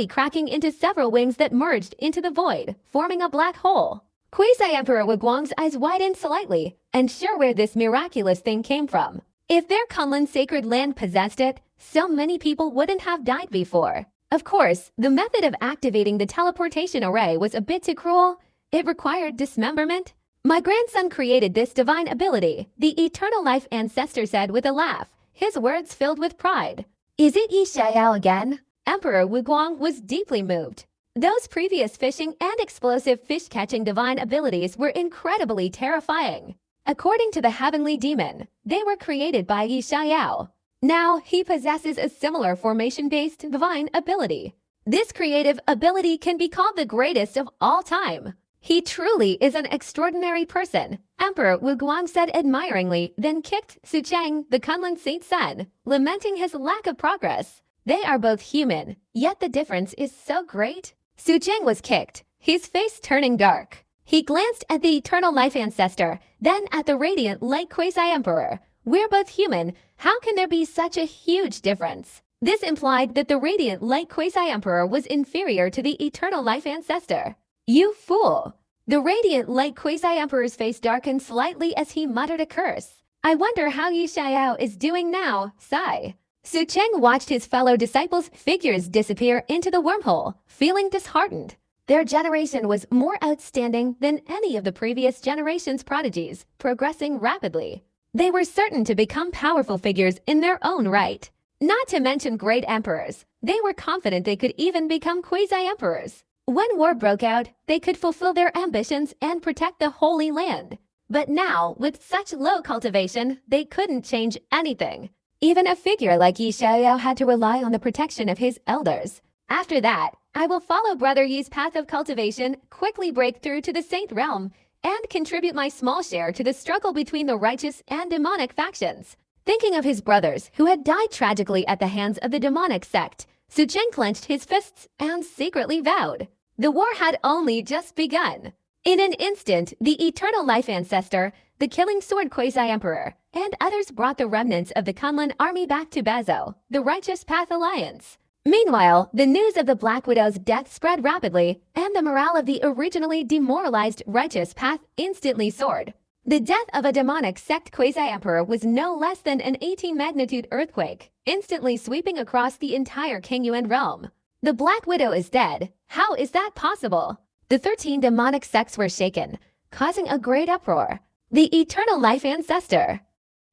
S1: cracking into several wings that merged into the void, forming a black hole. Quasi-Emperor Wiguang's eyes widened slightly, unsure where this miraculous thing came from. If their Kunlun sacred land possessed it, so many people wouldn't have died before. Of course, the method of activating the teleportation array was a bit too cruel. It required dismemberment. My grandson created this divine ability, the eternal life ancestor said with a laugh, his words filled with pride. Is it Yi Xiao again? Emperor Wiguang was deeply moved. Those previous fishing and explosive fish-catching divine abilities were incredibly terrifying. According to the heavenly demon, they were created by Yi Xiao. Now, he possesses a similar formation-based divine ability. This creative ability can be called the greatest of all time. He truly is an extraordinary person, Emperor Wu Guang said admiringly, then kicked Su Cheng, the Kunlun Saint's son, lamenting his lack of progress. They are both human, yet the difference is so great. Su Cheng was kicked, his face turning dark. He glanced at the Eternal Life Ancestor, then at the Radiant Light Quasi-Emperor. We're both human, how can there be such a huge difference? This implied that the Radiant Light Quasi-Emperor was inferior to the Eternal Life Ancestor. You fool! The Radiant Light Quasi-Emperor's face darkened slightly as he muttered a curse. I wonder how Yi Xiao is doing now, sigh. Su Cheng watched his fellow disciples' figures disappear into the wormhole, feeling disheartened. Their generation was more outstanding than any of the previous generation's prodigies, progressing rapidly. They were certain to become powerful figures in their own right. Not to mention great emperors, they were confident they could even become quasi-emperors. When war broke out, they could fulfill their ambitions and protect the Holy Land. But now, with such low cultivation, they couldn't change anything. Even a figure like Yi Xiao had to rely on the protection of his elders. After that, I will follow Brother Yi's path of cultivation, quickly break through to the Saint Realm, and contribute my small share to the struggle between the righteous and demonic factions. Thinking of his brothers who had died tragically at the hands of the demonic sect, Su Cheng clenched his fists and secretly vowed. The war had only just begun. In an instant, the Eternal Life Ancestor, the Killing Sword Quasi-Emperor, and others brought the remnants of the Kunlun army back to Bazo, the Righteous Path Alliance. Meanwhile, the news of the Black Widow's death spread rapidly, and the morale of the originally demoralized Righteous Path instantly soared. The death of a demonic sect quasi-emperor was no less than an 18-magnitude earthquake, instantly sweeping across the entire Qingyuan realm. The Black Widow is dead. How is that possible? The 13 demonic sects were shaken, causing a great uproar. The Eternal Life Ancestor.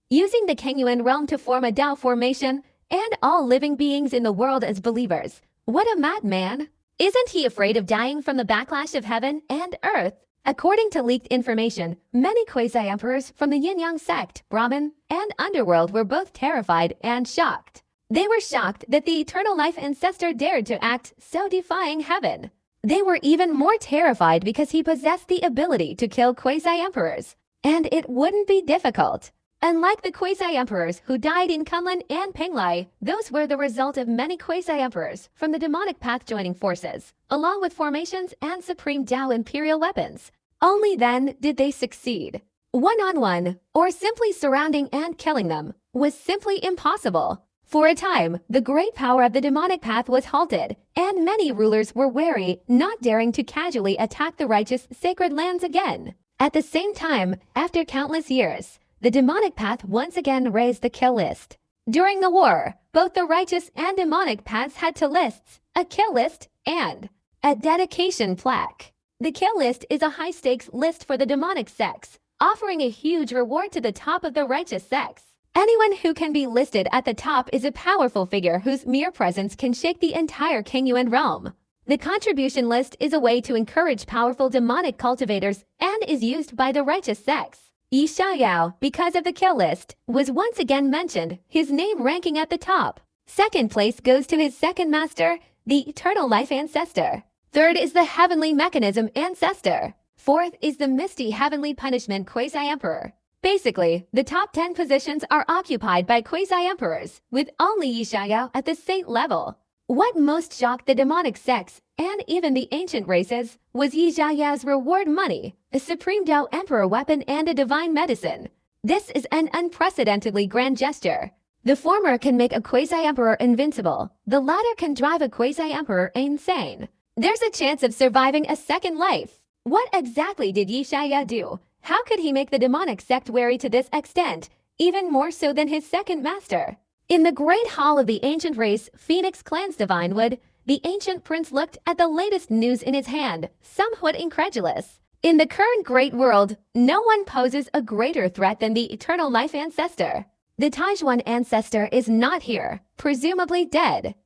S1: Using the Qingyuan realm to form a Dao formation, and all living beings in the world as believers. What a madman! Isn't he afraid of dying from the backlash of heaven and earth? According to leaked information, many quasi-emperors from the Yin-Yang sect, Brahmin, and Underworld were both terrified and shocked. They were shocked that the Eternal Life Ancestor dared to act so defying heaven. They were even more terrified because he possessed the ability to kill quasi-emperors. And it wouldn't be difficult. Unlike the quasi-emperors who died in Kunlun and Penglai, those were the result of many quasi-emperors from the demonic path joining forces, along with formations and supreme Dao imperial weapons. Only then did they succeed. One-on-one, or simply surrounding and killing them, was simply impossible. For a time, the great power of the demonic path was halted, and many rulers were wary, not daring to casually attack the righteous sacred lands again. At the same time, after countless years, the demonic path once again raised the kill list. During the war, both the righteous and demonic paths had two lists, a kill list and a dedication plaque. The kill list is a high-stakes list for the demonic sects, offering a huge reward to the top of the righteous sects. Anyone who can be listed at the top is a powerful figure whose mere presence can shake the entire Qingyuan realm. The contribution list is a way to encourage powerful demonic cultivators and is used by the righteous sects. Yi Xiao, because of the kill list, was once again mentioned, his name ranking at the top. Second place goes to his second master, the Eternal Life Ancestor. Third is the Heavenly Mechanism Ancestor. Fourth is the Misty Heavenly Punishment Quasi-Emperor. Basically, the top 10 positions are occupied by quasi-emperors, with only Yi Xiao at the saint level. What most shocked the demonic sects, and even the ancient races, was Yi Xiao's reward money, a supreme Dao emperor weapon and a divine medicine. This is an unprecedentedly grand gesture. The former can make a quasi-emperor invincible, the latter can drive a quasi-emperor insane. There's a chance of surviving a second life. What exactly did Yi Xiao do? How could he make the demonic sect wary to this extent, even more so than his second master? In the great hall of the ancient race, Phoenix Clan's Divinewood, the ancient prince looked at the latest news in his hand, somewhat incredulous. In the current great world, no one poses a greater threat than the Eternal Life Ancestor. The Taijuan ancestor is not here, presumably dead.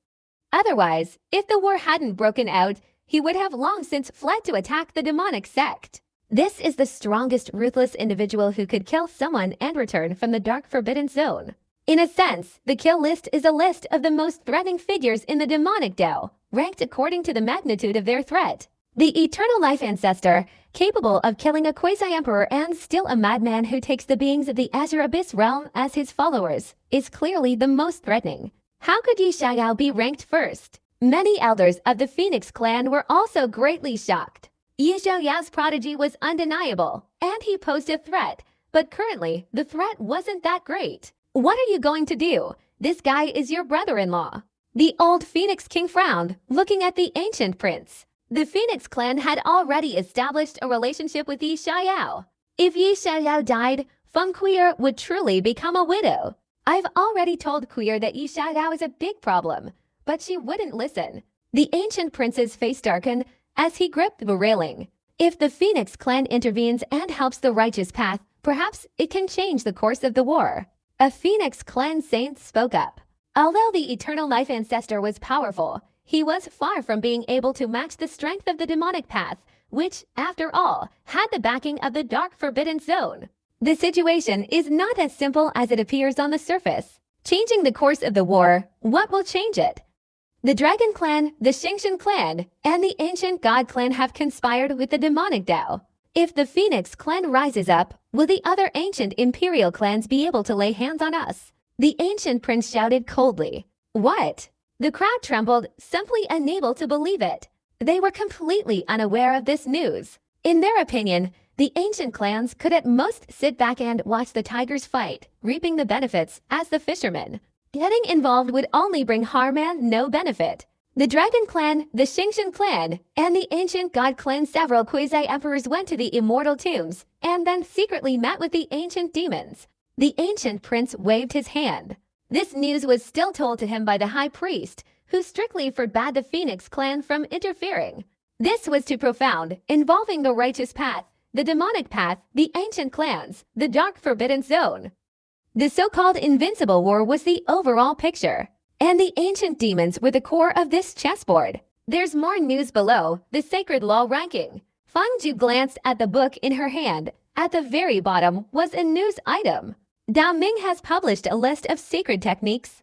S1: Otherwise, if the war hadn't broken out, he would have long since fled to attack the demonic sect. This is the strongest, ruthless individual who could kill someone and return from the dark forbidden zone. In a sense, the kill list is a list of the most threatening figures in the demonic Tao, ranked according to the magnitude of their threat. The Eternal Life Ancestor, capable of killing a quasi-emperor and still a madman who takes the beings of the Azure Abyss realm as his followers, is clearly the most threatening. How could Yi Xiaoyao be ranked first? Many elders of the Phoenix clan were also greatly shocked. Yi Xiaoyao's prodigy was undeniable, and he posed a threat, but currently, the threat wasn't that great. What are you going to do? This guy is your brother-in-law. The old Phoenix king frowned, looking at the ancient prince. The Phoenix clan had already established a relationship with Yi Xiaoyao. If Yi Xiaoyao died, Feng Queer would truly become a widow. I've already told Queer that Yi Xiaoyao is a big problem, but she wouldn't listen. The ancient prince's face darkened as he gripped the railing. If the Phoenix clan intervenes and helps the righteous path, perhaps it can change the course of the war. A Phoenix clan saint spoke up. Although the Eternal Life Ancestor was powerful, he was far from being able to match the strength of the demonic path, which, after all, had the backing of the dark forbidden zone. The situation is not as simple as it appears on the surface. Changing the course of the war, what will change it? The Dragon Clan, the Xingshan Clan, and the Ancient God Clan have conspired with the demonic Tao. If the Phoenix Clan rises up, will the other ancient imperial clans be able to lay hands on us? The ancient prince shouted coldly. What? The crowd trembled, simply unable to believe it. They were completely unaware of this news. In their opinion, the ancient clans could at most sit back and watch the tigers fight, reaping the benefits as the fishermen. Getting involved would only bring harm and no benefit. The Dragon Clan, the Xingshan Clan, and the Ancient God Clan, several quasi-emperors went to the immortal tombs and then secretly met with the ancient demons. The ancient prince waved his hand. This news was still told to him by the high priest, who strictly forbade the Phoenix clan from interfering. This was too profound, involving the righteous path, the demonic path, the ancient clans, the dark forbidden zone. The so-called invincible war was the overall picture, and the ancient demons were the core of this chessboard. There's more news below, the sacred law ranking. Fang Ju glanced at the book in her hand. At the very bottom was a news item. Dao Ming has published a list of sacred techniques.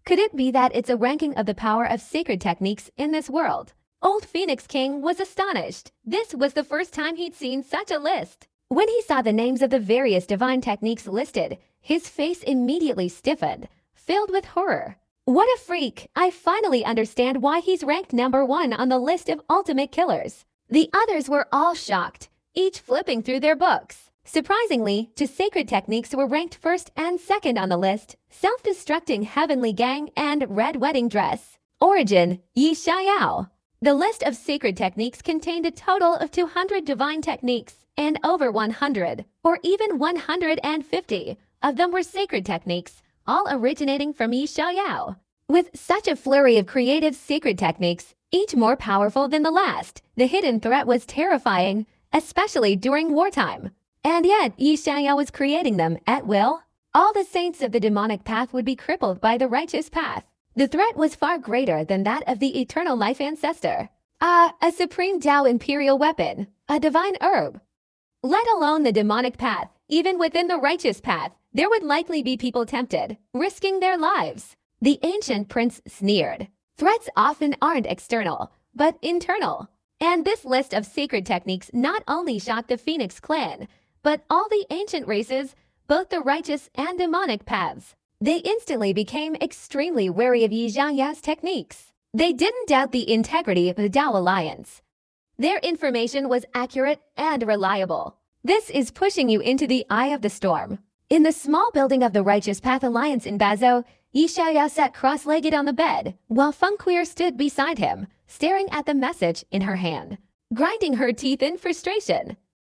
S1: Could it be that it's a ranking of the power of sacred techniques in this world? Old Phoenix King was astonished. This was the first time he'd seen such a list. When he saw the names of the various divine techniques listed, his face immediately stiffened, filled with horror. What a freak! I finally understand why he's ranked number 1 on the list of ultimate killers. The others were all shocked, each flipping through their books. Surprisingly, two sacred techniques were ranked first and second on the list: Self-Destructing Heavenly Gang and Red Wedding Dress. Origin: Yi Xiaoyao. The list of sacred techniques contained a total of 200 divine techniques, and over 100, or even 150, of them were sacred techniques, all originating from Yi Xiaoyao. With such a flurry of creative sacred techniques, each more powerful than the last, the hidden threat was terrifying, especially during wartime. And yet, Yi Xiaoyao was creating them at will. All the saints of the demonic path would be crippled by the righteous path. The threat was far greater than that of the Eternal Life Ancestor. A supreme Tao imperial weapon, a divine herb. Let alone the demonic path, even within the righteous path, there would likely be people tempted, risking their lives. The ancient prince sneered. Threats often aren't external, but internal. And this list of sacred techniques not only shocked the Phoenix clan, but all the ancient races, both the righteous and demonic paths. They instantly became extremely wary of Yi Xiaoyao's techniques. They didn't doubt the integrity of the Tao Alliance. Their information was accurate and reliable. This is pushing you into the eye of the storm. In the small building of the Righteous Path Alliance in Bazhou, Yi Xiaoyao sat cross-legged on the bed, while Feng Queer stood beside him, staring at the message in her hand, grinding her teeth in frustration.